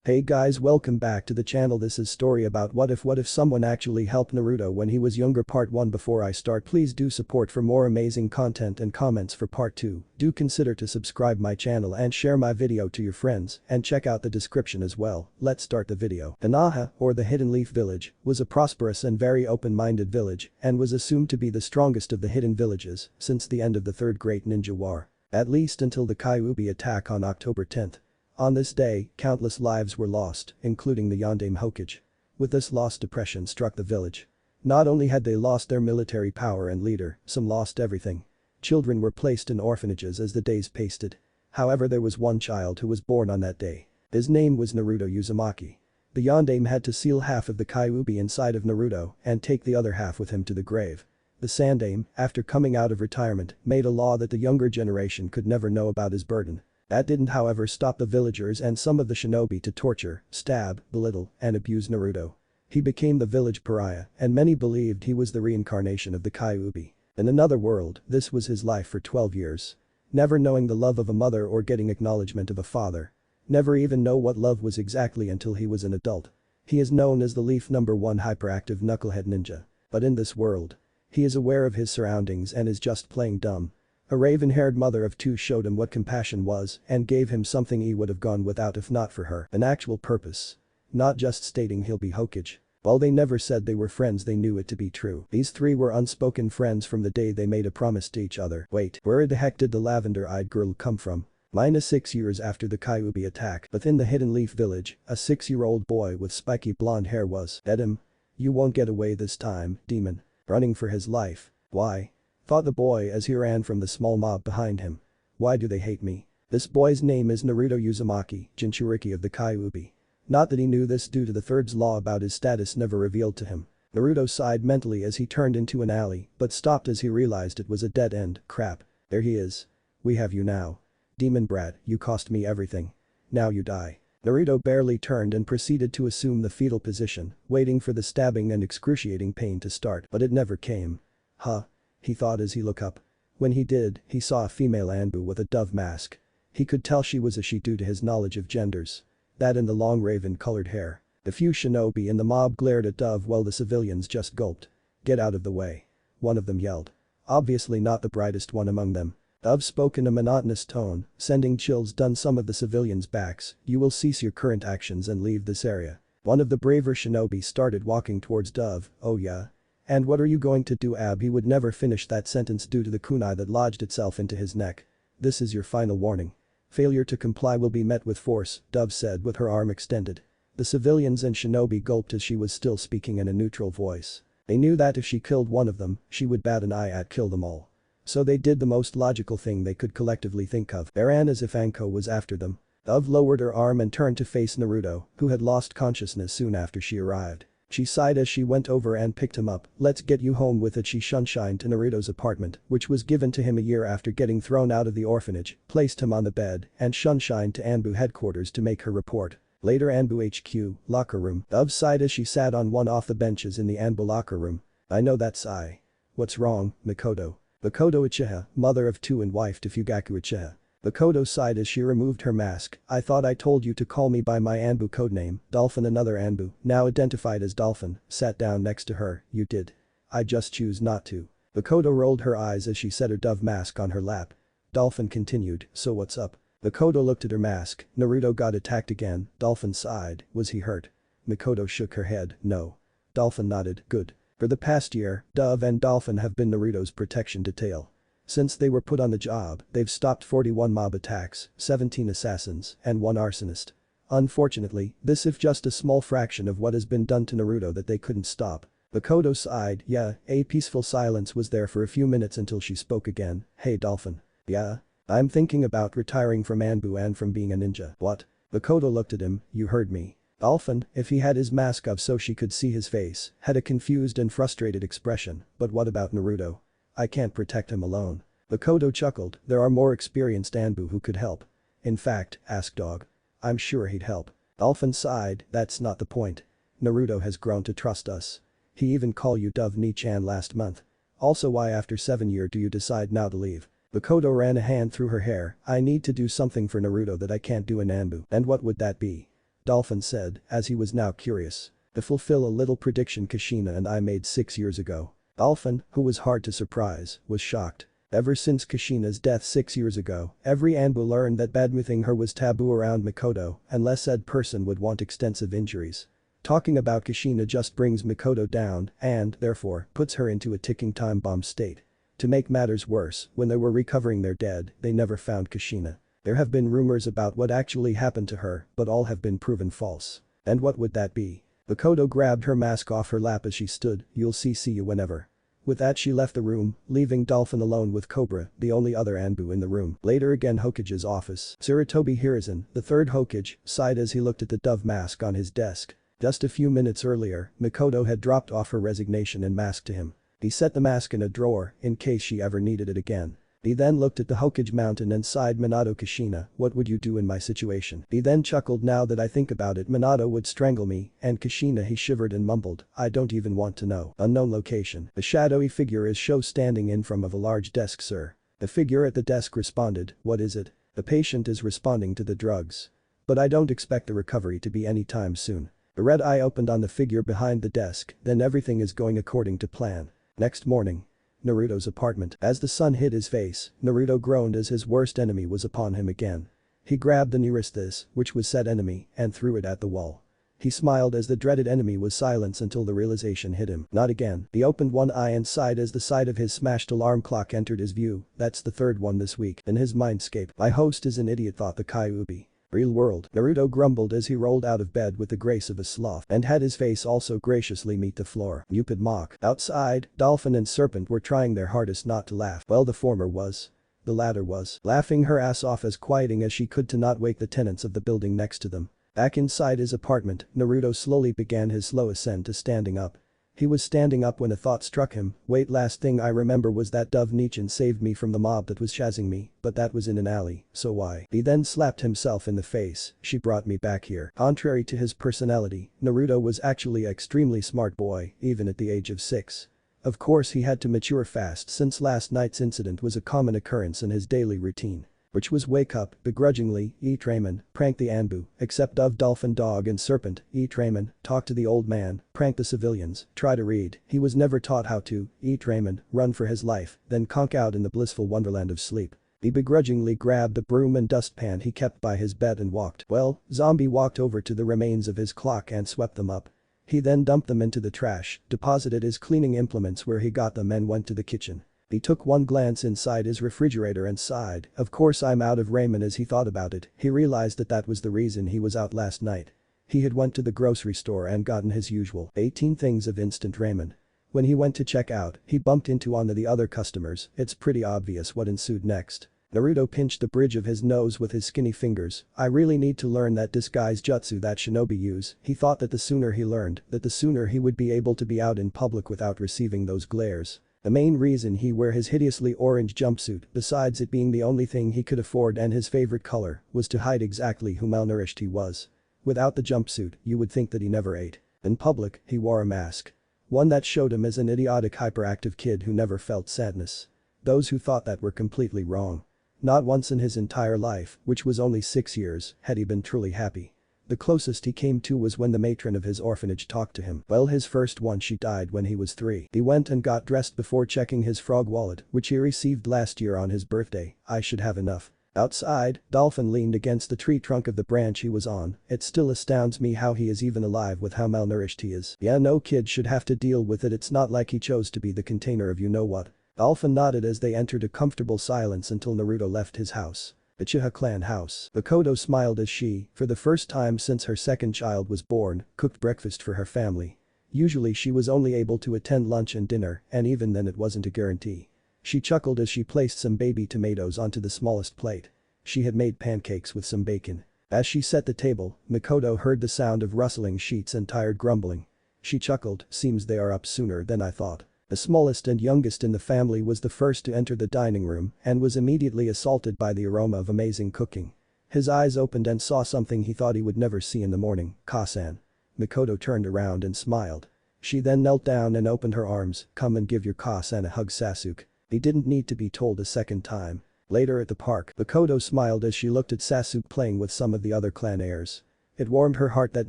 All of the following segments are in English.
Hey guys, welcome back to the channel. This is story about what if someone actually helped Naruto when he was younger. Part 1. Before I start, please do support for more amazing content and comments for part 2. Do consider to subscribe my channel and share my video to your friends and check out the description as well. Let's start the video. Anaha, or the Hidden Leaf Village, was a prosperous and very open-minded village and was assumed to be the strongest of the hidden villages since the end of the Third Great Ninja War. At least until the Kyuubi attack on October 10th. On this day, countless lives were lost, including the Yondaime Hokage. With this loss, depression struck the village. Not only had they lost their military power and leader, some lost everything. Children were placed in orphanages as the days pasted. However, there was one child who was born on that day. His name was Naruto Uzumaki. The Yondaime had to seal half of the Kyuubi inside of Naruto and take the other half with him to the grave. The Sandaime, after coming out of retirement, made a law that the younger generation could never know about his burden. That didn't however stop the villagers and some of the shinobi to torture, stab, belittle, and abuse Naruto. He became the village pariah and many believed he was the reincarnation of the Kyuubi. In another world, this was his life for 12 years. Never knowing the love of a mother or getting acknowledgement of a father. Never even know what love was exactly until he was an adult. He is known as the Leaf No. 1 hyperactive knucklehead ninja. But in this world, he is aware of his surroundings and is just playing dumb. A raven-haired mother of two showed him what compassion was and gave him something he would have gone without if not for her. An actual purpose. Not just stating he'll be Hokage. While they never said they were friends, they knew it to be true. These three were unspoken friends from the day they made a promise to each other. Wait, where the heck did the lavender-eyed girl come from? -6 years after the Kyuubi attack, within the Hidden Leaf Village, a 6-year-old boy with spiky blonde hair was at him. "You won't get away this time, demon." Running for his life. Why? Thought the boy as he ran from the small mob behind him. Why do they hate me? This boy's name is Naruto Uzumaki, Jinchuriki of the Kyuubi. Not that he knew this due to the third's law about his status never revealed to him. Naruto sighed mentally as he turned into an alley, but stopped as he realized it was a dead end. Crap. There he is. We have you now. Demon brat, you cost me everything. Now you die. Naruto barely turned and proceeded to assume the fetal position, waiting for the stabbing and excruciating pain to start, but it never came. Huh? He thought as he looked up. When he did, he saw a female Anbu with a dove mask. He could tell she was a she due to his knowledge of genders. That and the long raven-colored hair. The few shinobi in the mob glared at Dove while the civilians just gulped. "Get out of the way." One of them yelled. Obviously not the brightest one among them. Dove spoke in a monotonous tone, sending chills down some of the civilians' backs. "You will cease your current actions and leave this area." One of the braver shinobi started walking towards Dove. "Oh yeah? And what are you going to do?" He would never finish that sentence due to the kunai that lodged itself into his neck. "This is your final warning. Failure to comply will be met with force," Dove said with her arm extended. The civilians and shinobi gulped as she was still speaking in a neutral voice. They knew that if she killed one of them, she would bat an eye at kill them all. So they did the most logical thing they could collectively think of. They ran as if Anko was after them. Dove lowered her arm and turned to face Naruto, who had lost consciousness soon after she arrived. She sighed as she went over and picked him up. "Let's get you home with it." She shunshined to Naruto's apartment, which was given to him a year after getting thrown out of the orphanage, placed him on the bed, and shunshined to Anbu headquarters to make her report. Later Anbu HQ, locker room. Dove sighed as she sat on one of the benches in the Anbu locker room. "I know that sigh. What's wrong, Mikoto?" Mikoto Uchiha, mother of two and wife to Fugaku Uchiha. Mikoto sighed as she removed her mask. "I thought I told you to call me by my Anbu codename." Dolphin, another Anbu, now identified as Dolphin, sat down next to her. "You did. I just choose not to." Mikoto rolled her eyes as she set her dove mask on her lap. Dolphin continued, "So what's up?" Mikoto looked at her mask. "Naruto got attacked again." Dolphin sighed. "Was he hurt?" Mikoto shook her head. "No." Dolphin nodded. "Good. For the past year, Dove and Dolphin have been Naruto's protection detail. Since they were put on the job, they've stopped 41 mob attacks, 17 assassins, and 1 arsonist. Unfortunately, this is just a small fraction of what has been done to Naruto that they couldn't stop." Mikoto sighed. "Yeah." A peaceful silence was there for a few minutes until she spoke again. "Hey Dolphin." "Yeah? I'm thinking about retiring from Anbu and from being a ninja." "What?" Mikoto looked at him. "You heard me." Dolphin, if he had his mask off so she could see his face, had a confused and frustrated expression. "But what about Naruto? I can't protect him alone." Mikoto chuckled. "There are more experienced Anbu who could help." "In fact, ask Dog. I'm sure he'd help." Dolphin sighed. "That's not the point. Naruto has grown to trust us. He even called you Dove Ni-chan last month. Also, why after 7 years do you decide now to leave?" Mikoto ran a hand through her hair. "I need to do something for Naruto that I can't do in Anbu." "And what would that be?" Dolphin said, as he was now curious. To fulfill a little prediction Kushina and I made 6 years ago. Dolphin, who was hard to surprise, was shocked. Ever since Kushina's death 6 years ago, every Anbu learned that badmouthing her was taboo around Mikoto unless said person would want extensive injuries. Talking about Kushina just brings Mikoto down and, therefore, puts her into a ticking time bomb state. To make matters worse, when they were recovering their dead, they never found Kushina. There have been rumors about what actually happened to her, but all have been proven false. And what would that be? Mikoto grabbed her mask off her lap as she stood, "You'll see you whenever." With that she left the room, leaving Dolphin alone with Cobra, the only other Anbu in the room. Later again Hokage's office. Tsurutobi Hiruzen, the third Hokage, sighed as he looked at the dove mask on his desk. Just a few minutes earlier, Mikoto had dropped off her resignation and mask to him. He set the mask in a drawer, in case she ever needed it again. He then looked at the Hokage mountain and sighed, "Minato Kushina, what would you do in my situation?" He then chuckled, "Now that I think about it, Minato would strangle me, and Kushina." He shivered and mumbled, "I don't even want to know." Unknown location. A shadowy figure is shown standing in front of a large desk, "Sir." The figure at the desk responded, "What is it?" "The patient is responding to the drugs. But I don't expect the recovery to be anytime soon." A red eye opened on the figure behind the desk, "Then everything is going according to plan." Next morning. Naruto's apartment. As the sun hit his face, Naruto groaned as his worst enemy was upon him again. He grabbed the nearest which was said enemy, and threw it at the wall. He smiled as the dreaded enemy was silenced until the realization hit him. Not again. He opened one eye and sighed as the sight of his smashed alarm clock entered his view. That's the third one this week. In his mindscape, my host is an idiot, thought the Kyuubi. Real world. Naruto grumbled as he rolled out of bed with the grace of a sloth and had his face also graciously meet the floor. Stupid mock. Outside, Dolphin and Serpent were trying their hardest not to laugh. Well, the former was. The latter was laughing her ass off as quieting as she could to not wake the tenants of the building next to them. Back inside his apartment, Naruto slowly began his slow ascent to standing up. He was standing up when a thought struck him, wait, last thing I remember was that Dove Nichin saved me from the mob that was chasing me, but that was in an alley, so why? He then slapped himself in the face, she brought me back here. Contrary to his personality, Naruto was actually an extremely smart boy, even at the age of 6. Of course he had to mature fast since last night's incident was a common occurrence in his daily routine. Which was wake up, begrudgingly, eat ramen, prank the Anbu, except Dove, Dolphin, Dog and Serpent, eat ramen, talk to the old man, prank the civilians, try to read. He was never taught how to eat ramen, run for his life, then conk out in the blissful wonderland of sleep. He begrudgingly grabbed the broom and dustpan he kept by his bed and walked. Well, Zombie walked over to the remains of his clock and swept them up. He then dumped them into the trash, deposited his cleaning implements where he got them and went to the kitchen. He took one glance inside his refrigerator and sighed, of course I'm out of ramen. As he thought about it, he realized that was the reason he was out last night. He had went to the grocery store and gotten his usual 18 things of instant ramen. When he went to check out, he bumped into one of the other customers. It's pretty obvious what ensued next. Naruto pinched the bridge of his nose with his skinny fingers. I really need to learn that disguise jutsu that shinobi use. He thought that the sooner he learned, that the sooner he would be able to be out in public without receiving those glares. The main reason he wear his hideously orange jumpsuit, besides it being the only thing he could afford and his favorite color, was to hide exactly who malnourished he was. Without the jumpsuit, you would think that he never ate. In public, he wore a mask. One that showed him as an idiotic hyperactive kid who never felt sadness. Those who thought that were completely wrong. Not once in his entire life, which was only 6 years, had he been truly happy. The closest he came to was when the matron of his orphanage talked to him. Well, his first one, she died when he was 3. He went and got dressed before checking his frog wallet, which he received last year on his birthday. I should have enough. Outside, Dolphin leaned against the tree trunk of the branch he was on. It still astounds me how he is even alive with how malnourished he is. Yeah, no kid should have to deal with it. It's not like he chose to be the container of you know what. Dolphin nodded as they entered a comfortable silence until Naruto left his house. The Uchiha clan house. Mikoto smiled as she, for the first time since her second child was born, cooked breakfast for her family. Usually she was only able to attend lunch and dinner, and even then it wasn't a guarantee. She chuckled as she placed some baby tomatoes onto the smallest plate. She had made pancakes with some bacon. As she set the table, Mikoto heard the sound of rustling sheets and tired grumbling. She chuckled, seems they are up sooner than I thought. The smallest and youngest in the family was the first to enter the dining room and was immediately assaulted by the aroma of amazing cooking. His eyes opened and saw something he thought he would never see in the morning. Ka-san. Mikoto turned around and smiled. She then knelt down and opened her arms, come and give your Ka-san a hug Sasuke. He didn't need to be told a second time. Later at the park, Mikoto smiled as she looked at Sasuke playing with some of the other clan heirs. It warmed her heart that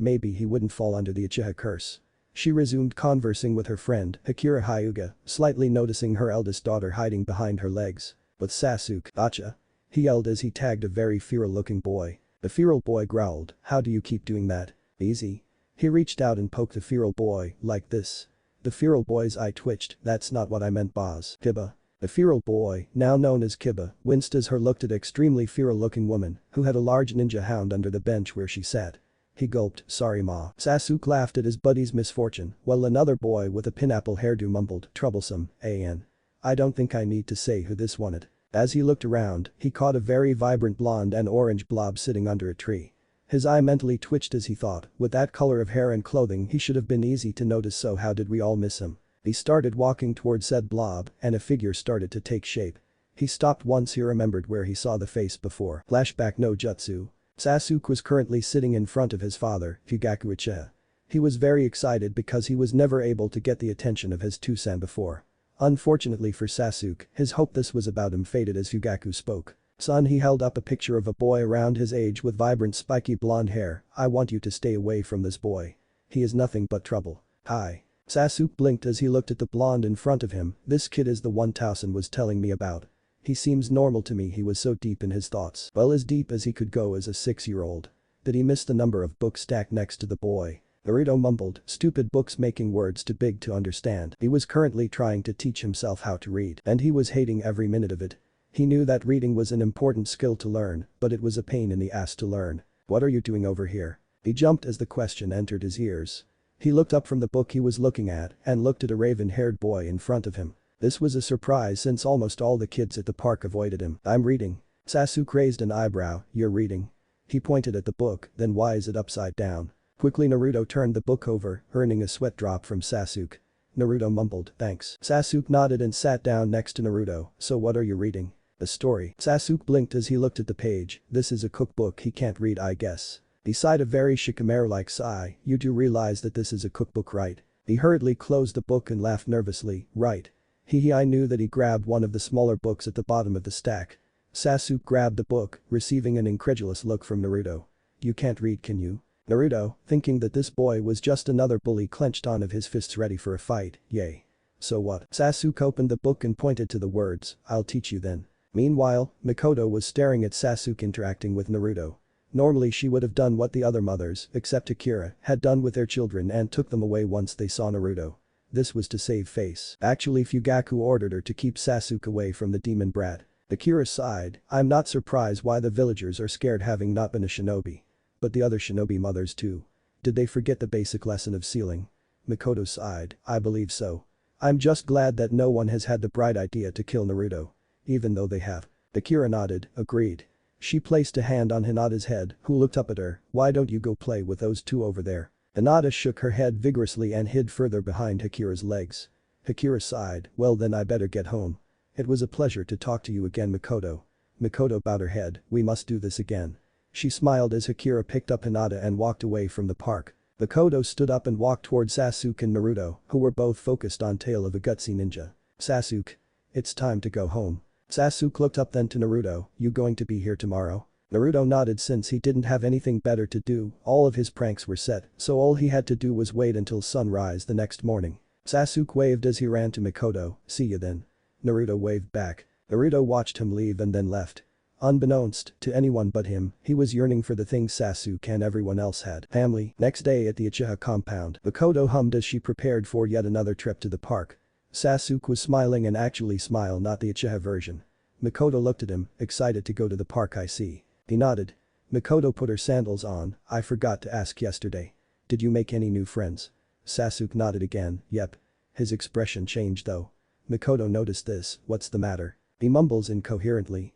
maybe he wouldn't fall under the Uchiha curse. She resumed conversing with her friend, Akira Hyuga, slightly noticing her eldest daughter hiding behind her legs. But Sasuke, Acha! He yelled as he tagged a very feral-looking boy. The feral boy growled, how do you keep doing that? Easy. He reached out and poked the feral boy, like this. The feral boy's eye twitched, that's not what I meant boss. Kiba. The feral boy, now known as Kiba, winced as her looked at extremely feral-looking woman, who had a large ninja hound under the bench where she sat. He gulped, sorry ma. Sasuke laughed at his buddy's misfortune, while another boy with a pineapple hairdo mumbled, troublesome, an. I don't think I need to say who this wanted. As he looked around, he caught a very vibrant blonde and orange blob sitting under a tree. His eye mentally twitched as he thought, with that color of hair and clothing he should have been easy to notice, so how did we all miss him? He started walking towards said blob, and a figure started to take shape. He stopped once he remembered where he saw the face before. Flashback no jutsu. Sasuke was currently sitting in front of his father, Fugaku Uchiha. He was very excited because he was never able to get the attention of his Tusan before. Unfortunately for Sasuke, his hope this was about him faded as Fugaku spoke. Son, he held up a picture of a boy around his age with vibrant spiky blonde hair. I want you to stay away from this boy. He is nothing but trouble. Hi. Sasuke blinked as he looked at the blonde in front of him. This kid is the one Tausen was telling me about. He seems normal to me. He was so deep in his thoughts. Well, as deep as he could go as a 6-year-old. Did he miss the number of books stacked next to the boy? Naruto mumbled, stupid books making words too big to understand. He was currently trying to teach himself how to read, and he was hating every minute of it. He knew that reading was an important skill to learn, but it was a pain in the ass to learn. What are you doing over here? He jumped as the question entered his ears. He looked up from the book he was looking at and looked at a raven-haired boy in front of him. This was a surprise since almost all the kids at the park avoided him. I'm reading. Sasuke raised an eyebrow, you're reading? He pointed at the book, then why is it upside down? Quickly Naruto turned the book over, earning a sweat drop from Sasuke. Naruto mumbled, thanks. Sasuke nodded and sat down next to Naruto, so what are you reading? A story. Sasuke blinked as he looked at the page, this is a cookbook he can't read I guess. He sighed a very Shikamaru-like sigh, you do realize that this is a cookbook right? He hurriedly closed the book and laughed nervously, right. I knew that he grabbed one of the smaller books at the bottom of the stack. Sasuke grabbed the book, receiving an incredulous look from Naruto. You can't read can you? Naruto, thinking that this boy was just another bully, clenched on of his fists ready for a fight, yay. So what? Sasuke opened the book and pointed to the words, I'll teach you then. Meanwhile, Mikoto was staring at Sasuke interacting with Naruto. Normally she would have done what the other mothers, except Akira, had done with their children and took them away once they saw Naruto. This was to save face. Actually Fugaku ordered her to keep Sasuke away from the demon brat. Akira sighed, I'm not surprised why the villagers are scared having not been a shinobi. But the other shinobi mothers too. Did they forget the basic lesson of sealing? Mikoto sighed, I believe so. I'm just glad that no one has had the bright idea to kill Naruto. Even though they have. Akira nodded, agreed. She placed a hand on Hinata's head, who looked up at her, why don't you go play with those two over there? Hinata shook her head vigorously and hid further behind Akira's legs. Akira sighed, well then I better get home. It was a pleasure to talk to you again Mikoto. Mikoto bowed her head, we must do this again. She smiled as Akira picked up Hinata and walked away from the park. Mikoto stood up and walked toward Sasuke and Naruto, who were both focused on Tale of a Gutsy Ninja. Sasuke. It's time to go home. Sasuke looked up then to Naruto, you going to be here tomorrow? Naruto nodded since he didn't have anything better to do, all of his pranks were set, so all he had to do was wait until sunrise the next morning. Sasuke waved as he ran to Mikoto, see you then. Naruto waved back. Naruto watched him leave and then left. Unbeknownst to anyone but him, he was yearning for the things Sasuke and everyone else had. Family. Next day at the Uchiha compound, Mikoto hummed as she prepared for yet another trip to the park. Sasuke was smiling and actually smile, not the Uchiha version. Mikoto looked at him, excited to go to the park I see. He nodded. Mikoto put her sandals on, I forgot to ask yesterday. Did you make any new friends? Sasuke nodded again, yep. His expression changed though. Mikoto noticed this, what's the matter? He mumbles incoherently.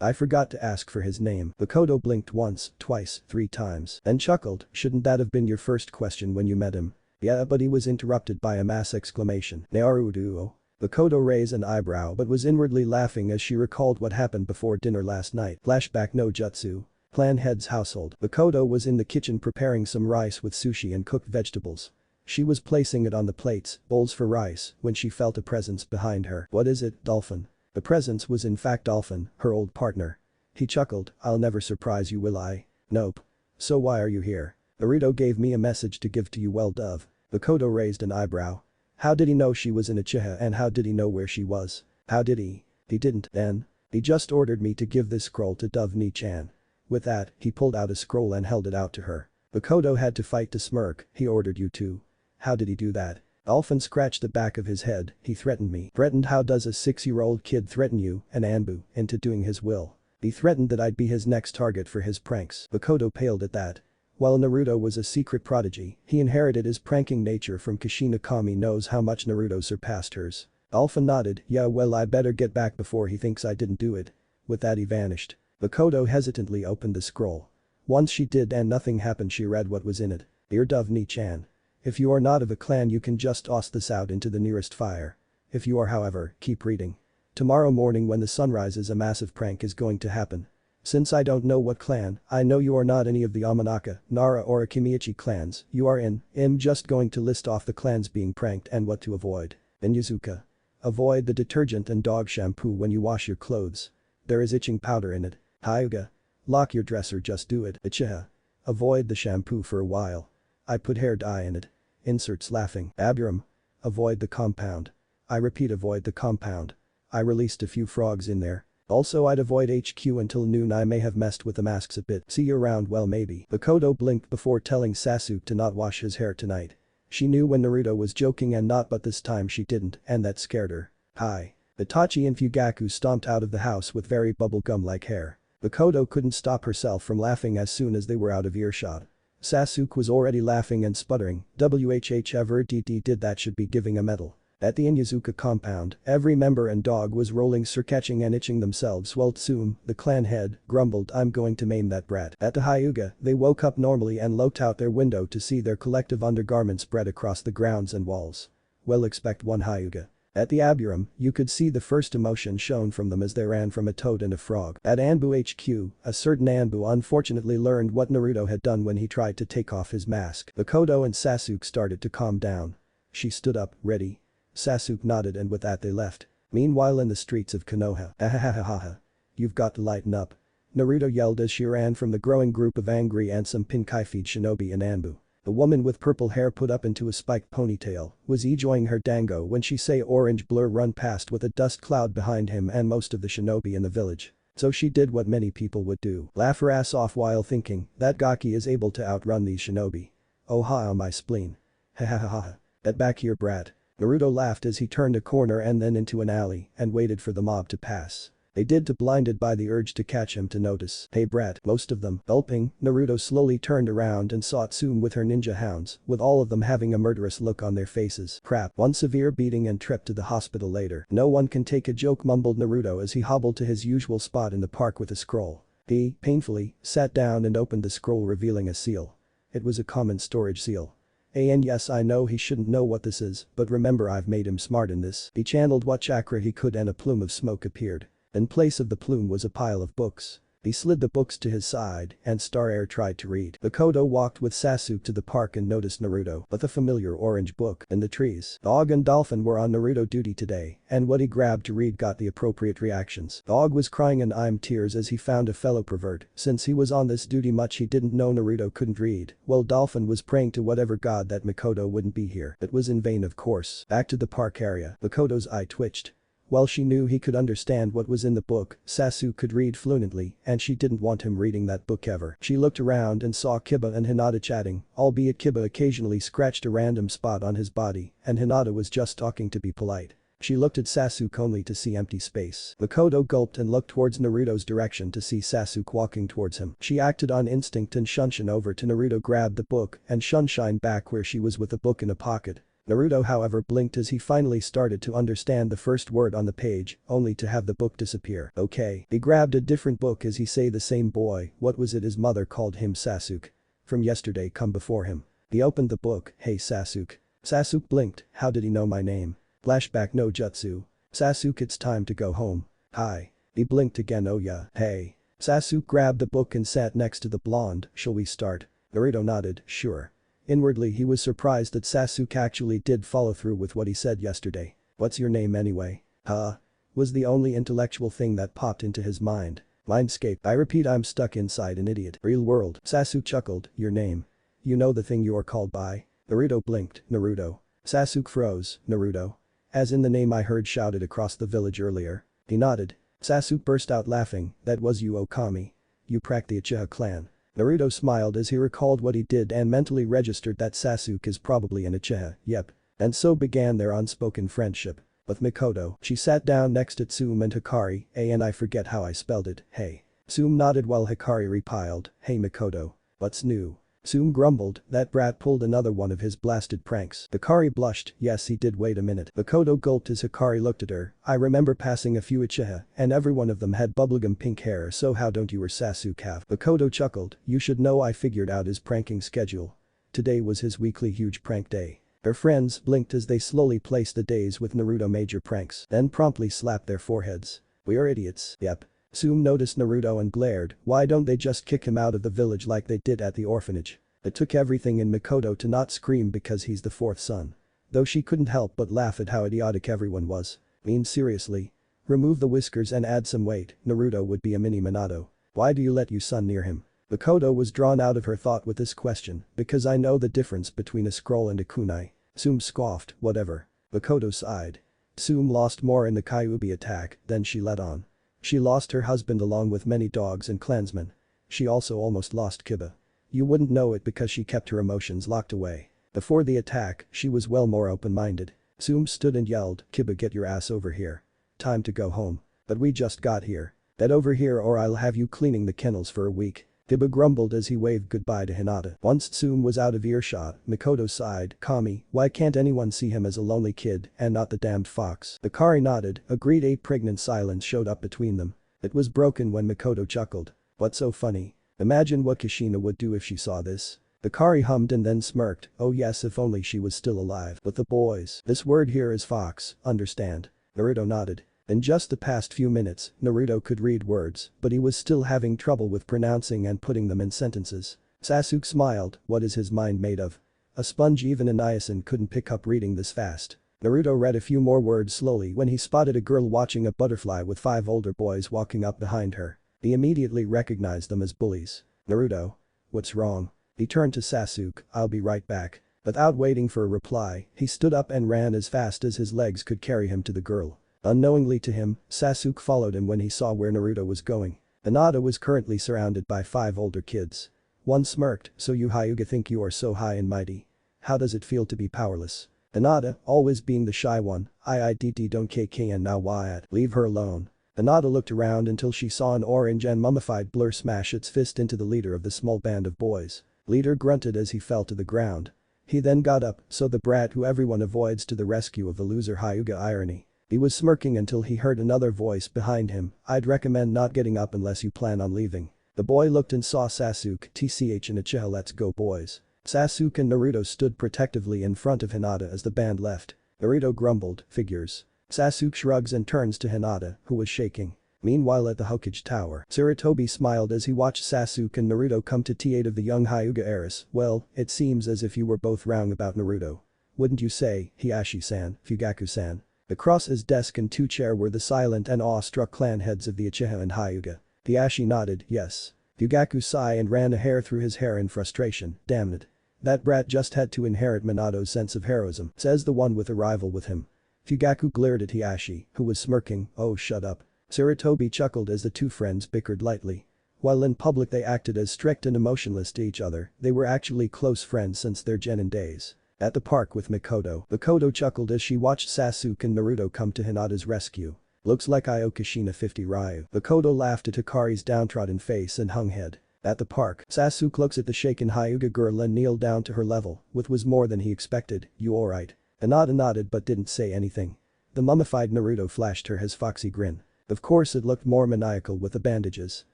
I forgot to ask for his name. Mikoto blinked once, twice, 3 times, then chuckled, shouldn't that have been your first question when you met him? Yeah, but he was interrupted by a mass exclamation. Naruto. Mikoto raised an eyebrow but was inwardly laughing as she recalled what happened before dinner last night. Flashback no jutsu. Clan head's household. Mikoto was in the kitchen preparing some rice with sushi and cooked vegetables. She was placing it on the plates, bowls for rice, when she felt a presence behind her. What is it, Dolphin? The presence was in fact Dolphin, her old partner. He chuckled, I'll never surprise you will I? Nope. So why are you here? Naruto gave me a message to give to you, well dove. Makoto raised an eyebrow. How did he know she was in Uchiha and how did he know where she was? How did he? He didn't, then. He just ordered me to give this scroll to Dove Ni-chan. With that, he pulled out a scroll and held it out to her. Makoto had to fight to smirk, he ordered you to. How did he do that? Dolphin scratched the back of his head, he threatened me. Threatened? How does a 6-year-old kid threaten you and Anbu into doing his will? He threatened that I'd be his next target for his pranks. Makoto paled at that. While Naruto was a secret prodigy, he inherited his pranking nature from Kushina. Kami knows how much Naruto surpassed hers. Dolphin nodded, yeah well I better get back before he thinks I didn't do it. With that he vanished. Makoto hesitantly opened the scroll. Once she did and nothing happened, she read what was in it. Dear Dove Ni-chan. If you are not of a clan you can just toss this out into the nearest fire. If you are however, keep reading. Tomorrow morning when the sun rises a massive prank is going to happen. Since I don't know what clan, I know you are not any of the Amanaka, Nara or Akimiichi clans, you are in. I'm just going to list off the clans being pranked and what to avoid. Inyazuka. Avoid the detergent and dog shampoo when you wash your clothes. There is itching powder in it. Hyuga. Lock your dresser, just do it. Uchiha. Avoid the shampoo for a while. I put hair dye in it. Inserts laughing. Abiram. Avoid the compound. I repeat, avoid the compound. I released a few frogs in there. Also I'd avoid HQ until noon. I may have messed with the masks a bit. See you around. Well maybe. Makoto blinked before telling Sasuke to not wash his hair tonight. She knew when Naruto was joking and not, but this time she didn't and that scared her. Hi. Itachi and Fugaku stomped out of the house with very bubblegum-like hair. Makoto couldn't stop herself from laughing as soon as they were out of earshot. Sasuke was already laughing and sputtering, whh ever did that should be giving a medal. At the Inyazuka compound, every member and dog was rolling, catching and itching themselves while Tsume, the clan head, grumbled, I'm going to maim that brat. At the Hyuga, they woke up normally and looked out their window to see their collective undergarments spread across the grounds and walls. Well, expect one Hyuga. At the Abiram, you could see the first emotion shown from them as they ran from a toad and a frog. At Anbu HQ, a certain Anbu unfortunately learned what Naruto had done when he tried to take off his mask. Makoto and Sasuke started to calm down. She stood up, ready. Sasuke nodded and with that they left. Meanwhile in the streets of Konoha. Ahahahaha. You've got to lighten up. Naruto yelled as she ran from the growing group of angry and some Pinkaified shinobi in Anbu. The woman with purple hair put up into a spiked ponytail was enjoying her dango when she saw orange blur run past with a dust cloud behind him and most of the shinobi in the village. So she did what many people would do. Laugh her ass off while thinking that Gaki is able to outrun these shinobi. Oh ha, my spleen. Hahaha. Get back here, brat. Naruto laughed as he turned a corner and then into an alley and waited for the mob to pass. They did too, blinded by the urge to catch him to notice. Hey brat, most of them. Gulping, Naruto slowly turned around and saw Tsume with her ninja hounds, with all of them having a murderous look on their faces. Crap, one severe beating and trip to the hospital later. No one can take a joke, mumbled Naruto as he hobbled to his usual spot in the park with a scroll. He, painfully, sat down and opened the scroll revealing a seal. It was a common storage seal. And yes, I know he shouldn't know what this is, but remember I've made him smart in this. He channeled what chakra he could and a plume of smoke appeared. In place of the plume was a pile of books. He slid the books to his side and Star Air tried to read. Makoto walked with Sasuke to the park and noticed Naruto with a familiar orange book in the trees. Dog and Dolphin were on Naruto duty today and what he grabbed to read got the appropriate reactions. Dog was crying in tears as he found a fellow pervert. Since he was on this duty much he didn't know Naruto couldn't read, while Dolphin was praying to whatever god that Makoto wouldn't be here. It was in vain of course. Back to the park area, Makoto's eye twitched. While she knew he could understand what was in the book, Sasuke could read fluently and she didn't want him reading that book ever. She looked around and saw Kiba and Hinata chatting, albeit Kiba occasionally scratched a random spot on his body and Hinata was just talking to be polite. She looked at Sasuke only to see empty space. Makoto gulped and looked towards Naruto's direction to see Sasuke walking towards him. She acted on instinct and Shunshin over to Naruto grabbed the book and Sunshine back where she was with the book in a pocket. Naruto however blinked as he finally started to understand the first word on the page, only to have the book disappear. Okay. He grabbed a different book as he say the same boy, what was it his mother called him Sasuke. From yesterday come before him. He opened the book, hey Sasuke. Sasuke blinked, how did he know my name? Flashback no jutsu. Sasuke it's time to go home. Hi. He blinked again oh yeah, hey. Sasuke grabbed the book and sat next to the blonde, shall we start? Naruto nodded, sure. Inwardly he was surprised that Sasuke actually did follow through with what he said yesterday. What's your name anyway? Huh? Was the only intellectual thing that popped into his mind. Mindscape. I repeat, I'm stuck inside an idiot. Real world. Sasuke chuckled. Your name. You know the thing you are called by? Naruto blinked. Naruto. Sasuke froze. Naruto. As in the name I heard shouted across the village earlier. He nodded. Sasuke burst out laughing. That was you, Okami. You pranked the Uchiha clan. Naruto smiled as he recalled what he did and mentally registered that Sasuke is probably an Uchiha, yep. And so began their unspoken friendship. With Mikoto, she sat down next to Tsume and Hikari, and I forget how I spelled it, hey. Tsume nodded while Hikari repiled, hey Mikoto. What's new? Tsume grumbled, that brat pulled another one of his blasted pranks. Hikari blushed, yes he did, wait a minute. Mikoto gulped as Hikari looked at her, I remember passing a few Uchiha, and every one of them had bubblegum pink hair, so how don't you or Sasuke have? Mikoto chuckled, you should know I figured out his pranking schedule. Today was his weekly huge prank day. Her friends blinked as they slowly placed the days with Naruto major pranks, then promptly slapped their foreheads. We are idiots. Yep. Tsume noticed Naruto and glared, why don't they just kick him out of the village like they did at the orphanage? It took everything in Mikoto to not scream because he's the fourth son. Though she couldn't help but laugh at how idiotic everyone was. Mean seriously. Remove the whiskers and add some weight, Naruto would be a mini Minato. Why do you let your son near him? Mikoto was drawn out of her thought with this question, because I know the difference between a scroll and a kunai. Tsume scoffed, whatever. Mikoto sighed. Tsume lost more in the Kyuubi attack than she let on. She lost her husband along with many dogs and clansmen. She also almost lost Kiba. You wouldn't know it because she kept her emotions locked away. Before the attack, she was well more open-minded. Tsume stood and yelled, Kiba, get your ass over here. Time to go home. But we just got here. Get over here or I'll have you cleaning the kennels for a week. Kiba grumbled as he waved goodbye to Hinata. Once Tsume was out of earshot, Mikoto sighed, Kami, why can't anyone see him as a lonely kid and not the damned fox? Hikari nodded, agreed. A pregnant silence showed up between them. It was broken when Mikoto chuckled. What's so funny? Imagine what Kushina would do if she saw this. Hikari hummed and then smirked, oh yes if only she was still alive. With the boys. This word here is fox, understand? Naruto nodded. In just the past few minutes, Naruto could read words, but he was still having trouble with pronouncing and putting them in sentences. Sasuke smiled, what is his mind made of? A sponge, even a niacin couldn't pick up reading this fast. Naruto read a few more words slowly when he spotted a girl watching a butterfly with 5 older boys walking up behind her. He immediately recognized them as bullies. Naruto. What's wrong? He turned to Sasuke, I'll be right back. Without waiting for a reply, he stood up and ran as fast as his legs could carry him to the girl. Unknowingly to him, Sasuke followed him when he saw where Naruto was going. Hinata was currently surrounded by 5 older kids. One smirked, so you Hyuga think you are so high and mighty. How does it feel to be powerless? Hinata, always being the shy one, IIDT don't KKN now why leave her alone. Hinata looked around until she saw an orange and mummified blur smash its fist into the leader of the small band of boys. Leader grunted as he fell to the ground. He then got up, so the brat who everyone avoids to the rescue of the loser Hyuga irony. He was smirking until he heard another voice behind him, I'd recommend not getting up unless you plan on leaving. The boy looked and saw Sasuke, TCH and Uchiha, let's go boys. Sasuke and Naruto stood protectively in front of Hinata as the band left. Naruto grumbled, figures. Sasuke shrugs and turns to Hinata, who was shaking. Meanwhile at the Hokage Tower, Sarutobi smiled as he watched Sasuke and Naruto come to T8 of the young Hyuga heiress, well, it seems as if you were both wrong about Naruto. Wouldn't you say, Hiashi-san, Fugaku-san? Across his desk and 2 chairs were the silent and awe-struck clan heads of the Uchiha and Hyuga. Hiashi nodded, yes. Fugaku sighed and ran a hair through his hair in frustration, damn it. That brat just had to inherit Minato's sense of heroism, says the one with a rival with him. Fugaku glared at Hiashi, who was smirking, oh shut up. Sarutobi chuckled as the 2 friends bickered lightly. While in public they acted as strict and emotionless to each other, they were actually close friends since their genin days. At the park with Mikoto chuckled as she watched Sasuke and Naruto come to Hinata's rescue. Looks like I owe Kushina 50 Ryu. Mikoto laughed at Hikari's downtrodden face and hung head. At the park, Sasuke looks at the shaken Hyuga girl and kneeled down to her level, which was more than he expected, you alright? Hinata nodded but didn't say anything. The mummified Naruto flashed her his foxy grin. Of course it looked more maniacal with the bandages.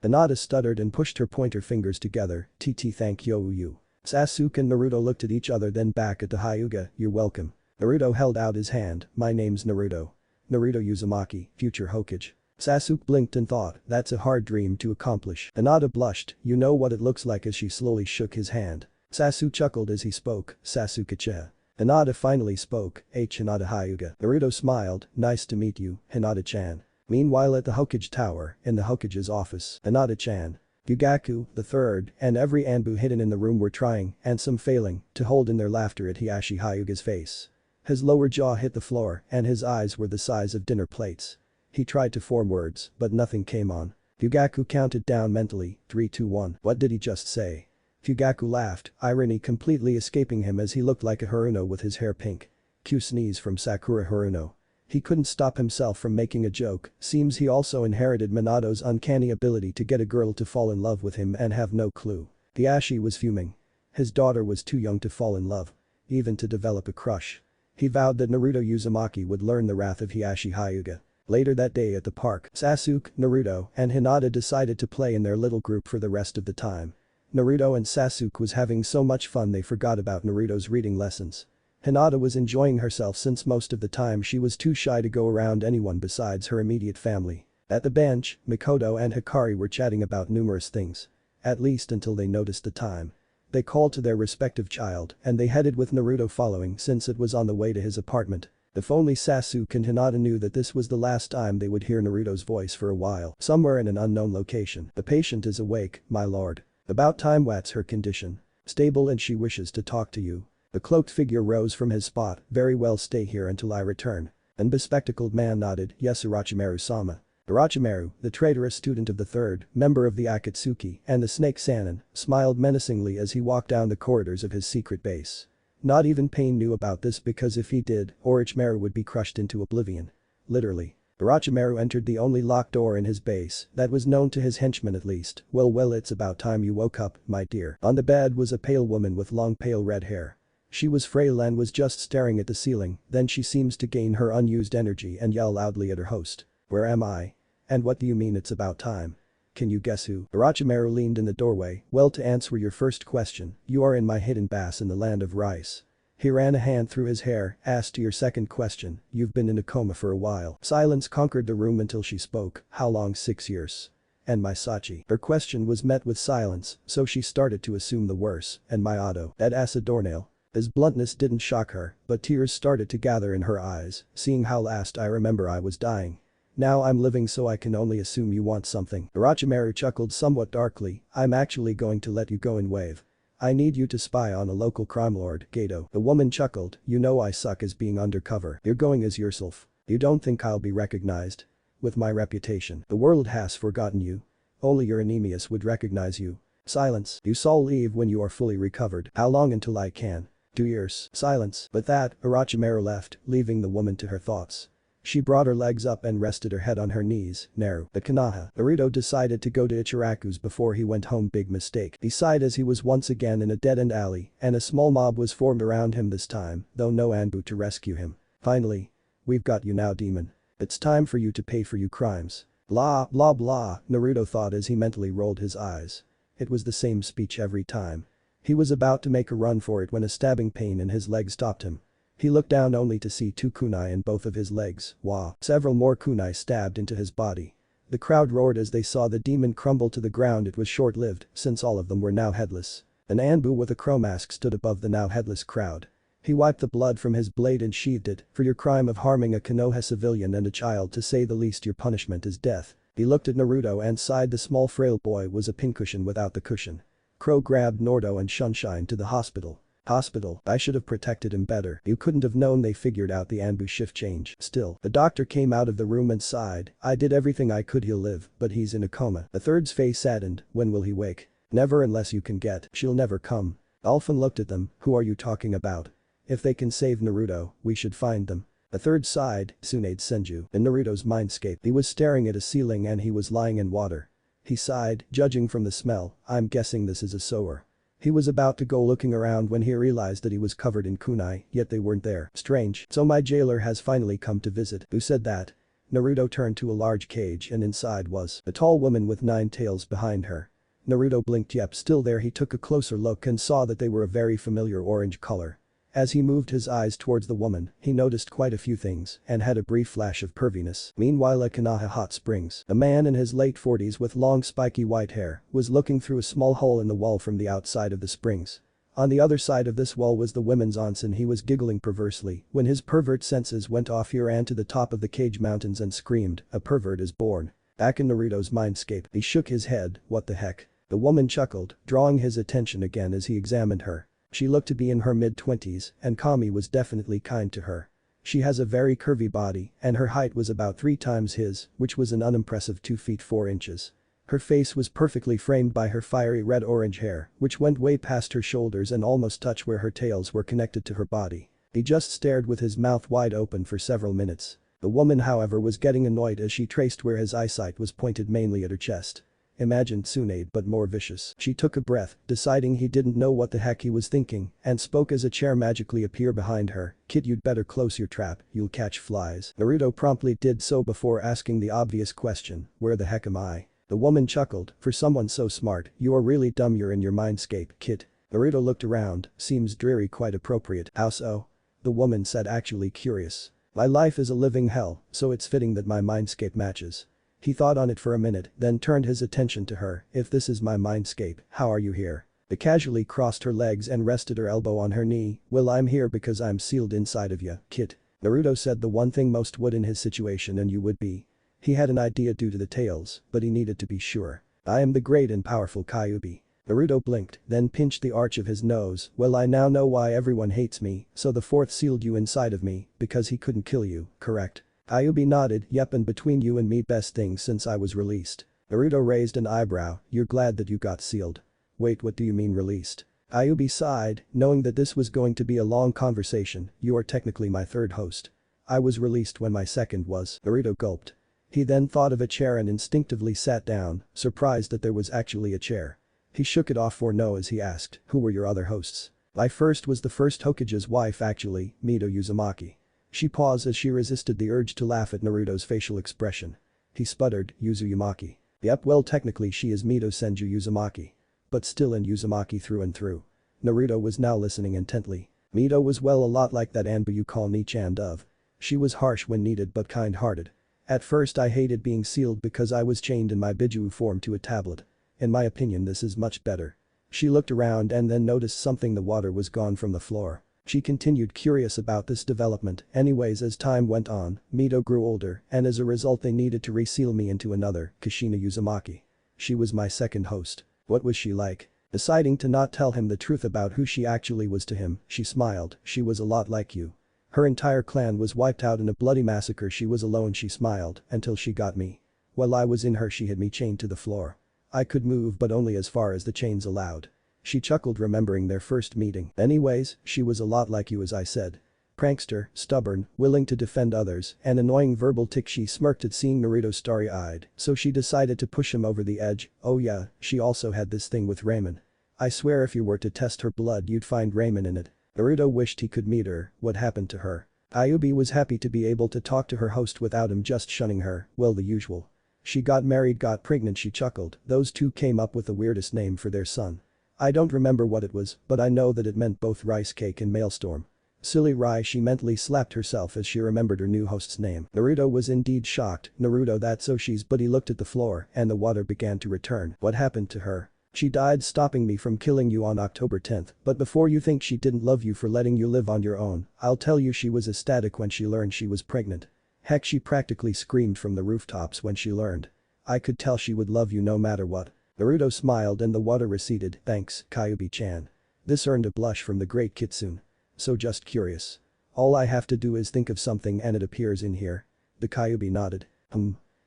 Hinata stuttered and pushed her pointer fingers together, TT thank you. Sasuke and Naruto looked at each other then back at the Hyuga, you're welcome. Naruto held out his hand, my name's Naruto. Naruto Uzumaki, future Hokage. Sasuke blinked and thought, that's a hard dream to accomplish. Hinata blushed, you know what it looks like as she slowly shook his hand. Sasuke chuckled as he spoke, Sasuke Uchiha. Hinata finally spoke, Hinata Hyuga. Naruto smiled, nice to meet you, Hinata-chan. Meanwhile at the Hokage Tower, in the Hokage's office, Hinata-chan, Yugaku, the third, and every Anbu hidden in the room were trying, and some failing, to hold in their laughter at Hiashi Hyuga's face. His lower jaw hit the floor, and his eyes were the size of dinner plates. He tried to form words, but nothing came on. Yugaku counted down mentally, 3, 2, 1. What did he just say? Fugaku laughed, irony completely escaping him as he looked like a Haruno with his hair pink. Cue sneeze from Sakura Haruno. He couldn't stop himself from making a joke, seems he also inherited Minato's uncanny ability to get a girl to fall in love with him and have no clue. Hiashi was fuming. His daughter was too young to fall in love. Even to develop a crush. He vowed that Naruto Uzumaki would learn the wrath of Hiashi Hyuga. Later that day at the park, Sasuke, Naruto, and Hinata decided to play in their little group for the rest of the time. Naruto and Sasuke was having so much fun they forgot about Naruto's reading lessons. Hinata was enjoying herself since most of the time she was too shy to go around anyone besides her immediate family. At the bench, Mikoto and Hikari were chatting about numerous things. At least until they noticed the time. They called to their respective child and they headed with Naruto following since it was on the way to his apartment. If only Sasuke and Hinata knew that this was the last time they would hear Naruto's voice for a while. Somewhere in an unknown location. The patient is awake, my lord. About time. What's her condition? Stable and she wishes to talk to you. The cloaked figure rose from his spot. Very well, stay here until I return. An bespectacled man nodded, yes, Orochimaru-sama. Orochimaru, the traitorous student of the third, member of the Akatsuki, and the snake Sannin, smiled menacingly as he walked down the corridors of his secret base. Not even Pain knew about this because if he did, Orochimaru would be crushed into oblivion. Literally. Orochimaru entered the only locked door in his base that was known to his henchmen at least. Well, it's about time you woke up, my dear. On the bed was a pale woman with long pale red hair. She was frail and was just staring at the ceiling, then she seems to gain her unused energy and yell loudly at her host. Where am I? And what do you mean it's about time? Can you guess who? Orochimaru leaned in the doorway. Well, to answer your first question, you are in my hidden base in the land of rice. He ran a hand through his hair, asked to your second question, you've been in a coma for a while. Silence conquered the room until she spoke, how long? 6 years. And my Sachi. Her question was met with silence, so she started to assume the worst, and my Otto. That acid doornail. His bluntness didn't shock her, but tears started to gather in her eyes, seeing how last I remember I was dying. Now I'm living so I can only assume you want something. Orochimaru chuckled somewhat darkly, I'm actually going to let you go in wave. I need you to spy on a local crime lord, Gato. The woman chuckled, you know I suck as being undercover. You're going as yourself. You don't think I'll be recognized? With my reputation, the world has forgotten you. Only your Anemius would recognize you. Silence. You shall leave when you are fully recovered. How long until I can? 2 years. Silence. With that, Orochimaru left, leaving the woman to her thoughts. She brought her legs up and rested her head on her knees. Naru. The Konoha. Naruto decided to go to Ichiraku's before he went home. Big mistake. He sighed as he was once again in a dead-end alley and a small mob was formed around him this time, though no Anbu to rescue him. Finally. We've got you now, demon. It's time for you to pay for your crimes. Blah blah blah, Naruto thought as he mentally rolled his eyes. It was the same speech every time. He was about to make a run for it when a stabbing pain in his leg stopped him. He looked down only to see 2 kunai in both of his legs. Wah. Several more kunai stabbed into his body. The crowd roared as they saw the demon crumble to the ground. It was short-lived since all of them were now headless. An Anbu with a crow mask stood above the now headless crowd. He wiped the blood from his blade and sheathed it. For your crime of harming a Konoha civilian and a child, to say the least, your punishment is death. He looked at Naruto and sighed. The small frail boy was a pincushion without the cushion. Crow grabbed Naruto and Sunshine to the hospital. Hospital. I should have protected him better. You couldn't have known they figured out the Anbu shift change. Still, the doctor came out of the room and sighed. I did everything I could. He'll live, but he's in a coma. The third's face saddened. When will he wake? Never, unless you can get. She'll never come. Alphen looked at them. Who are you talking about? If they can save Naruto, we should find them. The third sighed. Tsunade Senju. In Naruto's mindscape, he was staring at a ceiling and he was lying in water. He sighed, judging from the smell, I'm guessing this is a sewer. He was about to go looking around when he realized that he was covered in kunai, yet they weren't there. Strange. So my jailer has finally come to visit. Who said that? Naruto turned to a large cage and inside was a tall woman with 9 tails behind her. Naruto blinked. Yep, still there. He took a closer look and saw that they were a very familiar orange color. As he moved his eyes towards the woman, he noticed quite a few things and had a brief flash of perviness. Meanwhile at Konoha Hot Springs, a man in his late 40s with long spiky white hair was looking through a small hole in the wall from the outside of the springs. On the other side of this wall was the women's onsen. He was giggling perversely when his pervert senses went off. He ran to the top of the cage mountains and screamed, "A pervert is born." Back in Naruto's mindscape, he shook his head, "What the heck?" The woman chuckled, drawing his attention again as he examined her. She looked to be in her mid-20s, and Kami was definitely kind to her. She has a very curvy body, and her height was about 3 times his, which was an unimpressive 2 feet 4 inches. Her face was perfectly framed by her fiery red-orange hair, which went way past her shoulders and almost touched where her tails were connected to her body. He just stared with his mouth wide open for several minutes. The woman, however, was getting annoyed as she traced where his eyesight was pointed mainly at her chest. Imagine Tsunade but more vicious. She took a breath, deciding he didn't know what the heck he was thinking, and spoke as a chair magically appeared behind her. "Kid, you'd better close your trap, you'll catch flies." Naruto promptly did so before asking the obvious question, "Where the heck am I?" The woman chuckled, "For someone so smart, you are really dumb. You're in your mindscape, kid." Naruto looked around, "Seems dreary, quite appropriate." "How so?" The woman said, actually curious. "My life is a living hell, so it's fitting that my mindscape matches." He thought on it for a minute, then turned his attention to her. "If this is my mindscape, how are you here?" They casually crossed her legs and rested her elbow on her knee. "Well, I'm here because I'm sealed inside of you, kid." Naruto said the one thing most would in his situation, and you would be. He had an idea due to the tales, but he needed to be sure. "I am the great and powerful Kyuubi." Naruto blinked, then pinched the arch of his nose. "Well, I now know why everyone hates me, so the fourth sealed you inside of me, because he couldn't kill you, correct?" Kyuubi nodded, "Yep, and between you and me, best thing since I was released." Naruto raised an eyebrow, "You're glad that you got sealed?" "Wait, what do you mean released?" Kyuubi sighed, knowing that this was going to be a long conversation. "You are technically my third host. I was released when my second was." Naruto gulped. He then thought of a chair and instinctively sat down, surprised that there was actually a chair. He shook it off for no as he asked, "Who were your other hosts?" "My first was the first Hokage's wife actually, Mito Uzumaki." She paused as she resisted the urge to laugh at Naruto's facial expression. He sputtered, "Uzumaki." "Yep, well technically she is Mito Senju Uzumaki. But still an Uzumaki through and through." Naruto was now listening intently. "Mito was well a lot like that Anbu you call Nichan of. She was harsh when needed but kind-hearted. At first I hated being sealed because I was chained in my Biju form to a tablet. In my opinion this is much better." She looked around and then noticed something. The water was gone from the floor. She continued, curious about this development. "Anyways, as time went on, Mito grew older and as a result they needed to reseal me into another, Kushina Uzumaki. She was my second host." "What was she like?" Deciding to not tell him the truth about who she actually was to him, she smiled. "She was a lot like you. Her entire clan was wiped out in a bloody massacre. She was alone," she smiled, "until she got me. While I was in her she had me chained to the floor. I could move but only as far as the chains allowed." She chuckled, remembering their first meeting. "Anyways, she was a lot like you as I said. Prankster, stubborn, willing to defend others, and annoying verbal tick." She smirked at seeing Naruto starry-eyed, so she decided to push him over the edge. "Oh yeah, she also had this thing with Ramen. I swear if you were to test her blood you'd find Ramen in it." Naruto wished he could meet her. What happened to her? Kyuubi was happy to be able to talk to her host without him just shunning her. "Well, the usual. She got married, got pregnant." She chuckled. "Those two came up with the weirdest name for their son. I don't remember what it was, but I know that it meant both rice cake and maelstrom." "Silly Rai," she mentally slapped herself as she remembered her new host's name. Naruto was indeed shocked. "Naruto, that's so she's..." But he looked at the floor and the water began to return. "What happened to her?" "She died stopping me from killing you on October 10th, but before you think she didn't love you for letting you live on your own, I'll tell you she was ecstatic when she learned she was pregnant. Heck, she practically screamed from the rooftops when she learned. I could tell she would love you no matter what." Naruto smiled and the water receded. "Thanks, Kyuubi-chan." This earned a blush from the great Kitsune. "So just curious. All I have to do is think of something and it appears in here." The Kyuubi nodded.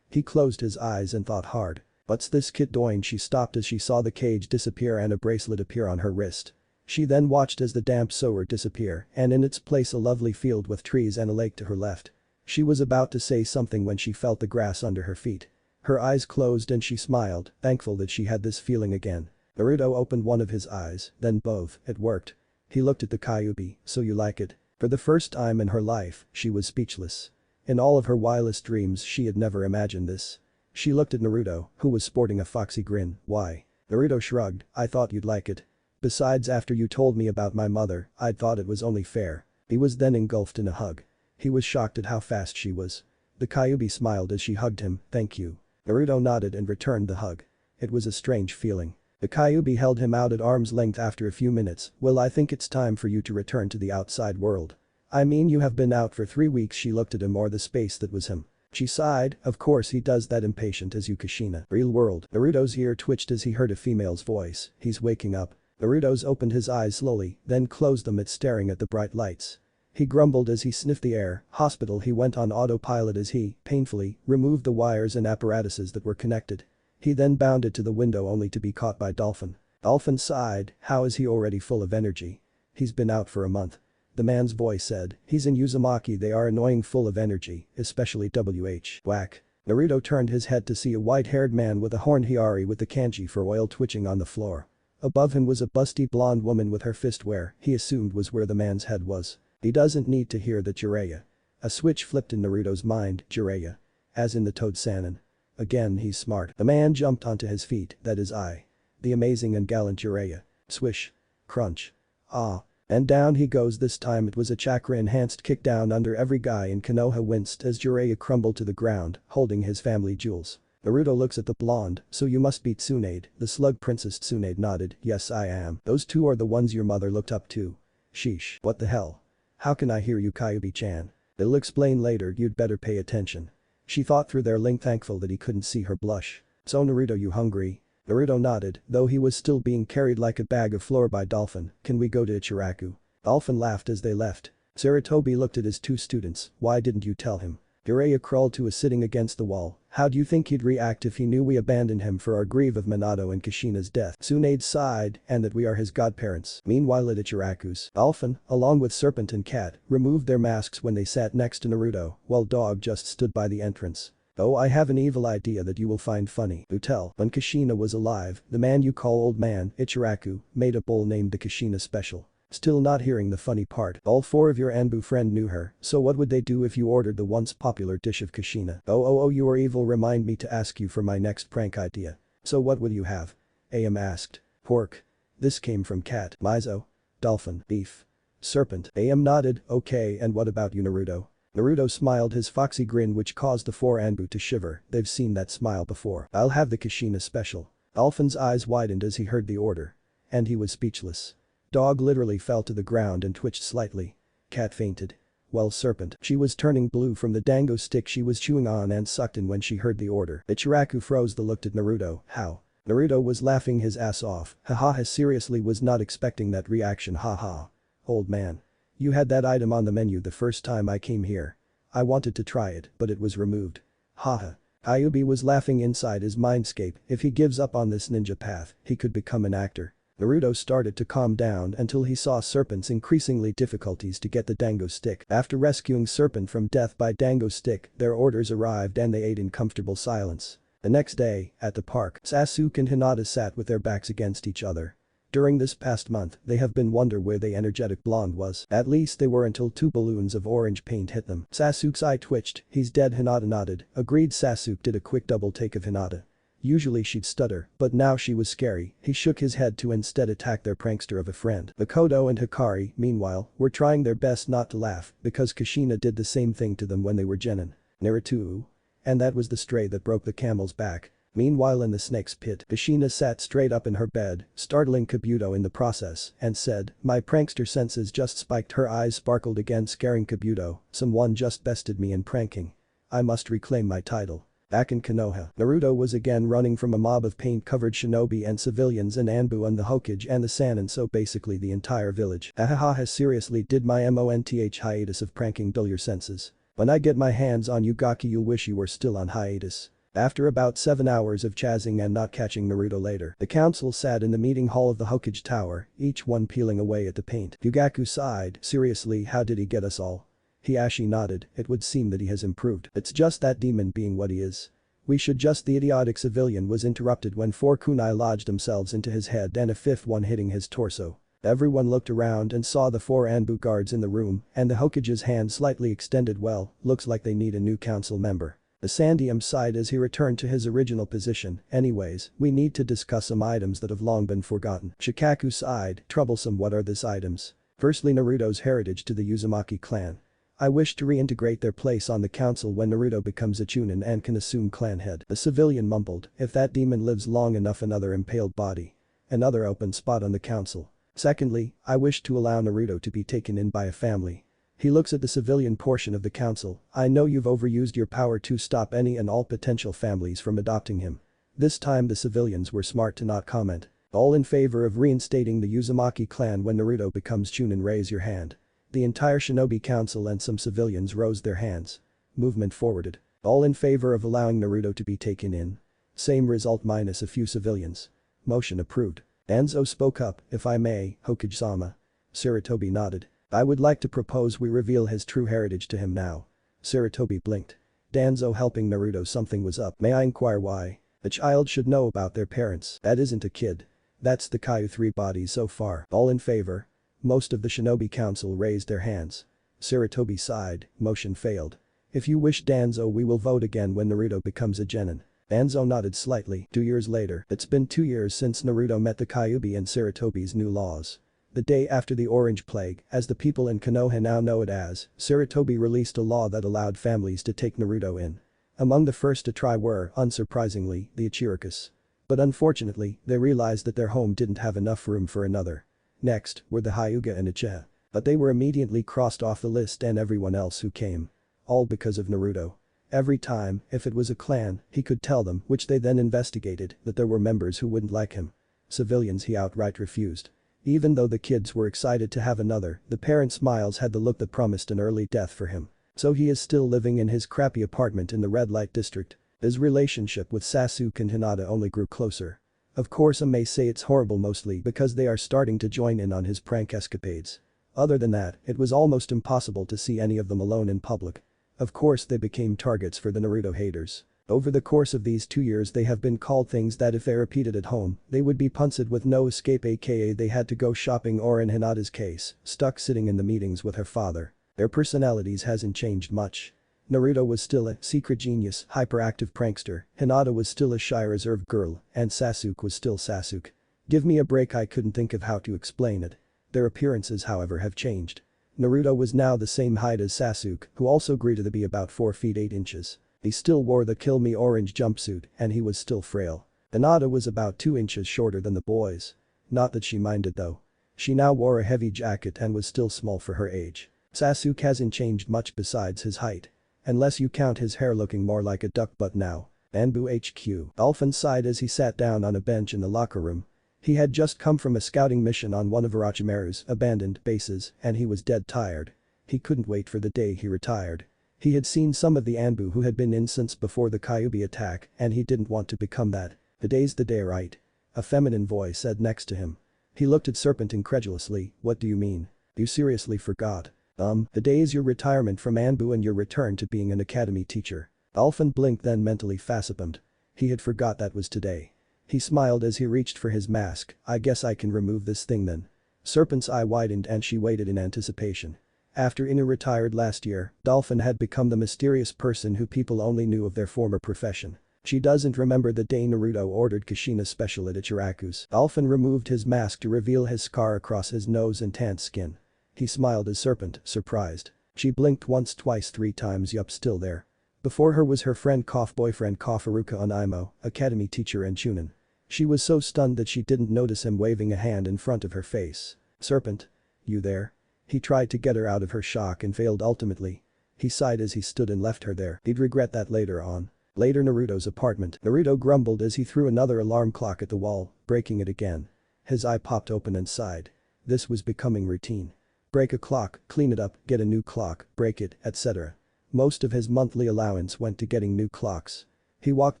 He closed his eyes and thought hard. "What's this kid doing?" She stopped as she saw the cage disappear and a bracelet appear on her wrist. She then watched as the damp sewer disappear and in its place a lovely field with trees and a lake to her left. She was about to say something when she felt the grass under her feet. Her eyes closed and she smiled, thankful that she had this feeling again. Naruto opened one of his eyes, then both. It worked. He looked at the Kyuubi. "So you like it?" For the first time in her life, she was speechless. In all of her wildest dreams she had never imagined this. She looked at Naruto, who was sporting a foxy grin. "Why?" Naruto shrugged, "I thought you'd like it. Besides, after you told me about my mother, I'd thought it was only fair." He was then engulfed in a hug. He was shocked at how fast she was. The Kyuubi smiled as she hugged him. "Thank you." Naruto nodded and returned the hug. It was a strange feeling. The Kyuubi held him out at arm's length after a few minutes. Well, I think it's time for you to return to the outside world. I mean, you have been out for 3 weeks. She looked at him, or the space that was him. She sighed. Of course he does that, impatient as you, Kushina. Real world. Naruto's ear twitched as he heard a female's voice. He's waking up. Naruto's opened his eyes slowly, then closed them, staring at the bright lights. He grumbled as he sniffed the air. Hospital. He went on autopilot as he, painfully, removed the wires and apparatuses that were connected. He then bounded to the window only to be caught by Dolphin. Dolphin sighed. How is he already full of energy? He's been out for a month. The man's voice said. He's in Uzumaki. They are annoying, full of energy, especially WH. Whack. Naruto turned his head to see a white-haired man with a horned Hiyari with the kanji for oil twitching on the floor. Above him was a busty blonde woman with her fist where he assumed was where the man's head was. He doesn't need to hear the Jiraiya. A switch flipped in Naruto's mind. Jiraiya. As in the Toad Sannin. Again, he's smart. The man jumped onto his feet. That is I. The amazing and gallant Jiraiya. Swish. Crunch. Ah. And down he goes. This time it was a chakra-enhanced kickdown under every guy, and Konoha winced as Jiraiya crumbled to the ground, holding his family jewels. Naruto looks at the blonde. So you must be Tsunade. The slug princess. Tsunade nodded. Yes, I am. Those two are the ones your mother looked up to. Sheesh. What the hell? How can I hear you, Kyuubi-chan? They'll explain later. You'd better pay attention. She thought through their link, thankful that he couldn't see her blush. So Naruto, you hungry? Naruto nodded, though he was still being carried like a bag of flour by Dolphin. Can we go to Ichiraku? Dolphin laughed as they left. Sarutobi looked at his two students. Why didn't you tell him? Jiraiya crawled to a sitting against the wall. How do you think he'd react if he knew we abandoned him for our grief of Minato and Kushina's death? Tsunade sighed, and that we are his godparents. Meanwhile at Ichiraku's, Dolphin, along with Serpent and Cat, removed their masks when they sat next to Naruto, while Dog just stood by the entrance. Oh, I have an evil idea that you will find funny. Do tell. When Kushina was alive, the man you call old man, Ichiraku, made a bowl named the Kushina Special. Still not hearing the funny part. All 4 of your Anbu friend knew her, so what would they do if you ordered the once popular dish of Kushina? Oh, you are evil. Remind me to ask you for my next prank idea. So what will you have? Am asked. Pork. This came from Cat. Mizo. Dolphin. Beef. Serpent. Am nodded. Okay, and what about you, Naruto? Naruto smiled his foxy grin, which caused the 4 Anbu to shiver. They've seen that smile before. I'll have the Kushina Special. Dolphin's eyes widened as he heard the order. And he was speechless. Dog literally fell to the ground and twitched slightly. Cat fainted. Well, Serpent. She was turning blue from the dango stick she was chewing on and sucked in when she heard the order. Ichiraku froze. Looked at Naruto. How? Naruto was laughing his ass off. Haha, seriously, was not expecting that reaction. Haha. Old man. You had that item on the menu the first time I came here. I wanted to try it, but it was removed. Haha. Kyuubi was laughing inside his mindscape. If he gives up on this ninja path, he could become an actor. Naruto started to calm down until he saw Serpent's increasingly difficulties to get the dango stick. After rescuing Serpent from death by dango stick, their orders arrived and they ate in comfortable silence. The next day, at the park, Sasuke and Hinata sat with their backs against each other. During this past month, they have been wonder where the energetic blonde was. At least they were until 2 balloons of orange paint hit them. Sasuke's eye twitched. He's dead. Hinata nodded. Agreed. Sasuke did a quick double take of Hinata. Usually she'd stutter, but now she was scary. He shook his head to instead attack their prankster of a friend. Makoto and Hikari, meanwhile, were trying their best not to laugh because Kushina did the same thing to them when they were genin. Naruto. And that was the stray that broke the camel's back. Meanwhile in the snake's pit, Kushina sat straight up in her bed, startling Kabuto in the process, and said, my prankster senses just spiked. Her eyes sparkled again, scaring Kabuto. Someone just bested me in pranking. I must reclaim my title. Back in Konoha, Naruto was again running from a mob of paint-covered shinobi and civilians and Anbu and the Hokage and the Sannin, so basically the entire village. Ahaha, seriously, did my month hiatus of pranking dull your senses? When I get my hands on you Gaki, you'll wish you were still on hiatus. After about 7 hours of chazzing and not catching Naruto later, the council sat in the meeting hall of the Hokage Tower, each one peeling away at the paint. Fugaku sighed. Seriously, how did he get us all? Hiashi nodded. It would seem that he has improved. It's just that demon being what he is. We should just. The idiotic civilian was interrupted when 4 kunai lodged themselves into his head and a 5th one hitting his torso. Everyone looked around and saw the 4 Anbu guards in the room and the Hokage's hand slightly extended. Well, looks like they need a new council member. The Sandium sighed as he returned to his original position. Anyways, we need to discuss some items that have long been forgotten. Shikaku sighed. Troublesome. What are these items? Firstly, Naruto's heritage to the Uzumaki clan. I wish to reintegrate their place on the council when Naruto becomes a chunin and can assume clan head. The civilian mumbled, if that demon lives long enough, another impaled body. Another open spot on the council. Secondly, I wish to allow Naruto to be taken in by a family. He looks at the civilian portion of the council. I know you've overused your power to stop any and all potential families from adopting him. This time the civilians were smart to not comment. All in favor of reinstating the Uzumaki clan when Naruto becomes Chunin, raise your hand. The entire Shinobi Council and some civilians rose their hands. Movement forwarded. All in favor of allowing Naruto to be taken in. Same result minus a few civilians. Motion approved. Danzo spoke up, if I may, Hokage-sama. Sarutobi nodded. I would like to propose we reveal his true heritage to him now. Sarutobi blinked. Danzo helping Naruto, something was up. May I inquire why? A child should know about their parents. That isn't a kid. That's the Kaiu 3 bodies so far. All in favor? Most of the Shinobi Council raised their hands. Sarutobi sighed, motion failed. If you wish Danzo, we will vote again when Naruto becomes a genin. Danzo nodded slightly. 2 years later. It's been 2 years since Naruto met the Kyuubi and Sarutobi's new laws. The day after the Orange Plague, as the people in Konoha now know it as, Sarutobi released a law that allowed families to take Naruto in. Among the first to try were, unsurprisingly, the Ichirokas. But unfortunately, they realized that their home didn't have enough room for another. Next were the Hyuga and Uchiha. But they were immediately crossed off the list and everyone else who came. All because of Naruto. Every time, if it was a clan, he could tell them, which they then investigated, that there were members who wouldn't like him. Civilians he outright refused. Even though the kids were excited to have another, the parents' smiles had the look that promised an early death for him. So he is still living in his crappy apartment in the red light district. His relationship with Sasuke and Hinata only grew closer. Of course, I may say it's horrible mostly because they are starting to join in on his prank escapades. Other than that, it was almost impossible to see any of them alone in public. Of course, they became targets for the Naruto haters. Over the course of these 2 years they have been called things that if they repeated at home, they would be punted with no escape, aka they had to go shopping, or in Hinata's case, stuck sitting in the meetings with her father. Their personalities hasn't changed much. Naruto was still a secret genius, hyperactive prankster, Hinata was still a shy reserved girl, and Sasuke was still Sasuke. Give me a break, I couldn't think of how to explain it. Their appearances however have changed. Naruto was now the same height as Sasuke, who also grew to be about 4 feet 8 inches. He still wore the Kill Me orange jumpsuit and he was still frail. Hinata was about 2 inches shorter than the boys. Not that she minded though. She now wore a heavy jacket and was still small for her age. Sasuke hasn't changed much besides his height. Unless you count his hair looking more like a duck butt now. Anbu HQ. Dolphin sighed as he sat down on a bench in the locker room. He had just come from a scouting mission on one of Orochimaru's abandoned bases and he was dead tired. He couldn't wait for the day he retired. He had seen some of the Anbu who had been in since before the Kyuubi attack and he didn't want to become that. Today's the day, right? A feminine voice said next to him. He looked at Serpent incredulously. What do you mean? You seriously forgot? The day is your retirement from Anbu and your return to being an academy teacher. Dolphin blinked then mentally facepalmed. He had forgot that was today. He smiled as he reached for his mask. I guess I can remove this thing then. Serpent's eye widened and she waited in anticipation. After Inu retired last year, Dolphin had become the mysterious person who people only knew of their former profession. She doesn't remember the day Naruto ordered Kushina special at Ichiraku's. Dolphin removed his mask to reveal his scar across his nose and tanned skin. He smiled as Serpent, surprised. She blinked once, twice, 3 times. Yup, still there. Before her was her friend boyfriend Haruka Onaimo, academy teacher and Chunin. She was so stunned that she didn't notice him waving a hand in front of her face. Serpent? You there? He tried to get her out of her shock and failed ultimately. He sighed as he stood and left her there. He'd regret that later on. Later, Naruto's apartment. Naruto grumbled as he threw another alarm clock at the wall, breaking it again. His eye popped open and sighed. This was becoming routine. Break a clock, clean it up, get a new clock, break it, etc. Most of his monthly allowance went to getting new clocks. He walked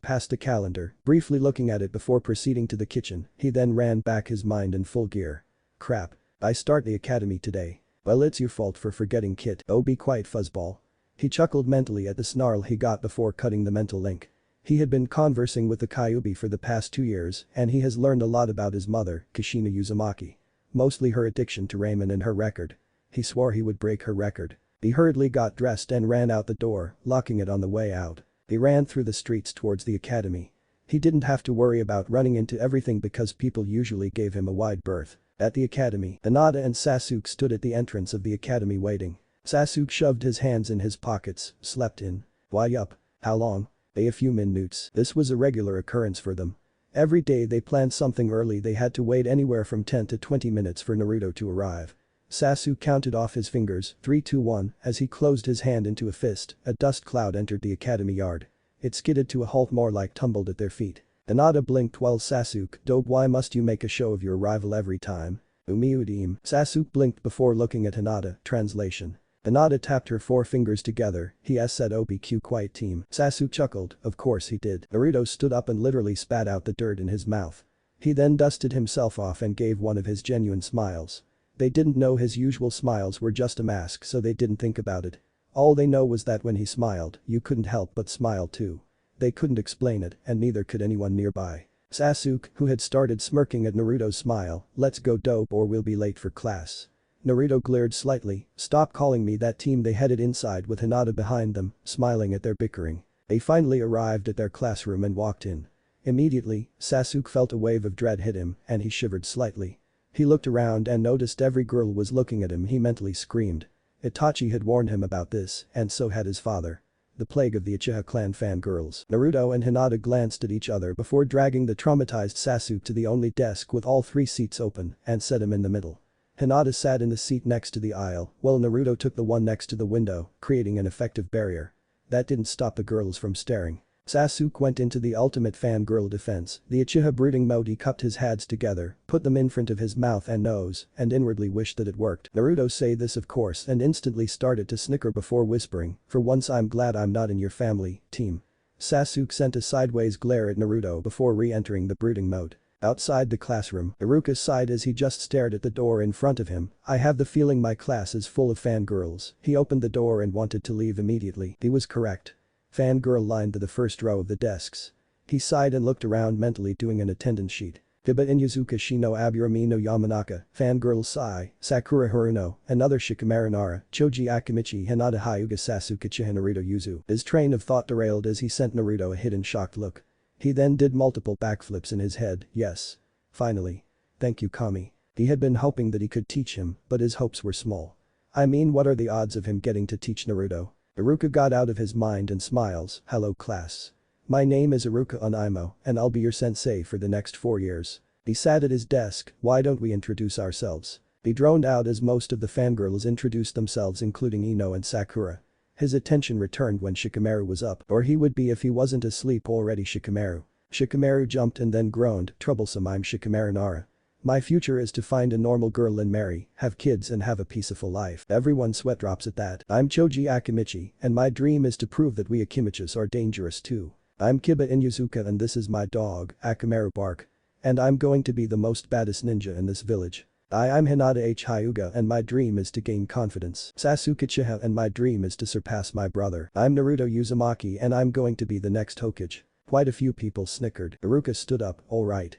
past the calendar, briefly looking at it before proceeding to the kitchen. He then ran back his mind in full gear. Crap. I start the academy today. Well, it's your fault for forgetting, Kit. Oh, be quiet, fuzzball. He chuckled mentally at the snarl he got before cutting the mental link. He had been conversing with the Kyuubi for the past 2 years and he has learned a lot about his mother, Kushina Uzumaki. Mostly her addiction to ramen and her record. He swore he would break her record. He hurriedly got dressed and ran out the door, locking it on the way out. He ran through the streets towards the academy. He didn't have to worry about running into everything because people usually gave him a wide berth. At the academy, Hinata and Sasuke stood at the entrance of the academy waiting. Sasuke shoved his hands in his pockets, slept in. Why yup. How long? A few minutes. This was a regular occurrence for them. Every day they planned something early. They had to wait anywhere from 10 to 20 minutes for Naruto to arrive. Sasuke counted off his fingers, 3, 2, 1, as he closed his hand into a fist. A dust cloud entered the academy yard. It skidded to a halt, more like tumbled at their feet. Hinata blinked. Well, Sasuke, dope, why must you make a show of your arrival every time? Umiudim. Sasuke blinked before looking at Hinata. Translation. Hinata tapped her 4 fingers together. He said OBQ quiet team. Sasuke chuckled. Of course he did. Naruto stood up and literally spat out the dirt in his mouth. He then dusted himself off and gave one of his genuine smiles. They didn't know his usual smiles were just a mask, so they didn't think about it. All they know was that when he smiled, you couldn't help but smile too. They couldn't explain it, and neither could anyone nearby. Sasuke, who had started smirking at Naruto's smile, let's go dope or we'll be late for class. Naruto glared slightly. Stop calling me that team. They headed inside with Hinata behind them, smiling at their bickering. They finally arrived at their classroom and walked in. Immediately, Sasuke felt a wave of dread hit him and he shivered slightly. He looked around and noticed every girl was looking at him. He mentally screamed. Itachi had warned him about this, and so had his father. The plague of the Uchiha clan fangirls. Naruto and Hinata glanced at each other before dragging the traumatized Sasuke to the only desk with all 3 seats open and set him in the middle. Hinata sat in the seat next to the aisle, while Naruto took the one next to the window, creating an effective barrier. That didn't stop the girls from staring. Sasuke went into the ultimate fangirl defense. The Uchiha brooding mode. He cupped his hands together, put them in front of his mouth and nose, and inwardly wished that it worked. Naruto say this of course and instantly started to snicker before whispering, for once I'm glad I'm not in your family, team. Sasuke sent a sideways glare at Naruto before re-entering the brooding mode. Outside the classroom, Iruka sighed as he just stared at the door in front of him. I have the feeling my class is full of fangirls. He opened the door and wanted to leave immediately. He was correct. Fangirl lined the first row of the desks. He sighed and looked around mentally, doing an attendance sheet. Kiba Inuzuka Shino Aburami no Yamanaka, Fangirl Sai, Sakura Haruno, another Shikamaru Nara, Choji Akimichi Hinata Hyuga Sasuke Uchiha Naruto Yuzu. His train of thought derailed as he sent Naruto a hidden shocked look. He then did multiple backflips in his head. Yes. Finally. Thank you, Kami. He had been hoping that he could teach him, but his hopes were small. I mean, what are the odds of him getting to teach Naruto? Iruka got out of his mind and smiles. Hello class. My name is Iruka Onaimo, and I'll be your sensei for the next 4 years. He sat at his desk. Why don't we introduce ourselves? He droned out as most of the fangirls introduced themselves, including Ino and Sakura. His attention returned when Shikamaru was up, or he would be if he wasn't asleep already. Shikamaru jumped and then groaned. Troublesome. I'm Shikamaru Nara. My future is to find a normal girl and marry, have kids and have a peaceful life. Everyone sweat drops at that. I'm Choji Akimichi, and my dream is to prove that we Akimichis are dangerous too. I'm Kiba Inuzuka and this is my dog, Akamaru Bark. And I'm going to be the most baddest ninja in this village. I'm Hinata H. Hyuga and my dream is to gain confidence. Sasuke Uchiha and my dream is to surpass my brother. I'm Naruto Uzumaki and I'm going to be the next Hokage. Quite a few people snickered. Iruka stood up. Alright,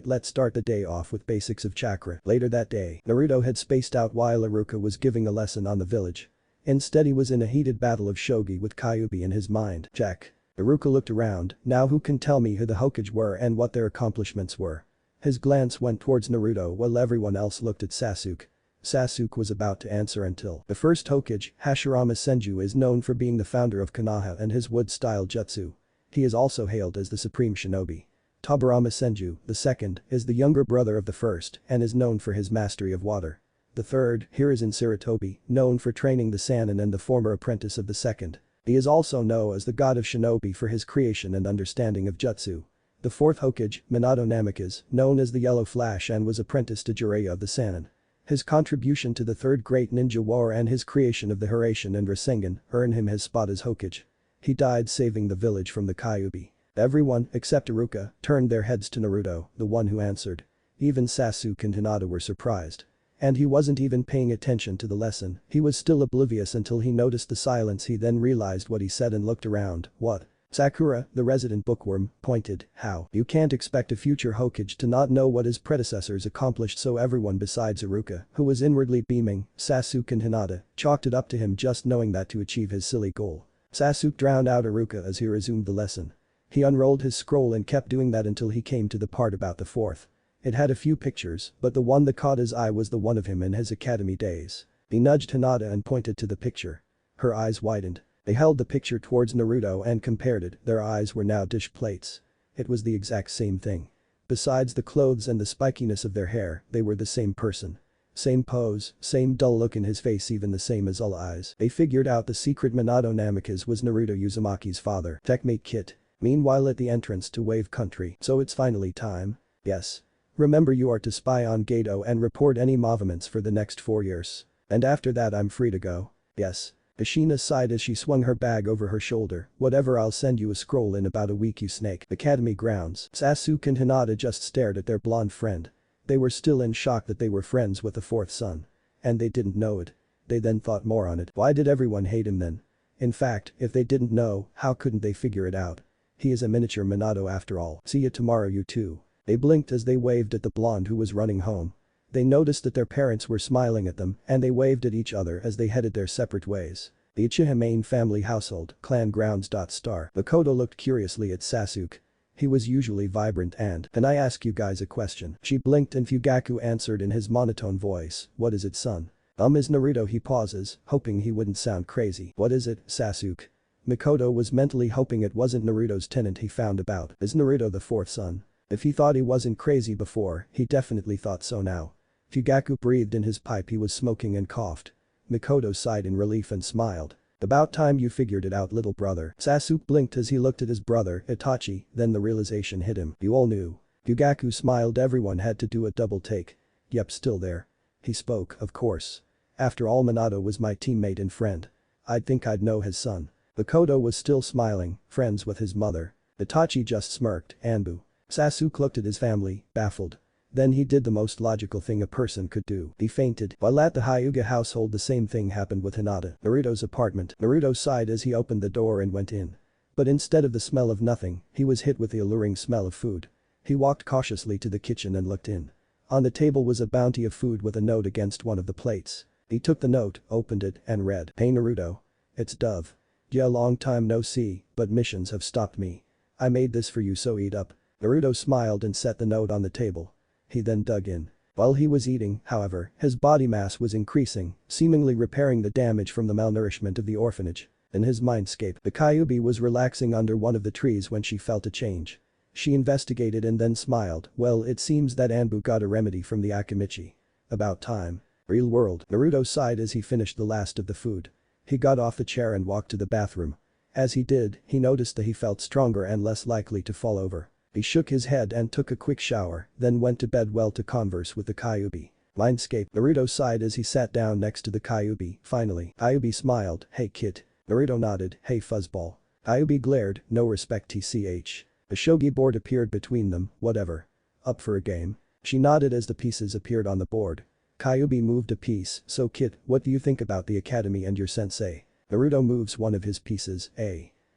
let's start the day off with basics of chakra. Later that day, Naruto had spaced out while Iruka was giving a lesson on the village. Instead he was in a heated battle of shogi with Kyuubi in his mind. Check. Iruka looked around. Now who can tell me who the Hokage were and what their accomplishments were? His glance went towards Naruto while everyone else looked at Sasuke. Sasuke was about to answer until the first Hokage, Hashirama Senju, is known for being the founder of Konoha and his wood-style jutsu. He is also hailed as the supreme shinobi. Tobirama Senju, the second, is the younger brother of the first and is known for his mastery of water. The third, Hiruzen Sarutobi, known for training the Sannin and the former apprentice of the second. He is also known as the god of shinobi for his creation and understanding of jutsu. The fourth Hokage, Minato Namikaze, known as the Yellow Flash and was apprenticed to Jiraiya of the Sannin. His contribution to the third great ninja war and his creation of the Hiraishin and Rasengan earned him his spot as Hokage. He died saving the village from the Kyuubi. Everyone, except Iruka, turned their heads to Naruto, the one who answered. Even Sasuke and Hinata were surprised. And he wasn't even paying attention to the lesson, he was still oblivious until he noticed the silence. He then realized what he said and looked around. What? Sakura, the resident bookworm, pointed. How? You can't expect a future Hokage to not know what his predecessors accomplished, so everyone besides Iruka, who was inwardly beaming, Sasuke and Hinata, chalked it up to him just knowing that to achieve his silly goal. Sasuke drowned out Iruka as he resumed the lesson. He unrolled his scroll and kept doing that until he came to the part about the fourth. It had a few pictures, but the one that caught his eye was the one of him in his academy days. He nudged Hinata and pointed to the picture. Her eyes widened. They held the picture towards Naruto and compared it. Their eyes were now dish plates. It was the exact same thing. Besides the clothes and the spikiness of their hair, they were the same person. Same pose, same dull look in his face, even the same as all eyes. They figured out the secret. Minato Namikaze was Naruto Uzumaki's father. Techmate Kit. Meanwhile at the entrance to Wave Country. So it's finally time? Yes. Remember, you are to spy on Gato and report any movements for the next 4 years. And after that I'm free to go. Yes. Kushina sighed as she swung her bag over her shoulder. Whatever, I'll send you a scroll in about a week, you snake. Academy grounds. Sasuke and Hinata just stared at their blonde friend. They were still in shock that they were friends with the fourth son. And they didn't know it. They then thought more on it. Why did everyone hate him then? In fact, if they didn't know, how couldn't they figure it out? He is a miniature Minato after all. See you tomorrow, you two. They blinked as they waved at the blonde who was running home. They noticed that their parents were smiling at them and they waved at each other as they headed their separate ways. The Uchiha main family household, clan grounds. Makoto looked curiously at Sasuke. He was usually vibrant and, "Can I ask you guys a question?" She blinked and Fugaku answered in his monotone voice, "What is it, son?" Is Naruto." He pauses, hoping he wouldn't sound crazy. "What is it, Sasuke?" Makoto was mentally hoping it wasn't Naruto's tenant he found about. Is Naruto the fourth son? If he thought he wasn't crazy before, he definitely thought so now. Fugaku breathed in his pipe he was smoking and coughed. Makoto sighed in relief and smiled. "About time you figured it out, little brother." Sasuke blinked as he looked at his brother, Itachi, then the realization hit him. "You all knew." Fugaku smiled. Everyone had to do a double take. "Yep, still there." He spoke, "Of course. After all, Minato was my teammate and friend. I'd think I'd know his son." Makoto was still smiling, friends with his mother. Itachi just smirked. Anbu. Sasuke looked at his family, baffled. Then he did the most logical thing a person could do. He fainted. While at the Hyuga household, the same thing happened with Hinata. Naruto's apartment. Naruto sighed as he opened the door and went in. But instead of the smell of nothing, he was hit with the alluring smell of food. He walked cautiously to the kitchen and looked in. On the table was a bounty of food with a note against one of the plates. He took the note, opened it, and read, "Hey Naruto. It's Dove. Yeah, long time no see, but missions have stopped me. I made this for you, so eat up." Naruto smiled and set the note on the table. He then dug in. While he was eating, however, his body mass was increasing, seemingly repairing the damage from the malnourishment of the orphanage. In his mindscape, the Kyuubi was relaxing under one of the trees when she felt a change. She investigated and then smiled. "Well, it seems that Anbu got a remedy from the Akimichi. About time." Real world. Naruto sighed as he finished the last of the food. He got off the chair and walked to the bathroom. As he did, he noticed that he felt stronger and less likely to fall over. He shook his head and took a quick shower, then went to bed well to converse with the Kyuubi. Mindscape. Naruto sighed as he sat down next to the Kyuubi. Finally, Kyuubi smiled. "Hey kid." Naruto nodded. "Hey fuzzball." Kyuubi glared. "No respect, tch. A shogi board appeared between them. "Whatever. Up for a game?" She nodded as the pieces appeared on the board. Kyuubi moved a piece. "So kid, what do you think about the academy and your sensei?" Naruto moves one of his pieces.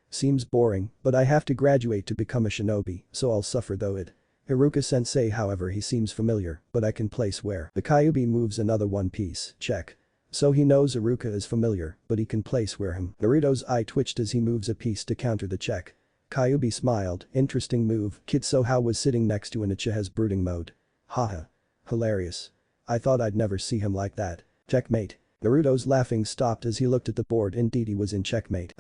Seems boring, but I have to graduate to become a shinobi, so I'll suffer though it. Iruka-sensei, however, he seems familiar, but I can place where. The Kyuubi moves another one piece. Check. So he knows Iruka is familiar, but he can place where him. Naruto's eye twitched as he moves a piece to counter the check. Kyuubi smiled. "Interesting move." Kitsuhou was sitting next to an Uchiha's brooding mode. Haha. Hilarious. I thought I'd never see him like that. Checkmate. Naruto's laughing stopped as he looked at the board. Indeed, he was in checkmate.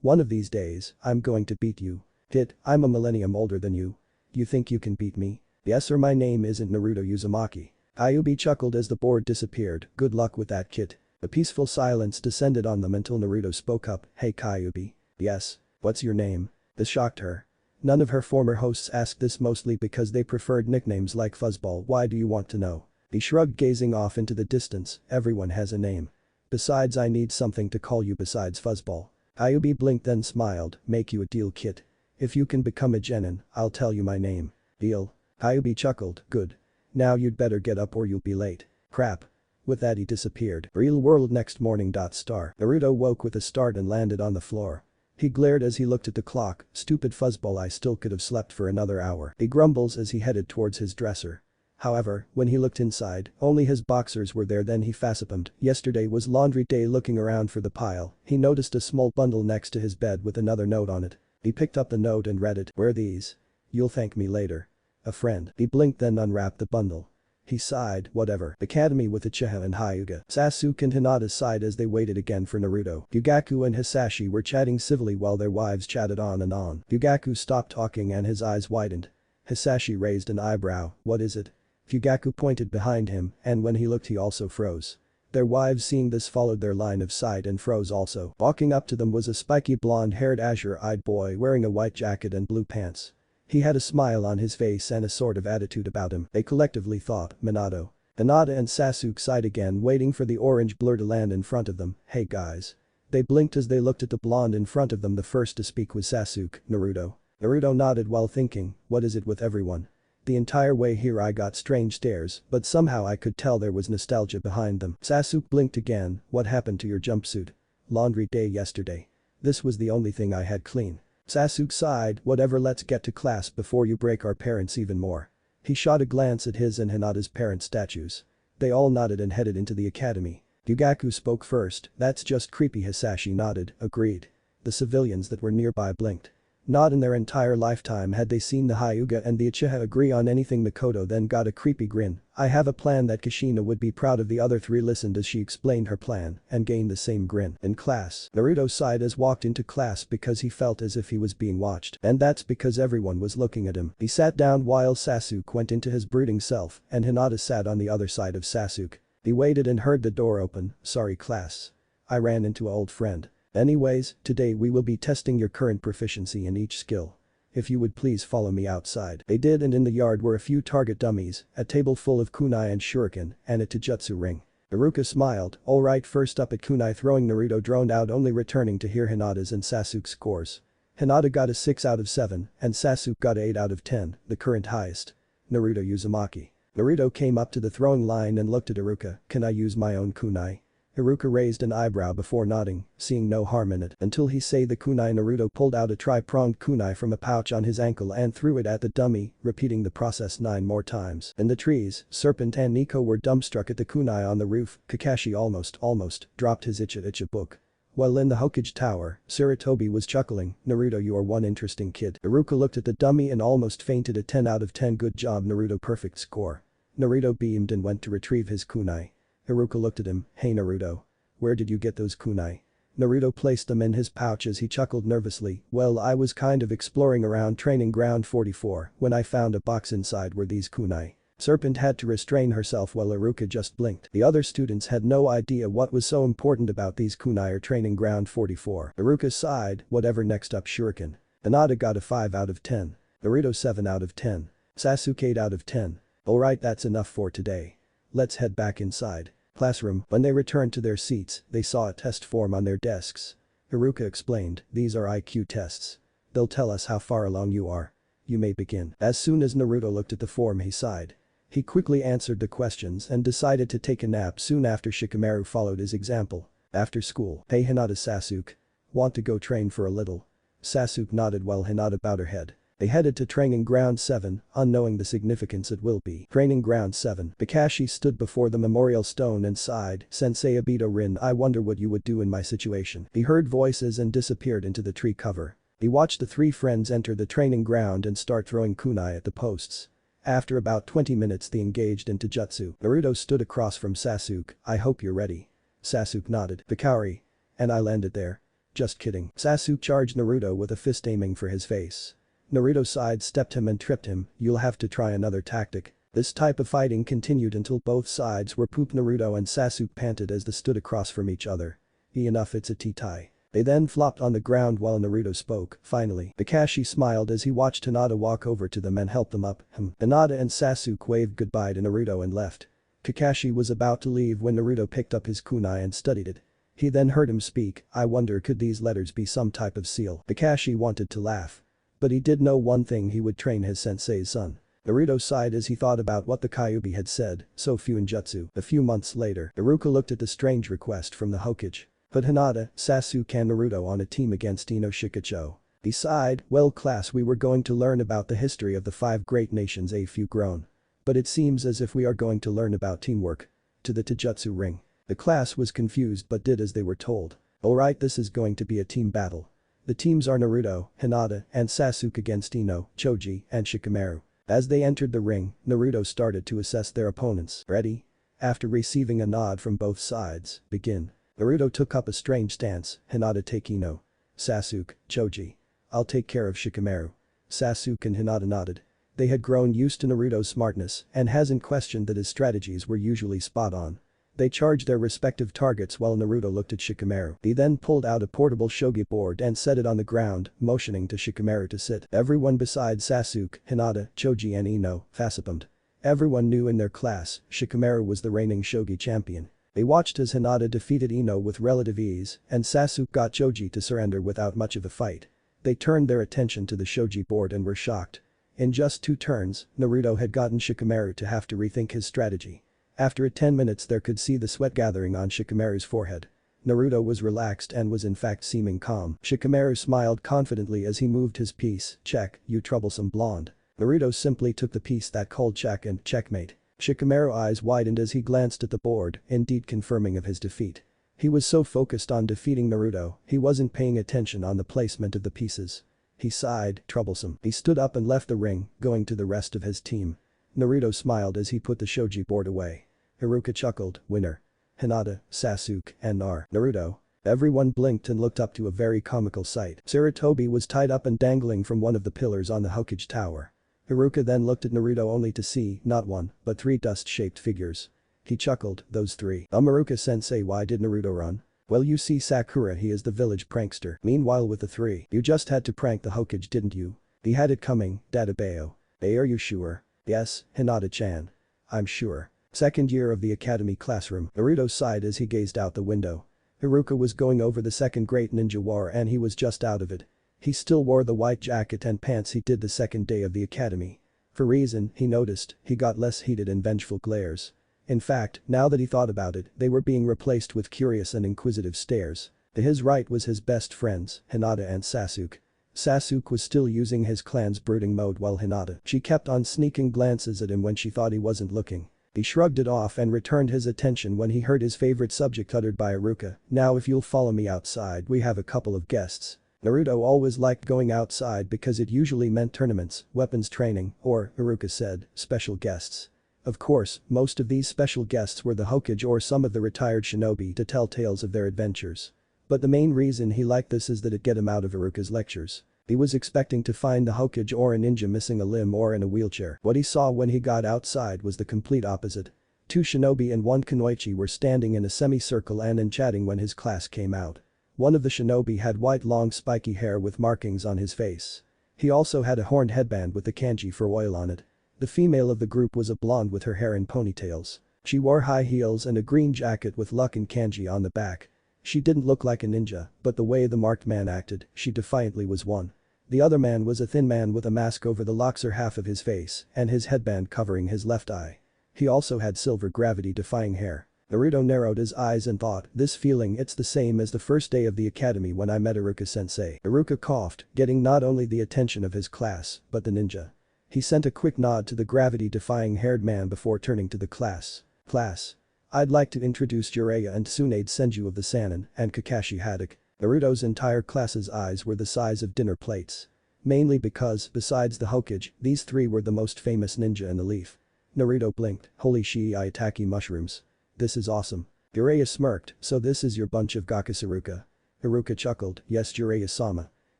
One of these days, I'm going to beat you. Kid, I'm a millennium older than you. You think you can beat me? Yes, or my name isn't Naruto Uzumaki. Kyuubi chuckled as the board disappeared. Good luck with that, kid. A peaceful silence descended on them until Naruto spoke up. Hey Kyuubi. Yes. What's your name? This shocked her. None of her former hosts asked this, mostly because they preferred nicknames like Fuzzball. Why do you want to know? He shrugged, gazing off into the distance. Everyone has a name. Besides, I need something to call you besides Fuzzball. Kyuubi blinked then smiled. Make you a deal, kid. If you can become a genin, I'll tell you my name. Deal? Kyuubi chuckled. Good. Now you'd better get up or you'll be late. Crap. With that he disappeared. Real world. Next morning. Naruto woke with a start and landed on the floor. He glared as he looked at the clock. Stupid fuzzball, I still could have slept for another hour. He grumbles as he headed towards his dresser. However, when he looked inside, only his boxers were there. Then he facepalmed. Yesterday was laundry day. Looking around for the pile, he noticed a small bundle next to his bed with another note on it. He picked up the note and read it. Where are these? You'll thank me later. A friend. He blinked then unwrapped the bundle. He sighed, whatever. Academy with Uchiha and Hyuga. Sasuke and Hinata sighed as they waited again for Naruto. Yugaku and Hisashi were chatting civilly while their wives chatted on and on. Yugaku stopped talking and his eyes widened. Hisashi raised an eyebrow, what is it? Yugaku pointed behind him, and when he looked he also froze. Their wives seeing this followed their line of sight and froze also. Walking up to them was a spiky blonde-haired azure-eyed boy wearing a white jacket and blue pants. He had a smile on his face and a sort of attitude about him. They collectively thought, Minato. Hinata and Sasuke sighed again waiting for the orange blur to land in front of them. Hey guys. They blinked as they looked at the blonde in front of them. The first to speak was Sasuke. Naruto. Naruto nodded while thinking, what is it with everyone? The entire way here I got strange stares, but somehow I could tell there was nostalgia behind them. Sasuke blinked again, what happened to your jumpsuit? Laundry day yesterday. This was the only thing I had clean. Sasuke sighed, whatever, let's get to class before you break our parents even more. He shot a glance at his and Hinata's parent statues. They all nodded and headed into the academy. Yugaku spoke first, that's just creepy. Hisashi nodded, agreed. The civilians that were nearby blinked. Not in their entire lifetime had they seen the Hyuga and the Uchiha agree on anything. Mikoto then got a creepy grin. I have a plan that Kushina would be proud of. The other three listened as she explained her plan and gained the same grin. In class, Naruto sighed as walked into class because he felt as if he was being watched. And that's because everyone was looking at him. He sat down while Sasuke went into his brooding self and Hinata sat on the other side of Sasuke. He waited and heard the door open. Sorry class. I ran into an old friend. Anyways, today we will be testing your current proficiency in each skill. If you would please follow me outside. They did, and in the yard were a few target dummies, a table full of kunai and shuriken, and a taijutsu ring. Iruka smiled, alright, first up at kunai throwing. Naruto droned out, only returning to hear Hinata's and Sasuke's scores. Hinata got a 6 out of 7 and Sasuke got a 8 out of 10, the current highest. Naruto Uzumaki. Naruto came up to the throwing line and looked at Iruka, can I use my own kunai? Iruka raised an eyebrow before nodding, seeing no harm in it. Until he say the kunai, Naruto pulled out a tri-pronged kunai from a pouch on his ankle and threw it at the dummy, repeating the process 9 more times. In the trees, Serpent and Nico were dumbstruck at the kunai on the roof. Kakashi almost dropped his Icha book. While in the Hokage tower, Sarutobi was chuckling, Naruto, you are one interesting kid. Iruka looked at the dummy and almost fainted. A 10 out of 10, good job Naruto, perfect score. Naruto beamed and went to retrieve his kunai. Iruka looked at him, hey Naruto. Where did you get those kunai? Naruto placed them in his pouch as he chuckled nervously, well, I was kind of exploring around training ground 44 when I found a box inside were these kunai. Serpent had to restrain herself while Iruka just blinked. The other students had no idea what was so important about these kunai or training ground 44. Iruka sighed, whatever. Next up shuriken. Hinata got a 5 out of 10. Naruto 7 out of 10. Sasuke 8 out of 10. Alright, that's enough for today. Let's head back inside. Classroom. When they returned to their seats, they saw a test form on their desks. Iruka explained, these are IQ tests. They'll tell us how far along you are. You may begin. As soon as Naruto looked at the form he sighed. He quickly answered the questions and decided to take a nap soon after. Shikamaru followed his example. After school. Hey Hinata, Sasuke. Want to go train for a little? Sasuke nodded while Hinata bowed her head. They headed to Training Ground 7, unknowing the significance it will be. Training Ground 7. Kakashi stood before the memorial stone and sighed, Sensei Obito Rin, I wonder what you would do in my situation. He heard voices and disappeared into the tree cover. He watched the three friends enter the training ground and start throwing kunai at the posts. After about 20 minutes they engaged in taijutsu. Naruto stood across from Sasuke, I hope you're ready. Sasuke nodded. Hikari. And I landed there. Just kidding. Sasuke charged Naruto with a fist aiming for his face. Naruto sidestepped him and tripped him, you'll have to try another tactic. This type of fighting continued until both sides were pooped. Naruto and Sasuke panted as they stood across from each other. Enough, it's a T-tie. They then flopped on the ground while Naruto spoke, finally. Kakashi smiled as he watched Hinata walk over to them and help them up. Hinata and Sasuke waved goodbye to Naruto and left. Kakashi was about to leave when Naruto picked up his kunai and studied it. He then heard him speak, I wonder could these letters be some type of seal. Kakashi wanted to laugh. But he did know one thing, he would train his sensei's son. Naruto sighed as he thought about what the Kyuubi had said, so few in jutsu. A few months later, Iruka looked at the strange request from the Hokage. Put Hinata, Sasuke and Naruto on a team against Ino Shikacho. He sighed, well class, we were going to learn about the history of the 5 great nations a few grown. But it seems as if we are going to learn about teamwork. To the taijutsu ring. The class was confused but did as they were told. Alright, this is going to be a team battle. The teams are Naruto, Hinata, and Sasuke against Ino, Choji, and Shikamaru. As they entered the ring, Naruto started to assess their opponents. Ready? After receiving a nod from both sides, begin. Naruto took up a strange stance. Hinata take Ino. Sasuke, Choji. I'll take care of Shikamaru. Sasuke and Hinata nodded. They had grown used to Naruto's smartness and hasn't questioned that his strategies were usually spot on. They charged their respective targets while Naruto looked at Shikamaru. He then pulled out a portable shogi board and set it on the ground, motioning to Shikamaru to sit. Everyone besides Sasuke, Hinata, Choji and Ino facepalmed. Everyone knew in their class, Shikamaru was the reigning shogi champion. They watched as Hinata defeated Ino with relative ease and Sasuke got Choji to surrender without much of a fight. They turned their attention to the shogi board and were shocked. In just 2 turns, Naruto had gotten Shikamaru to have to rethink his strategy. After 10 minutes they could see the sweat gathering on Shikamaru's forehead. Naruto was relaxed and was in fact seeming calm. Shikamaru smiled confidently as he moved his piece. Check, you troublesome blonde. Naruto simply took the piece that called check and checkmate. Shikamaru's eyes widened as he glanced at the board, indeed confirming of his defeat. He was so focused on defeating Naruto, he wasn't paying attention on the placement of the pieces. He sighed, troublesome. He stood up and left the ring, going to the rest of his team. Naruto smiled as he put the shogi board away. Iruka chuckled, winner. Hinata, Sasuke, and Naruto. Everyone blinked and looked up to a very comical sight. Sarutobi was tied up and dangling from one of the pillars on the Hokage tower. Iruka then looked at Naruto only to see, not 1, but 3 dust-shaped figures. He chuckled, those 3. Iruka-sensei, why did Naruto run? Well, you see Sakura, he is the village prankster. Meanwhile with the 3, you just had to prank the Hokage, didn't you? He had it coming, Dadabayo. Hey, are you sure? Yes, Hinata-chan. I'm sure. Second year of the academy classroom. Naruto sighed as he gazed out the window. Iruka was going over the second great ninja war and he was just out of it. He still wore the white jacket and pants he did the second day of the academy. For reason, he noticed, he got less heated and vengeful glares. In fact, now that he thought about it, they were being replaced with curious and inquisitive stares. To his right was his best friends, Hinata and Sasuke. Sasuke was still using his clan's brooding mode while Hinata, she kept on sneaking glances at him when she thought he wasn't looking. He shrugged it off and returned his attention when he heard his favorite subject uttered by Iruka. Now if you'll follow me outside, we have a couple of guests. Naruto always liked going outside because it usually meant tournaments, weapons training, or, Iruka said, special guests. Of course, most of these special guests were the Hokage or some of the retired shinobi to tell tales of their adventures. But the main reason he liked this is that it get him out of Iruka's lectures. He was expecting to find the Hokage or a ninja missing a limb or in a wheelchair. What he saw when he got outside was the complete opposite. 2 shinobi and 1 kunoichi were standing in a semicircle and chatting when his class came out. One of the shinobi had white long spiky hair with markings on his face. He also had a horned headband with the kanji for oil on it. The female of the group was a blonde with her hair in ponytails. She wore high heels and a green jacket with luck and kanji on the back. She didn't look like a ninja, but the way the marked man acted, she defiantly was one. The other man was a thin man with a mask over the loxer half of his face and his headband covering his left eye. He also had silver gravity-defying hair. Naruto narrowed his eyes and thought, this feeling, it's the same as the first day of the academy when I met Iruka-sensei. Iruka coughed, getting not only the attention of his class, but the ninja. He sent a quick nod to the gravity-defying haired man before turning to the class. Class. I'd like to introduce Jiraiya and Tsunade Senju of the Sannin and Kakashi Haddock. Naruto's entire class's eyes were the size of dinner plates. Mainly because, besides the Hokage, these 3 were the most famous ninja in the leaf. Naruto blinked, holy shiitake mushrooms. This is awesome. Jiraiya smirked, so this is your bunch of Gakusuruka. Iruka chuckled, yes Jiraiya-sama.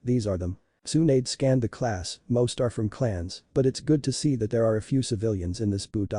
These are them. Tsunade scanned the class, most are from clans, but it's good to see that there are a few civilians in this boot.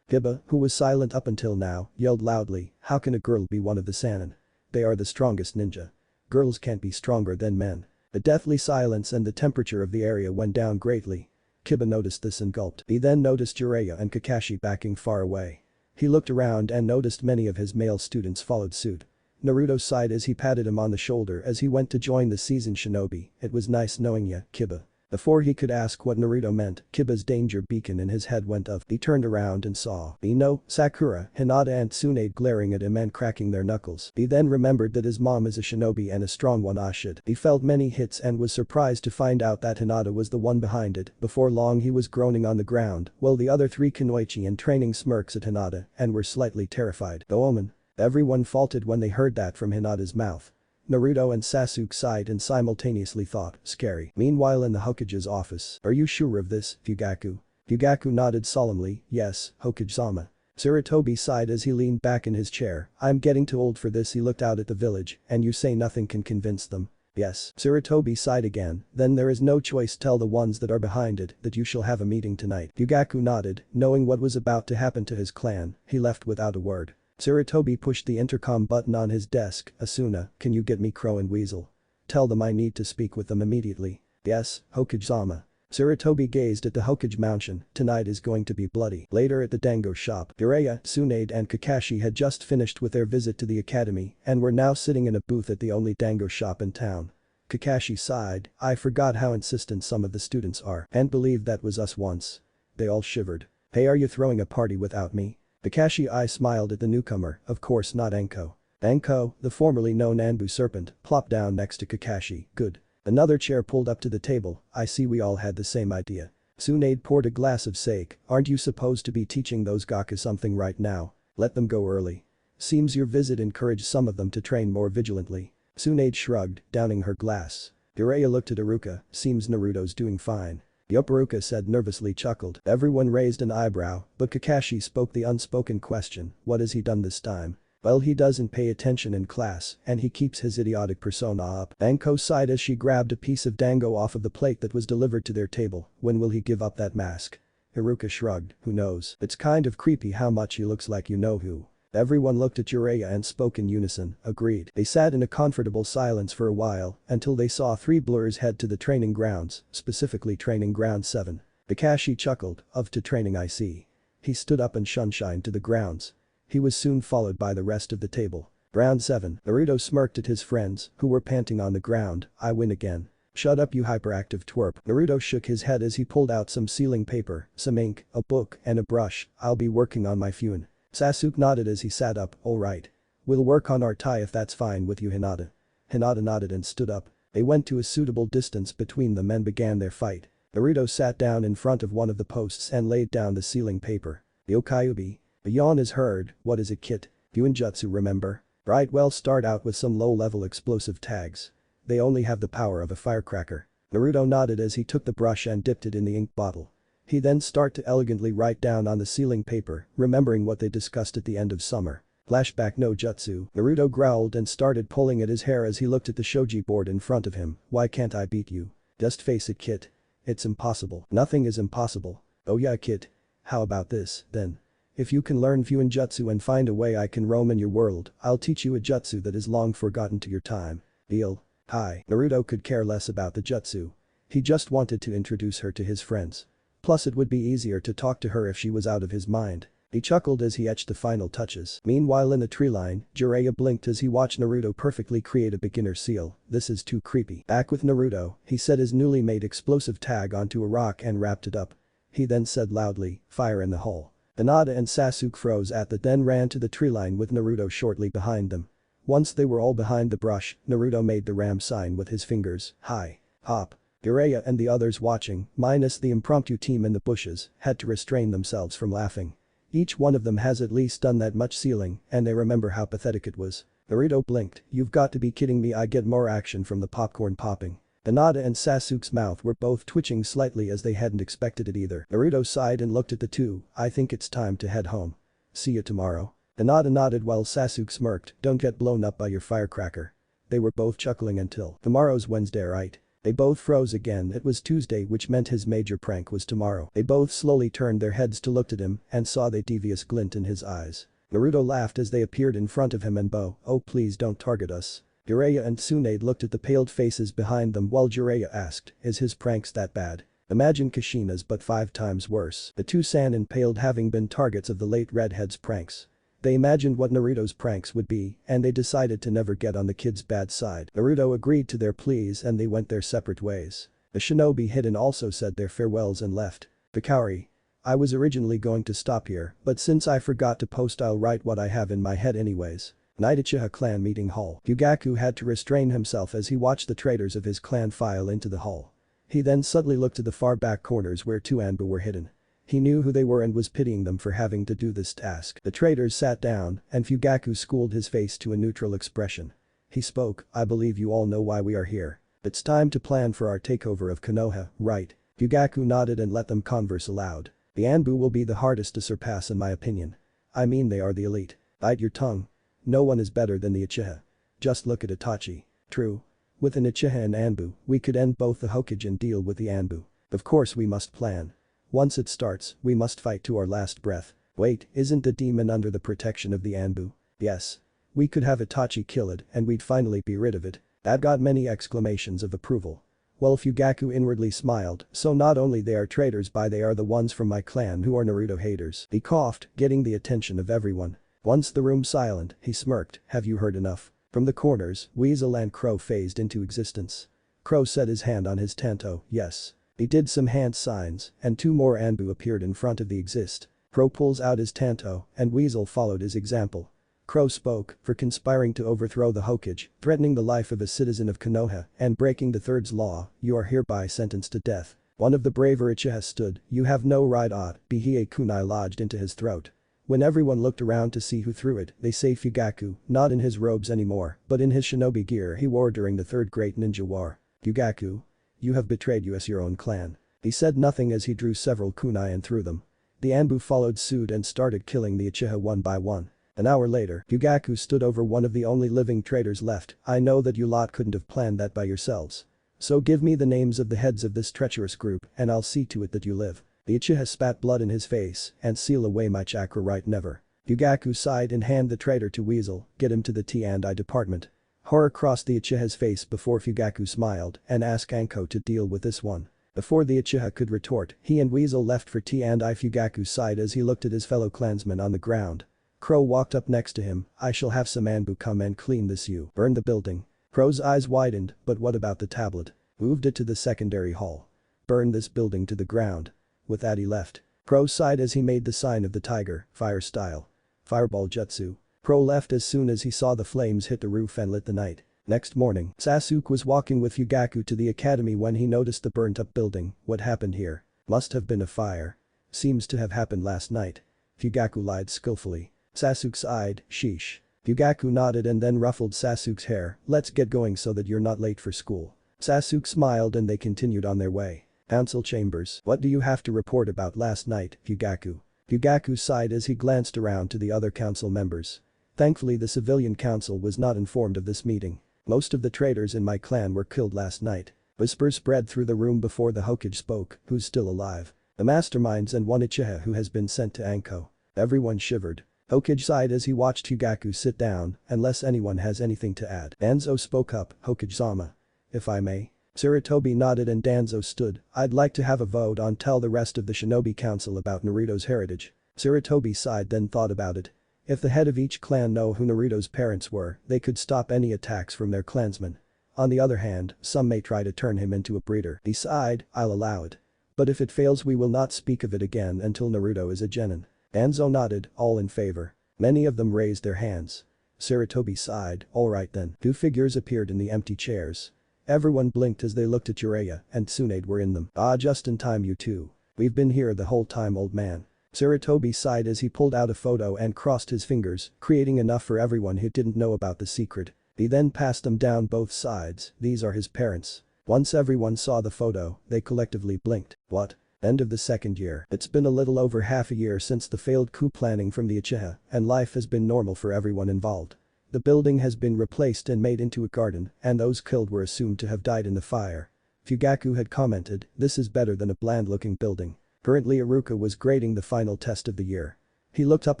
Hiba, who was silent up until now, yelled loudly, how can a girl be one of the Sannin? They are the strongest ninja. Girls can't be stronger than men. A deathly silence and the temperature of the area went down greatly. Kiba noticed this and gulped. He then noticed Jiraiya and Kakashi backing far away. He looked around and noticed many of his male students followed suit. Naruto sighed as he patted him on the shoulder as he went to join the seasoned shinobi. It was nice knowing ya, Kiba. Before he could ask what Naruto meant, Kiba's danger beacon in his head went off. He turned around and saw Ino, Sakura, Hinata and Tsunade glaring at him and cracking their knuckles. He then remembered that his mom is a shinobi and a strong one. Shit. He felt many hits and was surprised to find out that Hinata was the one behind it. Before long he was groaning on the ground, while the other 3 kunoichi in training smirks at Hinata and were slightly terrified. The omen. Everyone faltered when they heard that from Hinata's mouth. Naruto and Sasuke sighed and simultaneously thought, scary. Meanwhile in the Hokage's office, are you sure of this, Fugaku? Fugaku nodded solemnly, yes, Hokage-sama. Sarutobi sighed as he leaned back in his chair. I'm getting too old for this. He looked out at the village, and you say nothing can convince them. Yes. Sarutobi sighed again, then there is no choice. Tell the ones that are behind it that you shall have a meeting tonight. Fugaku nodded, knowing what was about to happen to his clan, he left without a word. Sarutobi pushed the intercom button on his desk. Asuna, can you get me Crow and Weasel? Tell them I need to speak with them immediately. Yes, Hokage-sama. Sarutobi gazed at the Hokage mansion. Tonight is going to be bloody. Later at the Dango shop, Jiraiya, Tsunade and Kakashi had just finished with their visit to the academy and were now sitting in a booth at the only Dango shop in town. Kakashi sighed, I forgot how insistent some of the students are and believe that was us once. They all shivered. Hey, are you throwing a party without me? Kakashi I smiled at the newcomer, of course not Anko. Anko, the formerly known Anbu serpent, plopped down next to Kakashi, good. Another chair pulled up to the table, I see we all had the same idea. Tsunade poured a glass of sake, aren't you supposed to be teaching those Gaku something right now? Let them go early. Seems your visit encouraged some of them to train more vigilantly. Tsunade shrugged, downing her glass. Jiraiya looked at Iruka, seems Naruto's doing fine. Yup, Iruka said nervously chuckled. Everyone raised an eyebrow, but Kakashi spoke the unspoken question, what has he done this time? Well, he doesn't pay attention in class, and he keeps his idiotic persona up. Anko sighed as she grabbed a piece of dango off of the plate that was delivered to their table. When will he give up that mask? Iruka shrugged, who knows? It's kind of creepy how much he looks like you know who. Everyone looked at Jiraiya and spoke in unison, agreed. They sat in a comfortable silence for a while, until they saw three blurs head to the training grounds, specifically training ground 7. Kakashi chuckled, of to training I see. He stood up and shunshined to the grounds. He was soon followed by the rest of the table. Round 7, Naruto smirked at his friends, who were panting on the ground, I win again. Shut up you hyperactive twerp. Naruto shook his head as he pulled out some sealing paper, some ink, a book, and a brush, I'll be working on my fune. Sasuke nodded as he sat up, alright. We'll work on our tie if that's fine with you Hinata. Hinata nodded and stood up. They went to a suitable distance between them and began their fight. Naruto sat down in front of one of the posts and laid down the sealing paper. Yokyubi. A yawn is heard, what is it kit? Fuinjutsu remember? Right, well start out with some low-level explosive tags. They only have the power of a firecracker. Naruto nodded as he took the brush and dipped it in the ink bottle. He then started to elegantly write down on the sealing paper, remembering what they discussed at the end of summer. Flashback no jutsu. Naruto growled and started pulling at his hair as he looked at the shogi board in front of him. Why can't I beat you? Just face it kit. It's impossible. Nothing is impossible. Oh yeah kit. How about this, then? If you can learn Fuinjutsu and find a way I can roam in your world, I'll teach you a jutsu that is long forgotten to your time. Deal? Hi. Naruto could care less about the jutsu. He just wanted to introduce her to his friends. Plus it would be easier to talk to her if she was out of his mind. He chuckled as he etched the final touches. Meanwhile in the tree line, Jiraiya blinked as he watched Naruto perfectly create a beginner seal. This is too creepy. Back with Naruto, he set his newly made explosive tag onto a rock and wrapped it up. He then said loudly, fire in the hole. Hinata and Sasuke froze at that then ran to the tree line with Naruto shortly behind them. Once they were all behind the brush, Naruto made the ram sign with his fingers, hi. Hop. Jiraiya and the others watching, minus the impromptu team in the bushes, had to restrain themselves from laughing. Each one of them has at least done that much sealing, and they remember how pathetic it was. Naruto blinked, you've got to be kidding me, I get more action from the popcorn popping. Hinata and Sasuke's mouth were both twitching slightly as they hadn't expected it either. Naruto sighed and looked at the two, I think it's time to head home. See you tomorrow. Hinata nodded while Sasuke smirked, don't get blown up by your firecracker. They were both chuckling until, tomorrow's Wednesday right? They both froze again, it was Tuesday which meant his major prank was tomorrow. They both slowly turned their heads to look at him and saw the devious glint in his eyes. Naruto laughed as they appeared in front of him and oh please don't target us. Jiraiya and Tsunade looked at the paled faces behind them while Jiraiya asked, is his pranks that bad? Imagine Kushina's but 5 times worse. The two Sannin paled having been targets of the late redhead's pranks. They imagined what Naruto's pranks would be, and they decided to never get on the kid's bad side. Naruto agreed to their pleas and they went their separate ways. The shinobi hidden also said their farewells and left. Hikari. I was originally going to stop here, but since I forgot to post I'll write what I have in my head anyways. Night at Uchiha clan meeting hall. Fugaku had to restrain himself as he watched the traitors of his clan file into the hall. He then suddenly looked to the far back corners where 2 Anbu were hidden. He knew who they were and was pitying them for having to do this task. The traitors sat down, and Fugaku schooled his face to a neutral expression. He spoke, I believe you all know why we are here. It's time to plan for our takeover of Konoha, right? Fugaku nodded and let them converse aloud. The Anbu will be the hardest to surpass in my opinion. I mean they are the elite. Bite your tongue. No one is better than the Uchiha. Just look at Itachi. True. With an Uchiha and Anbu, we could end both the Hokage and deal with the Anbu. Of course we must plan. Once it starts, we must fight to our last breath. Wait, isn't the demon under the protection of the Anbu? Yes. We could have Itachi kill it and we'd finally be rid of it. That got many exclamations of approval. Well, Fugaku inwardly smiled, so not only they are traitors but they are the ones from my clan who are Naruto haters. He coughed, getting the attention of everyone. Once the room silent, he smirked, have you heard enough? From the corners, Weasel and Crow phased into existence. Crow set his hand on his tanto, yes. He did some hand signs, and 2 more Anbu appeared in front of the exist. Crow pulls out his tanto, and Weasel followed his example. Crow spoke, for conspiring to overthrow the Hokage, threatening the life of a citizen of Konoha, and breaking the Third's law, you are hereby sentenced to death. One of the braver Uchiha stood, you have no right be he a kunai lodged into his throat. When everyone looked around to see who threw it, they say Fugaku, not in his robes anymore, but in his shinobi gear he wore during the Third Great Ninja War. Fugaku? You have betrayed us your own clan. He said nothing as he drew several kunai and threw them. The Anbu followed suit and started killing the Uchiha one by one. An hour later, Fugaku stood over one of the only living traitors left, I know that you lot couldn't have planned that by yourselves. So give me the names of the heads of this treacherous group and I'll see to it that you live. The Uchiha spat blood in his face and seal away my chakra right never. Fugaku sighed and handed the traitor to Weasel, get him to the T&I department. Horror crossed the Uchiha's face before Fugaku smiled and asked Anko to deal with this one. Before the Uchiha could retort, he and Weasel left for T&I. Fugaku sighed as he looked at his fellow clansmen on the ground. Crow walked up next to him, I shall have some Anbu come and clean this you. Burn the building. Crow's eyes widened, but what about the tablet? Moved it to the secondary hall. Burn this building to the ground. With that he left. Crow sighed as he made the sign of the tiger, fire style. Fireball jutsu. Crow left as soon as he saw the flames hit the roof and lit the night. Next morning, Sasuke was walking with Fugaku to the academy when he noticed the burnt up building. What happened here? Must have been a fire. Seems to have happened last night. Fugaku lied skillfully. Sasuke sighed, sheesh. Fugaku nodded and then ruffled Sasuke's hair, let's get going so that you're not late for school. Sasuke smiled and they continued on their way. Council chambers, what do you have to report about last night, Fugaku? Fugaku sighed as he glanced around to the other council members. Thankfully the civilian council was not informed of this meeting. Most of the traitors in my clan were killed last night. Whispers spread through the room before the Hokage spoke, who's still alive? The masterminds and one Uchiha who has been sent to Anko. Everyone shivered. Hokage sighed as he watched Fugaku sit down, unless anyone has anything to add. Danzo spoke up, Hokage-sama. If I may. Sarutobi nodded and Danzo stood, I'd like to have a vote on tell the rest of the Shinobi Council about Naruto's heritage. Sarutobi sighed then thought about it. If the head of each clan know who Naruto's parents were, they could stop any attacks from their clansmen. On the other hand, some may try to turn him into a breeder. He sighed, I'll allow it. But if it fails we will not speak of it again until Naruto is a genin. Danzo nodded, all in favor. Many of them raised their hands. Sarutobi sighed, alright then. 2 figures appeared in the empty chairs. Everyone blinked as they looked at Jiraiya and Tsunade were in them. Ah, just in time you two. We've been here the whole time old man. Sarutobi sighed as he pulled out a photo and crossed his fingers, creating enough for everyone who didn't know about the secret. He then passed them down both sides, these are his parents. Once everyone saw the photo, they collectively blinked. What? End of the second year. It's been a little over half a year since the failed coup planning from the Uchiha, and life has been normal for everyone involved. The building has been replaced and made into a garden, and those killed were assumed to have died in the fire. Fugaku had commented, this is better than a bland-looking building. Currently Iruka was grading the final test of the year. He looked up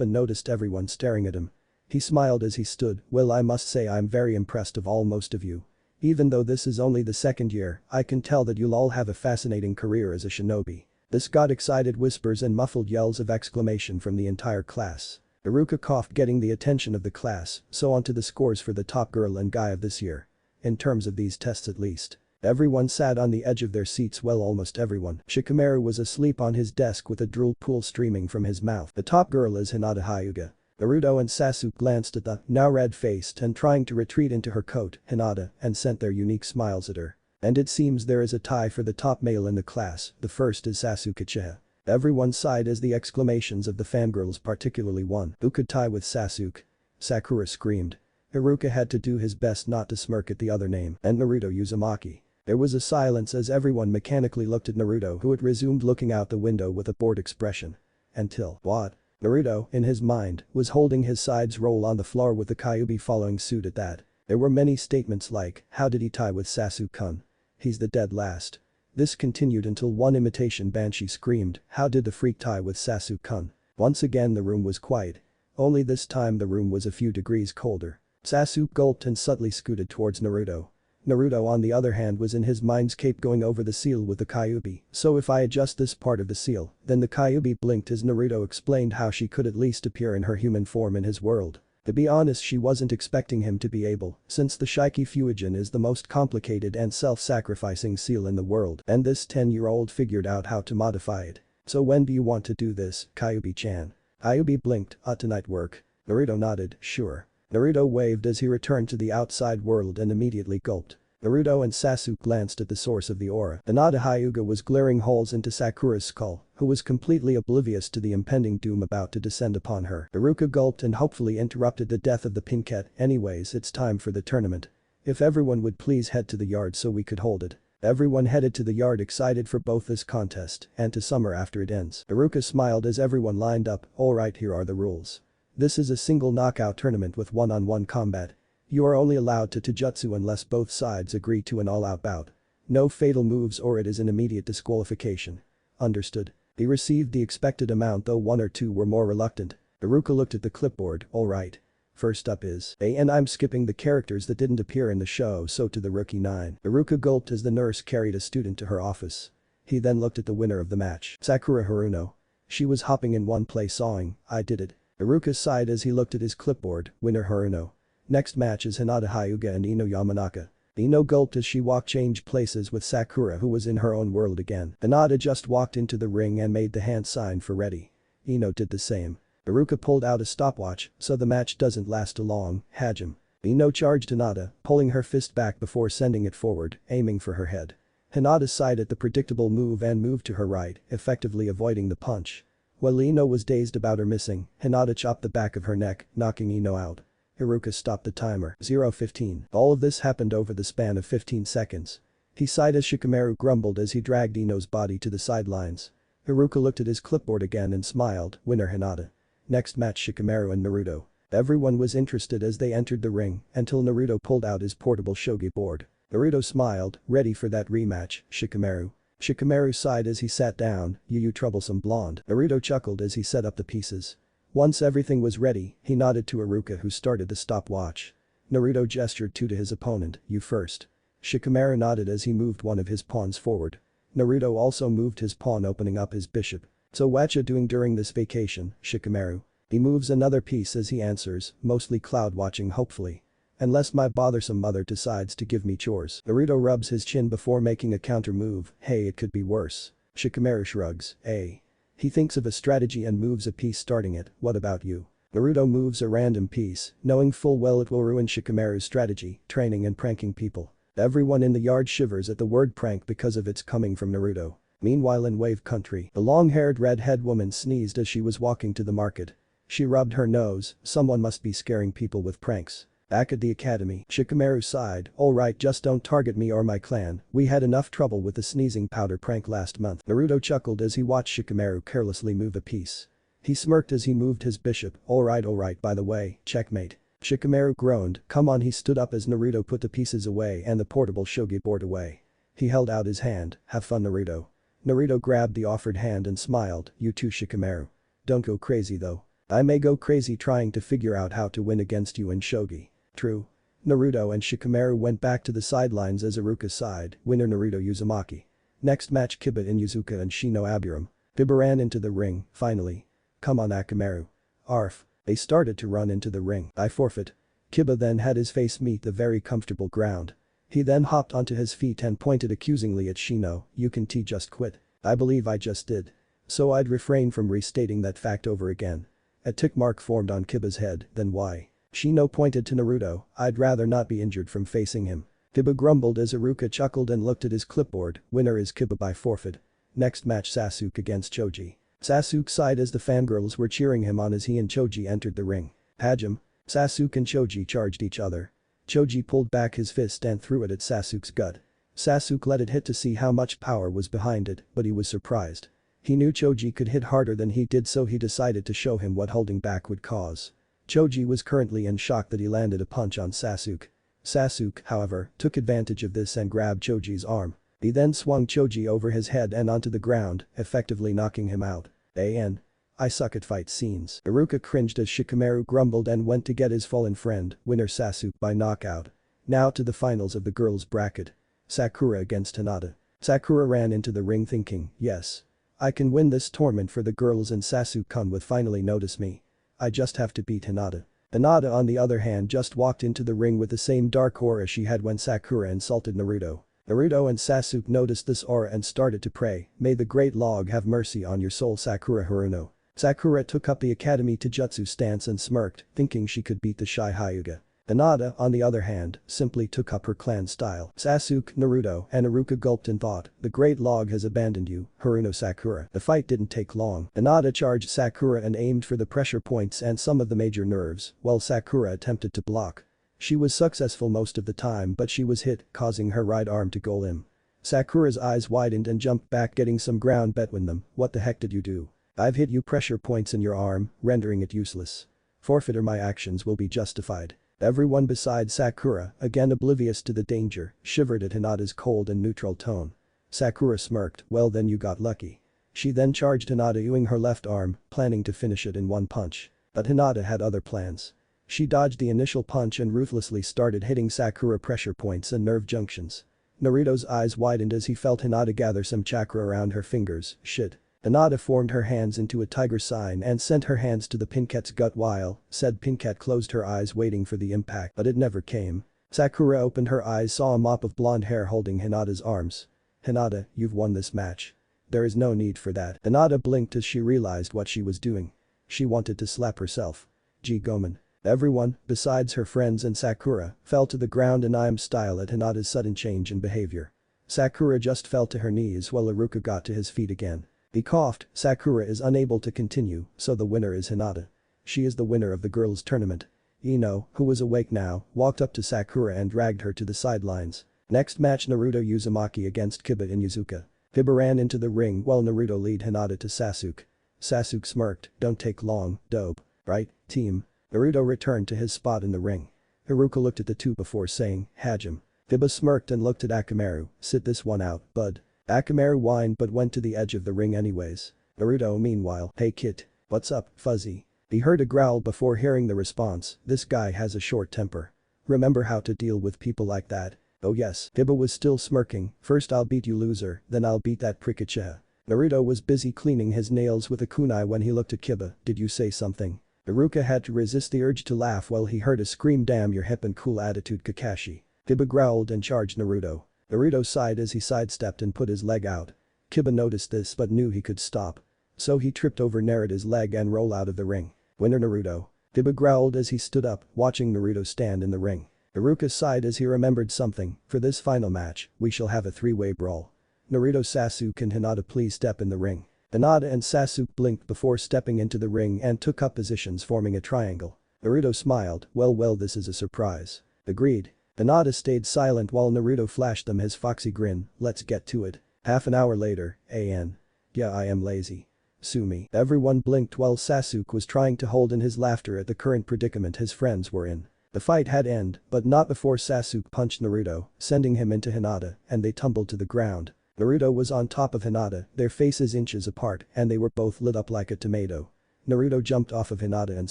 and noticed everyone staring at him. He smiled as he stood, well I must say I'm very impressed of most of you. Even though this is only the second year, I can tell that you'll all have a fascinating career as a shinobi. This got excited whispers and muffled yells of exclamation from the entire class. Iruka coughed getting the attention of the class, so on to the scores for the top girl and guy of this year. In terms of these tests at least. Everyone sat on the edge of their seats well almost everyone. Shikamaru was asleep on his desk with a drool pool streaming from his mouth. The top girl is Hinata Hyuga. Naruto and Sasuke glanced at the, now red-faced and trying to retreat into her coat, Hinata, and sent their unique smiles at her. And it seems there is a tie for the top male in the class, the first is Sasuke Uchiha. Everyone sighed as the exclamations of the fangirls particularly one. Who could tie with Sasuke? Sakura screamed. Iruka had to do his best not to smirk at the other name, and Naruto Uzumaki. There was a silence as everyone mechanically looked at Naruto, who had resumed looking out the window with a bored expression. Until, what? Naruto, in his mind, was holding his sides roll on the floor with the Kyuubi following suit at that. There were many statements like, how did he tie with Sasuke-kun? He's the dead last. This continued until one imitation banshee screamed, how did the freak tie with Sasuke-kun? Once again the room was quiet. Only this time the room was a few degrees colder. Sasuke gulped and subtly scooted towards Naruto. Naruto on the other hand was in his mindscape going over the seal with the Kyuubi, so if I adjust this part of the seal, then the Kyuubi blinked as Naruto explained how she could at least appear in her human form in his world. To be honest, she wasn't expecting him to be able, since the Shiki Fuijin is the most complicated and self-sacrificing seal in the world, and this 10-year-old figured out how to modify it. So when do you want to do this, Kyuubi-chan? Kyuubi blinked, tonight work. Naruto nodded, sure. Naruto waved as he returned to the outside world and immediately gulped. Naruto and Sasuke glanced at the source of the aura. Hinata Hyuga was glaring holes into Sakura's skull, who was completely oblivious to the impending doom about to descend upon her. Iruka gulped and hopefully interrupted the death of the Pinkette. Anyways, it's time for the tournament. If everyone would please head to the yard so we could hold it. Everyone headed to the yard excited for both this contest and to summer after it ends. Iruka smiled as everyone lined up. Alright, here are the rules. This is a single knockout tournament with one-on-one combat. You are only allowed to taijutsu unless both sides agree to an all-out bout. No fatal moves or it is an immediate disqualification. Understood. He received the expected amount though one or two were more reluctant. Iruka looked at the clipboard, alright. First up is A, and I'm skipping the characters that didn't appear in the show, so to the rookie 9. Iruka gulped as the nurse carried a student to her office. He then looked at the winner of the match, Sakura Haruno. She was hopping in one place sawing, I did it. Iruka sighed as he looked at his clipboard, winner Haruno. Next match is Hinata Hyuga and Ino Yamanaka. Ino gulped as she changed places with Sakura, who was in her own world again. Hinata just walked into the ring and made the hand sign for ready. Ino did the same. Iruka pulled out a stopwatch, so the match doesn't last too long, Hajime. Ino charged Hinata, pulling her fist back before sending it forward, aiming for her head. Hinata sighed at the predictable move and moved to her right, effectively avoiding the punch. While Ino was dazed about her missing, Hinata chopped the back of her neck, knocking Ino out. Iruka stopped the timer. 0:15. All of this happened over the span of 15 seconds. He sighed as Shikamaru grumbled as he dragged Ino's body to the sidelines. Iruka looked at his clipboard again and smiled, winner Hinata. Next match Shikamaru and Naruto. Everyone was interested as they entered the ring until Naruto pulled out his portable shogi board. Naruto smiled, ready for that rematch, Shikamaru. Shikamaru sighed as he sat down, you troublesome blonde. Naruto chuckled as he set up the pieces. Once everything was ready, he nodded to Iruka who started the stopwatch. Naruto gestured to his opponent, you first. Shikamaru nodded as he moved one of his pawns forward. Naruto also moved his pawn opening up his bishop. So whatcha doing during this vacation, Shikamaru? He moves another piece as he answers, mostly cloud watching hopefully. Unless my bothersome mother decides to give me chores. Naruto rubs his chin before making a counter move, hey it could be worse. Shikamaru shrugs, hey. He thinks of a strategy and moves a piece starting it, what about you? Naruto moves a random piece, knowing full well it will ruin Shikamaru's strategy, training and pranking people. Everyone in the yard shivers at the word prank because of its coming from Naruto. Meanwhile in Wave Country, the long-haired red-head woman sneezed as she was walking to the market. She rubbed her nose, someone must be scaring people with pranks. Back at the academy, Shikamaru sighed, alright just don't target me or my clan, we had enough trouble with the sneezing powder prank last month. Naruto chuckled as he watched Shikamaru carelessly move a piece. He smirked as he moved his bishop, alright by the way, checkmate. Shikamaru groaned, come on. He stood up as Naruto put the pieces away and the portable shogi board away. He held out his hand, have fun Naruto. Naruto grabbed the offered hand and smiled, you too Shikamaru. Don't go crazy though. I may go crazy trying to figure out how to win against you in shogi. True. Naruto and Shikamaru went back to the sidelines as Iruka sighed, winner Naruto Uzumaki. Next match Kiba Inuzuka and Shino Aburam. Kiba ran into the ring, finally. Come on Akamaru. Arf. They started to run into the ring. I forfeit. Kiba then had his face meet the very comfortable ground. He then hopped onto his feet and pointed accusingly at Shino, you can just quit. I believe I just did. So I'd refrain from restating that fact over again. A tick mark formed on Kiba's head, then why? Shino pointed to Naruto, I'd rather not be injured from facing him. Kiba grumbled as Iruka chuckled and looked at his clipboard, winner is Kiba by forfeit. Next match Sasuke against Choji. Sasuke sighed as the fangirls were cheering him on as he and Choji entered the ring. Hajime. Sasuke and Choji charged each other. Choji pulled back his fist and threw it at Sasuke's gut. Sasuke let it hit to see how much power was behind it, but he was surprised. He knew Choji could hit harder than he did, so he decided to show him what holding back would cause. Choji was currently in shock that he landed a punch on Sasuke. Sasuke, however, took advantage of this and grabbed Choji's arm. He then swung Choji over his head and onto the ground, effectively knocking him out. I suck at fight scenes. Iruka cringed as Shikamaru grumbled and went to get his fallen friend, winner Sasuke by knockout. Now to the finals of the girls' bracket. Sakura against Hinata. Sakura ran into the ring thinking, yes. I can win this tournament for the girls and Sasuke-kun would finally notice me. I just have to beat Hinata. Hinata on the other hand just walked into the ring with the same dark aura she had when Sakura insulted Naruto. Naruto and Sasuke noticed this aura and started to pray, may the great Lord have mercy on your soul Sakura Haruno. Sakura took up the Academy Taijutsu stance and smirked, thinking she could beat the Shy Hyuga. Hinata, on the other hand, simply took up her clan style. Sasuke, Naruto, and Iruka gulped in thought, the great Lord has abandoned you, Haruno Sakura. The fight didn't take long. Hinata charged Sakura and aimed for the pressure points and some of the major nerves, while Sakura attempted to block. She was successful most of the time but she was hit, causing her right arm to go limp. Sakura's eyes widened and jumped back, getting some ground between them. What the heck did you do? I've hit you pressure points in your arm, rendering it useless. Forfeit or my actions will be justified. Everyone besides Sakura, again oblivious to the danger, shivered at Hinata's cold and neutral tone. Sakura smirked, well then you got lucky. She then charged Hinata using her left arm, planning to finish it in one punch. But Hinata had other plans. She dodged the initial punch and ruthlessly started hitting Sakura pressure points and nerve junctions. Naruto's eyes widened as he felt Hinata gather some chakra around her fingers. Shit. Hinata formed her hands into a tiger sign and sent her hands to the Pinket's gut while said Pinket closed her eyes waiting for the impact but it never came. Sakura opened her eyes, saw a mop of blonde hair holding Hinata's arms. Hinata, you've won this match. There is no need for that. Hinata blinked as she realized what she was doing. She wanted to slap herself. Gee Gomen. Everyone, besides her friends and Sakura, fell to the ground in Im style at Hinata's sudden change in behavior. Sakura just fell to her knees while Iruka got to his feet again. He coughed, Sakura is unable to continue, so the winner is Hinata. She is the winner of the girls' tournament. Ino, who was awake now, walked up to Sakura and dragged her to the sidelines. Next match Naruto Uzumaki against Kiba in Yuzuka. Kiba ran into the ring while Naruto led Hinata to Sasuke. Sasuke smirked, don't take long, dope. Right, team? Naruto returned to his spot in the ring. Iruka looked at the two before saying, Hajime. Kiba smirked and looked at Akamaru, sit this one out, bud. Akamaru whined but went to the edge of the ring anyways. Naruto meanwhile, hey kid. What's up, Fuzzy? He heard a growl before hearing the response, this guy has a short temper. Remember how to deal with people like that. Oh yes. Kiba was still smirking, first I'll beat you loser, then I'll beat that prick Uchiha. Naruto was busy cleaning his nails with a kunai when he looked at Kiba, did you say something? Iruka had to resist the urge to laugh while he heard a scream, damn your hip and cool attitude Kakashi. Kiba growled and charged Naruto. Naruto sighed as he sidestepped and put his leg out. Kiba noticed this but knew he could stop. So he tripped over Naruto's leg and rolled out of the ring. Winner Naruto. Kiba growled as he stood up, watching Naruto stand in the ring. Iruka sighed as he remembered something, for this final match, we shall have a three-way brawl. Naruto, Sasuke and Hinata, please step in the ring. Hinata and Sasuke blinked before stepping into the ring and took up positions forming a triangle. Naruto smiled, well this is a surprise. Agreed. Hinata stayed silent while Naruto flashed them his foxy grin, let's get to it. Half an hour later, yeah I am lazy. Sue me. Everyone blinked while Sasuke was trying to hold in his laughter at the current predicament his friends were in. The fight had ended, but not before Sasuke punched Naruto, sending him into Hinata, and they tumbled to the ground. Naruto was on top of Hinata, their faces inches apart, and they were both lit up like a tomato. Naruto jumped off of Hinata and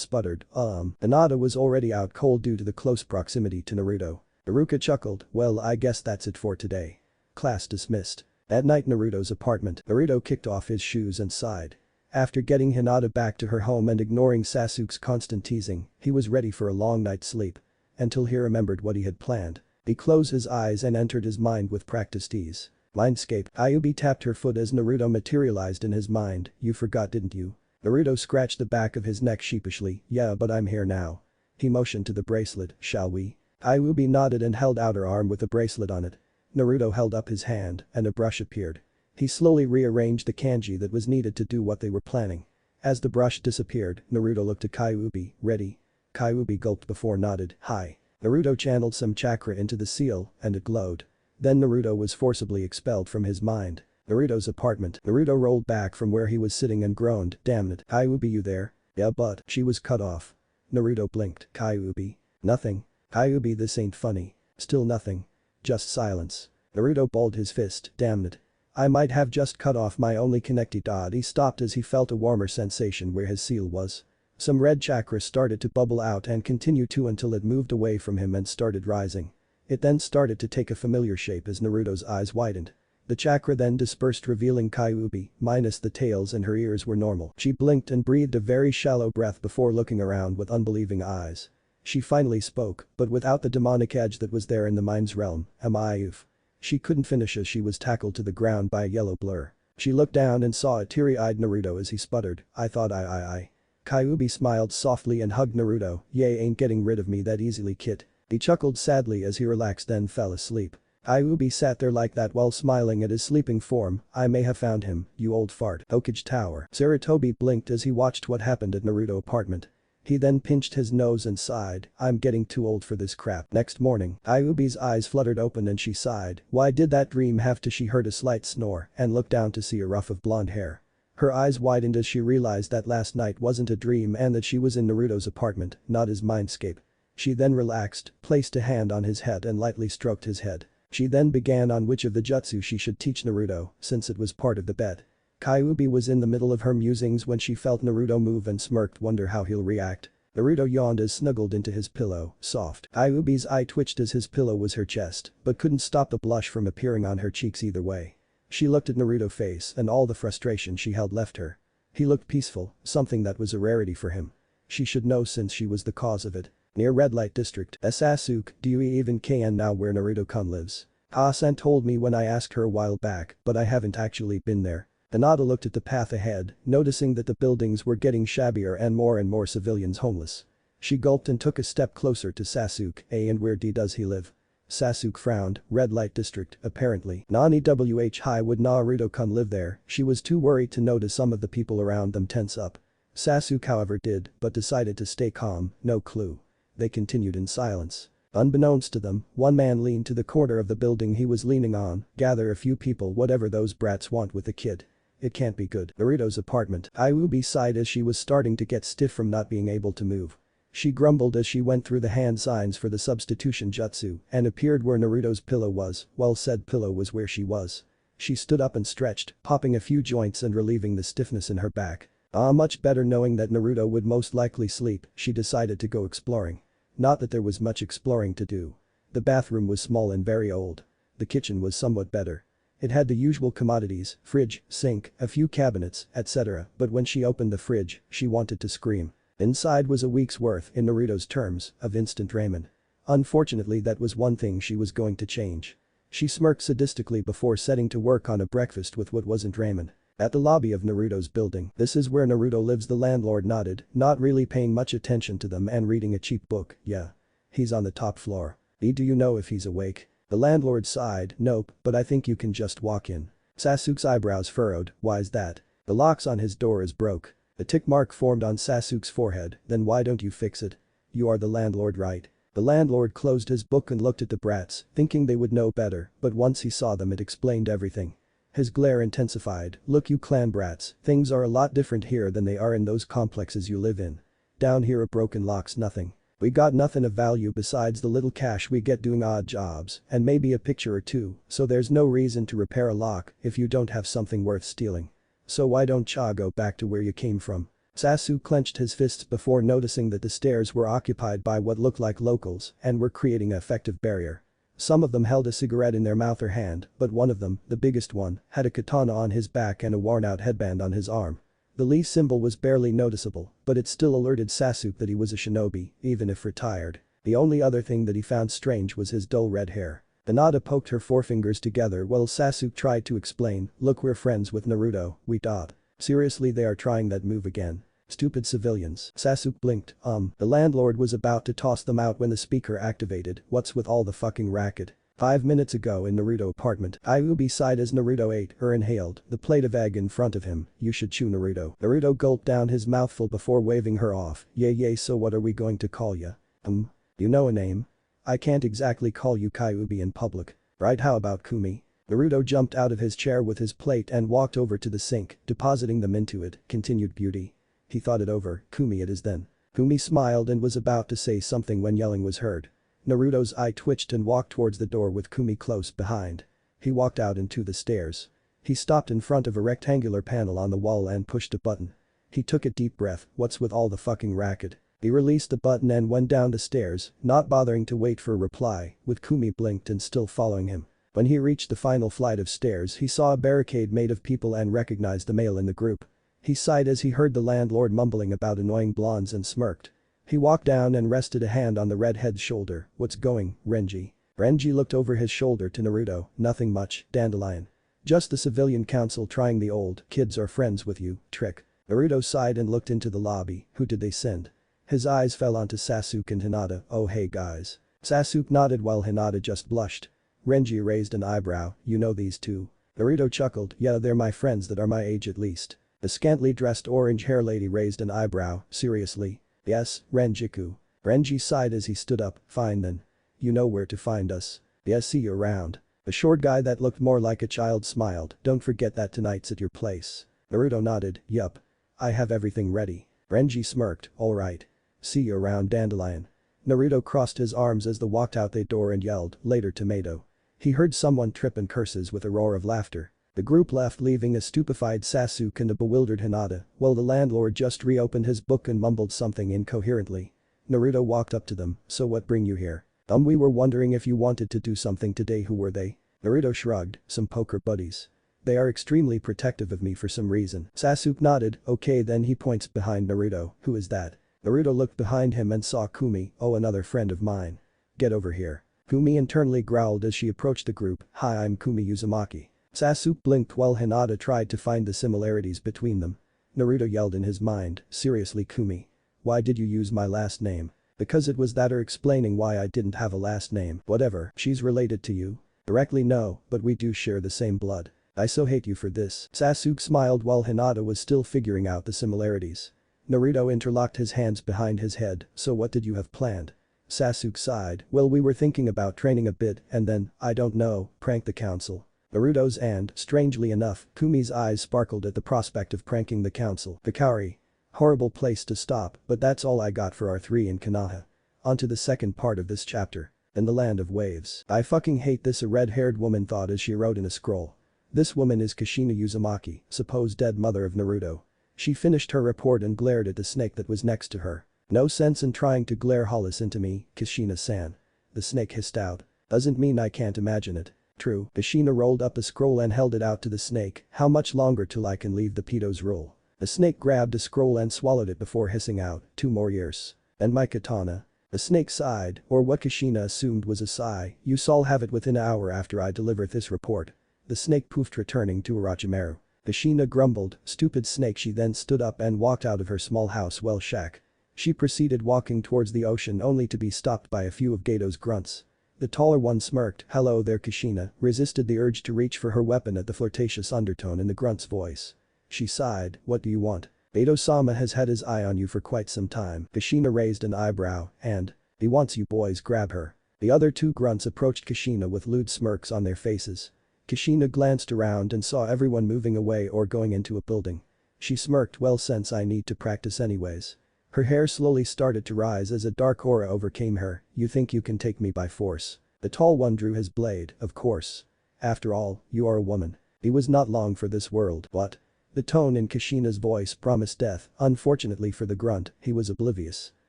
sputtered, Hinata was already out cold due to the close proximity to Naruto. Iruka chuckled, well I guess that's it for today. Class dismissed. At night Naruto's apartment, Naruto kicked off his shoes and sighed. After getting Hinata back to her home and ignoring Sasuke's constant teasing, he was ready for a long night's sleep. Until he remembered what he had planned. He closed his eyes and entered his mind with practiced ease. Mindscape. Ayubi tapped her foot as Naruto materialized in his mind, you forgot didn't you? Naruto scratched the back of his neck sheepishly, yeah but I'm here now. He motioned to the bracelet, shall we? Ayubi nodded and held out her arm with the bracelet on it. Naruto held up his hand, and a brush appeared. He slowly rearranged the kanji that was needed to do what they were planning. As the brush disappeared, Naruto looked at Kyuubi, ready? Kyuubi gulped before nodded, hi. Naruto channeled some chakra into the seal, and it glowed. Then Naruto was forcibly expelled from his mind. Naruto's apartment. Naruto rolled back from where he was sitting and groaned, "Damn it, Kyuubi, you there?" "Yeah, but," she was cut off. Naruto blinked. "Kyuubi?" "Nothing. Kyuubi, this ain't funny." Still nothing. Just silence. Naruto balled his fist, "Damn it. I might have just cut off my only connected dot." He stopped as he felt a warmer sensation where his seal was. Some red chakra started to bubble out and continue to until it moved away from him and started rising. It then started to take a familiar shape as Naruto's eyes widened. The chakra then dispersed, revealing Kyuubi, minus the tails, and her ears were normal. She blinked and breathed a very shallow breath before looking around with unbelieving eyes. She finally spoke, but without the demonic edge that was there in the mind's realm. "Am I Eve?" She couldn't finish as she was tackled to the ground by a yellow blur. She looked down and saw a teary-eyed Naruto as he sputtered, "I thought I." Kyuubi smiled softly and hugged Naruto. "Yay, ain't getting rid of me that easily, kid." He chuckled sadly as he relaxed, then fell asleep. Kyuubi sat there like that while smiling at his sleeping form. "I may have found him, you old fart." Hokage Tower. Sarutobi blinked as he watched what happened at Naruto apartment. He then pinched his nose and sighed, "I'm getting too old for this crap." Next morning, Kyuubi's eyes fluttered open and she sighed. Why did that dream have to? She heard a slight snore and looked down to see a ruff of blonde hair. Her eyes widened as she realized that last night wasn't a dream and that she was in Naruto's apartment, not his mindscape. She then relaxed, placed a hand on his head and lightly stroked his head. She then began on which of the jutsu she should teach Naruto, since it was part of the bet. Kyuubi was in the middle of her musings when she felt Naruto move and smirked, wonder how he'll react. Naruto yawned as snuggled into his pillow, soft. Kyuubi's eye twitched as his pillow was her chest, but couldn't stop the blush from appearing on her cheeks either way. She looked at Naruto's face and all the frustration she held left her. He looked peaceful, something that was a rarity for him. She should know since she was the cause of it. Near Red Light District. Sasuke, do you even can now where Naruto-kun lives? Ha-san told me when I asked her a while back, but I haven't actually been there. Hinata looked at the path ahead, noticing that the buildings were getting shabbier and more civilians homeless. She gulped and took a step closer to Sasuke. And where does he live? Sasuke frowned. Red Light District, apparently. Nani why would Naruto-kun live there? She was too worried to notice some of the people around them tense up. Sasuke however did, but decided to stay calm, no clue. They continued in silence. Unbeknownst to them, one man leaned to the corner of the building he was leaning on, gather a few people, whatever those brats want with the kid. It can't be good. Naruto's apartment. Kyuubi sighed as she was starting to get stiff from not being able to move. She grumbled as she went through the hand signs for the substitution jutsu and appeared where Naruto's pillow was, while said pillow was where she was. She stood up and stretched, popping a few joints and relieving the stiffness in her back. Much better. Knowing that Naruto would most likely sleep, she decided to go exploring. Not that there was much exploring to do. The bathroom was small and very old. The kitchen was somewhat better. It had the usual commodities, fridge, sink, a few cabinets, etc., but when she opened the fridge, she wanted to scream. Inside was a week's worth, in Naruto's terms, of instant ramen. Unfortunately, that was one thing she was going to change. She smirked sadistically before setting to work on a breakfast with what wasn't ramen. At the lobby of Naruto's building. This is where Naruto lives, the landlord nodded, not really paying much attention to them and reading a cheap book. Yeah. He's on the top floor. Do you know if he's awake? The landlord sighed, nope, but I think you can just walk in. Sasuke's eyebrows furrowed, why's that? The locks on his door is broke. A tick mark formed on Sasuke's forehead, then why don't you fix it? You are the landlord, right? The landlord closed his book and looked at the brats, thinking they would know better, but once he saw them it explained everything. His glare intensified. Look, you clan brats, things are a lot different here than they are in those complexes you live in. Down here a broken lock's nothing. We got nothing of value besides the little cash we get doing odd jobs and maybe a picture or two, so there's no reason to repair a lock if you don't have something worth stealing. So why don't ya go back to where you came from? Sasuke clenched his fists before noticing that the stairs were occupied by what looked like locals and were creating an effective barrier. Some of them held a cigarette in their mouth or hand, but one of them, the biggest one, had a katana on his back and a worn-out headband on his arm. The Lee symbol was barely noticeable, but it still alerted Sasuke that he was a shinobi, even if retired. The only other thing that he found strange was his dull red hair. Hinata poked her forefingers together while Sasuke tried to explain, look, we're friends with Naruto, we thought. Seriously, they are trying that move again. Stupid civilians. Sasuke blinked, The landlord was about to toss them out when the speaker activated. What's with all the fucking racket? 5 minutes ago in Naruto apartment. Kyuubi sighed as Naruto ate or inhaled the plate of egg in front of him. You should chew, Naruto. Naruto gulped down his mouthful before waving her off. Yay, so what are we going to call ya? You know a name? I can't exactly call you Kyuubi in public. Right, how about Kumi? Naruto jumped out of his chair with his plate and walked over to the sink, depositing them into it, continued Beauty. He thought it over, Kumi it is then. Kumi smiled and was about to say something when yelling was heard. Naruto's eye twitched and walked towards the door with Kumi close behind. He walked out into the stairs. He stopped in front of a rectangular panel on the wall and pushed a button. He took a deep breath, what's with all the fucking racket? He released the button and went down the stairs, not bothering to wait for a reply, with Kumi blinked and still following him. When he reached the final flight of stairs he saw a barricade made of people and recognized the male in the group. He sighed as he heard the landlord mumbling about annoying blondes and smirked. He walked down and rested a hand on the redhead's shoulder, what's going, Renji? Renji looked over his shoulder to Naruto, nothing much, Dandelion. Just the civilian council trying the old kids are friends with you trick. Naruto sighed and looked into the lobby, who did they send? His eyes fell onto Sasuke and Hinata, oh hey guys. Sasuke nodded while Hinata just blushed. Renji raised an eyebrow, you know these two? Naruto chuckled, yeah they're my friends that are my age at least. The scantily dressed orange hair lady raised an eyebrow, seriously? Yes, Renjiku. Renji sighed as he stood up, fine then. You know where to find us. Yes, see you around. The short guy that looked more like a child smiled, don't forget that tonight's at your place. Naruto nodded, yup. I have everything ready. Renji smirked, alright. See you around Dandelion. Naruto crossed his arms as they walked out the door and yelled, later tomato. He heard someone trip and curses with a roar of laughter. The group left leaving a stupefied Sasuke and a bewildered Hinata, while the landlord just reopened his book and mumbled something incoherently. Naruto walked up to them, so what bring you here? We were wondering if you wanted to do something today. Who were they? Naruto shrugged, some poker buddies. They are extremely protective of me for some reason. Sasuke nodded, okay then he points behind Naruto, who is that? Naruto looked behind him and saw Kumi, oh another friend of mine. Get over here. Kumi internally growled as she approached the group, hi I'm Kumi Uzumaki. Sasuke blinked while Hinata tried to find the similarities between them. Naruto yelled in his mind, seriously Kumi. Why did you use my last name? Because it was that or explaining why I didn't have a last name, whatever, she's related to you? Directly no, but we do share the same blood. I so hate you for this. Sasuke smiled while Hinata was still figuring out the similarities. Naruto interlocked his hands behind his head, so what did you have planned? Sasuke sighed, well we were thinking about training a bit and then, I don't know, prank the council. Naruto's and, strangely enough, Kumi's eyes sparkled at the prospect of pranking the council. Hikari. Horrible place to stop, but that's all I got for our 3 in Konoha. On to the second part of this chapter. In the land of waves. I fucking hate this, a red-haired woman thought as she wrote in a scroll. This woman is Kushina Uzumaki, supposed dead mother of Naruto. She finished her report and glared at the snake that was next to her. No sense in trying to glare hollis into me, Kushina-san. The snake hissed out. Doesn't mean I can't imagine it. True. Kushina rolled up a scroll and held it out to the snake, how much longer till I can leave the pedo's rule? The snake grabbed a scroll and swallowed it before hissing out, 2 more years. And my katana? The snake sighed, or what Kushina assumed was a sigh, you shall have it within an hour after I deliver this report. The snake poofed returning to Orochimaru. Kushina grumbled, stupid snake. She then stood up and walked out of her small house well shack. She proceeded walking towards the ocean only to be stopped by a few of Gato's grunts. The taller one smirked, hello there Kushina, resisted the urge to reach for her weapon at the flirtatious undertone in the grunt's voice. She sighed, what do you want? Gato-sama has had his eye on you for quite some time. Kushina raised an eyebrow, and, he wants you boys, grab her. The other 2 grunts approached Kushina with lewd smirks on their faces. Kushina glanced around and saw everyone moving away or going into a building. She smirked, well since I need to practice anyways. Her hair slowly started to rise as a dark aura overcame her, you think you can take me by force? The tall one drew his blade, of course. After all, you are a woman. He was not long for this world, what? The tone in Kushina's voice promised death, unfortunately for the grunt, he was oblivious.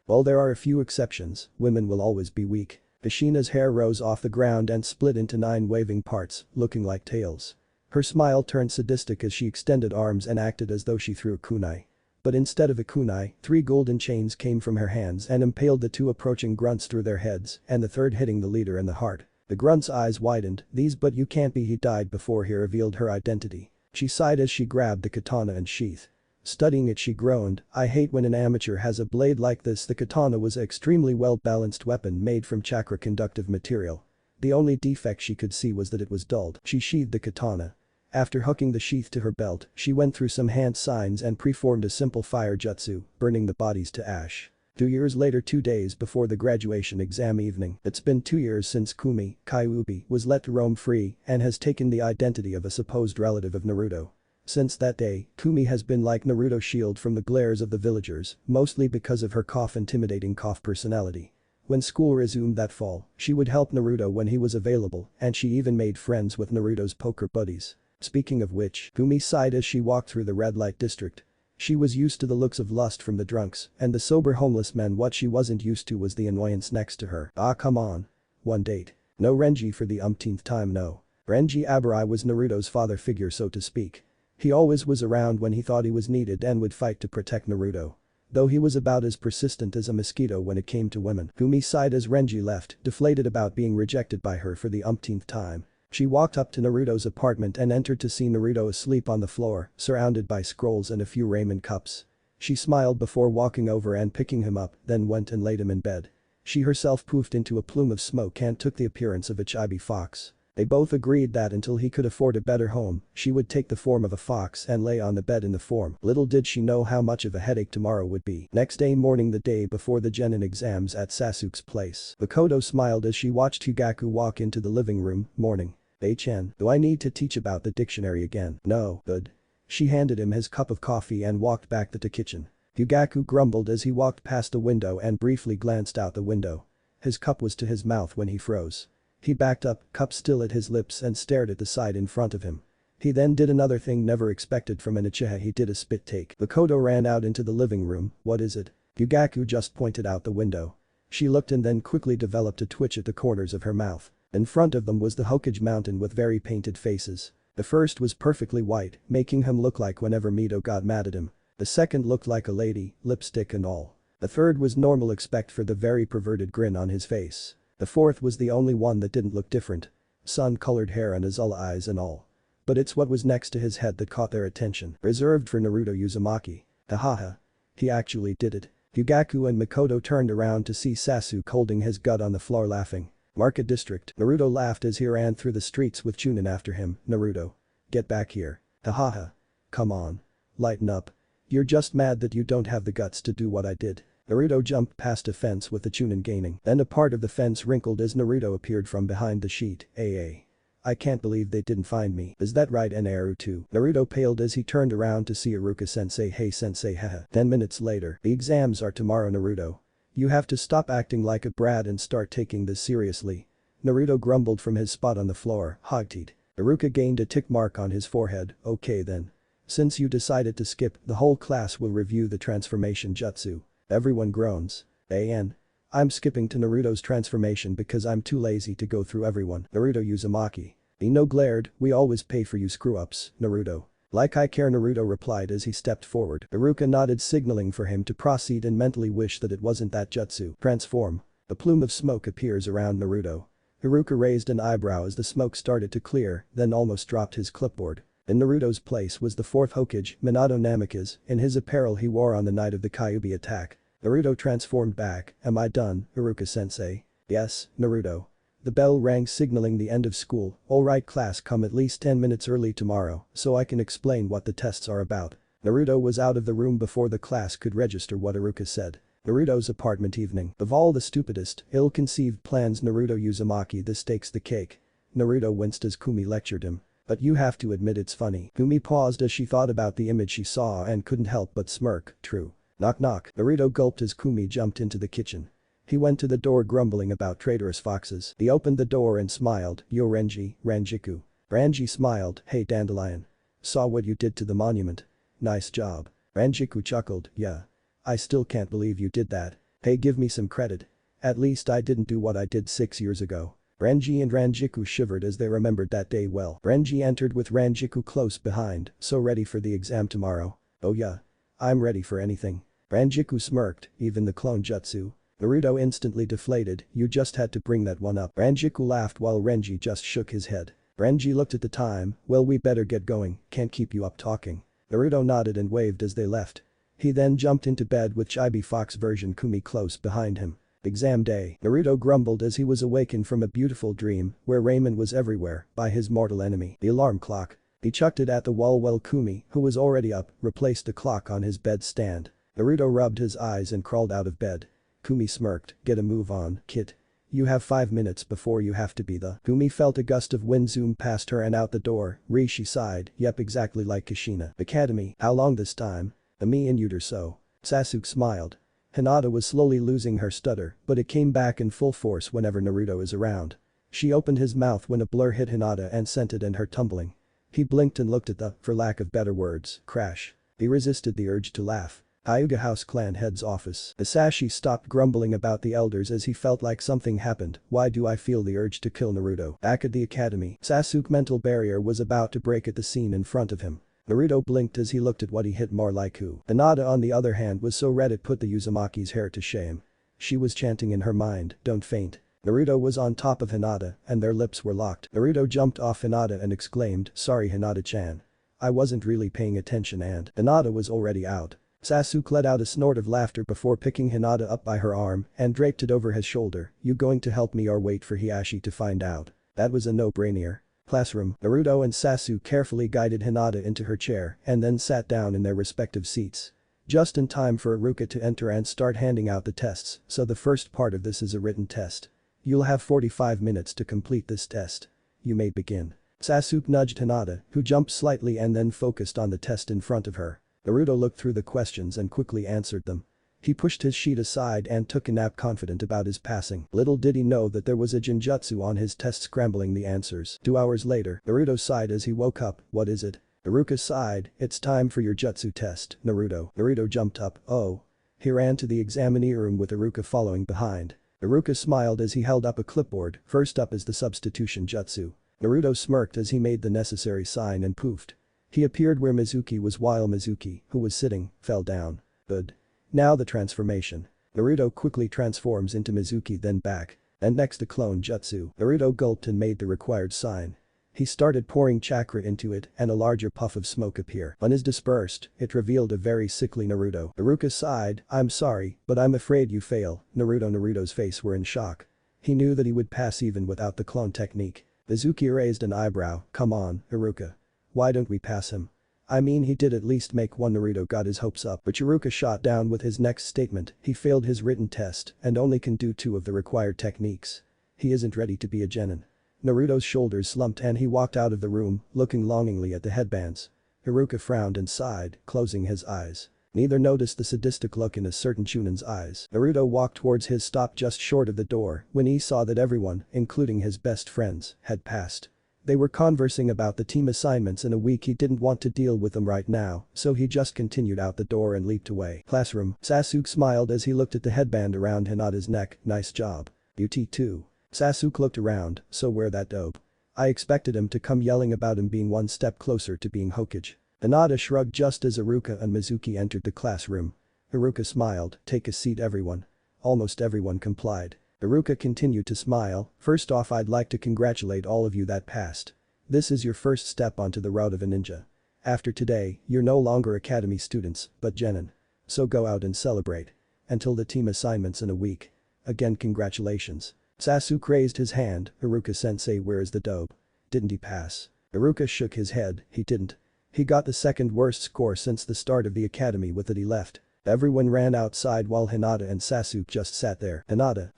While there are a few exceptions, women will always be weak. Kushina's hair rose off the ground and split into 9 waving parts, looking like tails. Her smile turned sadistic as she extended arms and acted as though she threw a kunai. But instead of a kunai, 3 golden chains came from her hands and impaled the 2 approaching grunts through their heads, and the third hitting the leader in the heart. The grunt's eyes widened, these but you can't be. He died before he revealed her identity. She sighed as she grabbed the katana and sheath. Studying it she groaned, I hate when an amateur has a blade like this. The katana was an extremely well-balanced weapon made from chakra-conductive material. The only defect she could see was that it was dulled. She sheathed the katana. After hooking the sheath to her belt, she went through some hand signs and preformed a simple fire jutsu, burning the bodies to ash. 2 years later, 2 days before the graduation exam evening. It's been 2 years since Kumi, Kyuubi, was let to roam free and has taken the identity of a supposed relative of Naruto. Since that day, Kumi has been like Naruto's shield from the glares of the villagers, mostly because of her intimidating personality. When school resumed that fall, she would help Naruto when he was available, and she even made friends with Naruto's poker buddies. Speaking of which, Kumi sighed as she walked through the red light district. She was used to the looks of lust from the drunks and the sober homeless men. What she wasn't used to was the annoyance next to her. Ah, come on. One date. No Renji for the umpteenth time. No. Renji Abarai was Naruto's father figure, so to speak. He always was around when he thought he was needed and would fight to protect Naruto. Though he was about as persistent as a mosquito when it came to women. Kumi sighed as Renji left, deflated about being rejected by her for the umpteenth time. She walked up to Naruto's apartment and entered to see Naruto asleep on the floor, surrounded by scrolls and a few ramen cups. She smiled before walking over and picking him up, then went and laid him in bed. She herself poofed into a plume of smoke and took the appearance of a chibi fox. They both agreed that until he could afford a better home, she would take the form of a fox and lay on the bed in the form. Little did she know how much of a headache tomorrow would be. Next day morning, the day before the Genin exams at Sasuke's place. Makoto smiled as she watched Higaku walk into the living room. Morning. Chen, do I need to teach about the dictionary again? No, good. She handed him his cup of coffee and walked back to the kitchen. Higaku grumbled as he walked past the window and briefly glanced out the window. His cup was to his mouth when he froze. He backed up, cup still at his lips, and stared at the side in front of him. He then did another thing never expected from an Uchiha. He did a spit take. Makoto ran out into the living room. What is it? Higaku just pointed out the window. She looked and then quickly developed a twitch at the corners of her mouth. In front of them was the Hokage mountain with very painted faces. The first was perfectly white, making him look like whenever Mito got mad at him. The second looked like a lady, lipstick and all. The third was normal except for the very perverted grin on his face. The fourth was the only one that didn't look different. Sun-colored hair and azula eyes and all. But it's what was next to his head that caught their attention. Reserved for Naruto Uzumaki. Hahaha. He actually did it. Higaku and Makoto turned around to see Sasuke holding his gut on the floor laughing. Market District. Naruto laughed as he ran through the streets with Chunin after him. Naruto. Get back here. Hahaha. Come on. Lighten up. You're just mad that you don't have the guts to do what I did. Naruto jumped past a fence with the Chunin gaining. Then a part of the fence wrinkled as Naruto appeared from behind the sheet. I can't believe they didn't find me. Is that right, Naruto? Naruto paled as he turned around to see Iruka-sensei. Hey sensei, haha. 10 minutes later. The exams are tomorrow, Naruto. You have to stop acting like a brat and start taking this seriously. Naruto grumbled from his spot on the floor. Hogtied. Iruka gained a tick mark on his forehead. Okay then. Since you decided to skip, the whole class will review the transformation jutsu. Everyone groans. I'm skipping to Naruto's transformation because I'm too lazy to go through everyone. Naruto Uzumaki. Ino glared, we always pay for you screw-ups, Naruto. Like I care, Naruto replied as he stepped forward. Iruka nodded, signaling for him to proceed and mentally wished that it wasn't that jutsu. Transform. A plume of smoke appears around Naruto. Iruka raised an eyebrow as the smoke started to clear, then almost dropped his clipboard. In Naruto's place was the fourth Hokage, Minato Namikaze, in his apparel he wore on the night of the Kyuubi attack. Naruto transformed back. Am I done, Iruka-sensei? Yes, Naruto. The bell rang signaling the end of school. Alright class, come at least 10 minutes early tomorrow so I can explain what the tests are about. Naruto was out of the room before the class could register what Iruka said. Naruto's apartment evening. Of all the stupidest, ill-conceived plans, Naruto Uzumaki, this takes the cake. Naruto winced as Kumi lectured him. But you have to admit it's funny. Kumi paused as she thought about the image she saw and couldn't help but smirk. True. Knock knock. Naruto gulped as Kumi jumped into the kitchen. He went to the door grumbling about traitorous foxes. He opened the door and smiled. Yo Renji, Ranjiku. Ranji smiled. Hey Dandelion. Saw what you did to the monument. Nice job. Ranjiku chuckled. Yeah. I still can't believe you did that. Hey, give me some credit. At least I didn't do what I did 6 years ago. Renji and Ranjiku shivered as they remembered that day well. Renji entered with Ranjiku close behind, so ready for the exam tomorrow. Oh yeah. I'm ready for anything. Ranjiku smirked, even the clone jutsu. Naruto instantly deflated, you just had to bring that one up. Ranjiku laughed while Renji just shook his head. Renji looked at the time, well we better get going, can't keep you up talking. Naruto nodded and waved as they left. He then jumped into bed with Chibi Fox version Kumi close behind him. Exam day. Naruto grumbled as he was awakened from a beautiful dream where Raymond was everywhere by his mortal enemy, the alarm clock. He chucked it at the wall while Kumi, who was already up, replaced the clock on his bed stand. Naruto rubbed his eyes and crawled out of bed. Kumi smirked, get a move on, kid. You have 5 minutes before you have to be the. Kumi felt a gust of wind zoom past her and out the door. Rishi sighed, yep, exactly like Kushina. Academy, how long this time? A minute or so. Sasuke smiled. Hinata was slowly losing her stutter, but it came back in full force whenever Naruto is around. She opened his mouth when a blur hit Hinata and sent it and her tumbling. He blinked and looked at the, for lack of better words, crash. He resisted the urge to laugh. Hyuga House Clan head's office. Asashi stopped grumbling about the elders as he felt like something happened. Why do I feel the urge to kill Naruto? Back at the academy, Sasuke's mental barrier was about to break at the scene in front of him. Naruto blinked as he looked at what he hit more like who. Hinata on the other hand was so red it put the Uzumaki's hair to shame. She was chanting in her mind, don't faint. Naruto was on top of Hinata and their lips were locked. Naruto jumped off Hinata and exclaimed, sorry Hinata-chan. I wasn't really paying attention and Hinata was already out. Sasuke let out a snort of laughter before picking Hinata up by her arm and draped it over his shoulder. You going to help me or wait for Hiashi to find out? That was a no-brainer. Classroom, Naruto and Sasuke carefully guided Hinata into her chair and then sat down in their respective seats. Just in time for Iruka to enter and start handing out the tests, so the first part of this is a written test. You'll have 45 minutes to complete this test. You may begin. Sasuke nudged Hinata, who jumped slightly and then focused on the test in front of her. Naruto looked through the questions and quickly answered them. He pushed his sheet aside and took a nap confident about his passing. Little did he know that there was a genjutsu on his test scrambling the answers. 2 hours later, Naruto sighed as he woke up, what is it? Iruka sighed, it's time for your jutsu test, Naruto. Naruto jumped up, oh. He ran to the examining room with Iruka following behind. Iruka smiled as he held up a clipboard, first up is the substitution jutsu. Naruto smirked as he made the necessary sign and poofed. He appeared where Mizuki was while Mizuki, who was sitting, fell down. Good. Now the transformation. Naruto quickly transforms into Mizuki then back. And next a clone jutsu. Naruto gulped and made the required sign. He started pouring chakra into it and a larger puff of smoke appeared. When it dispersed, it revealed a very sickly Naruto. Iruka sighed, I'm sorry, but I'm afraid you fail. Naruto's face were in shock. He knew that he would pass even without the clone technique. Mizuki raised an eyebrow, come on, Iruka. Why don't we pass him? I mean he did at least make one. Naruto got his hopes up but Iruka shot down with his next statement, he failed his written test and only can do 2 of the required techniques. He isn't ready to be a genin. Naruto's shoulders slumped and he walked out of the room, looking longingly at the headbands. Iruka frowned and sighed, closing his eyes. Neither noticed the sadistic look in a certain Chunin's eyes. Naruto walked towards his stop just short of the door when he saw that everyone, including his best friends, had passed. They were conversing about the team assignments in a week. He didn't want to deal with them right now, so he just continued out the door and leaped away. Classroom, Sasuke smiled as he looked at the headband around Hinata's neck, nice job. Beauty too. Sasuke looked around, so where that dope? I expected him to come yelling about him being one step closer to being Hokage. Hinata shrugged just as Iruka and Mizuki entered the classroom. Iruka smiled, take a seat everyone. Almost everyone complied. Iruka continued to smile, first off I'd like to congratulate all of you that passed. This is your first step onto the route of a ninja. After today, you're no longer academy students, but genin. So go out and celebrate. Until the team assignments in a week. Again congratulations. Sasuke raised his hand, Iruka-sensei where is the dope? Didn't he pass? Iruka shook his head, he didn't. He got the second worst score since the start of the academy with it he left. Everyone ran outside while Hinata and Sasuke just sat there. Hinata,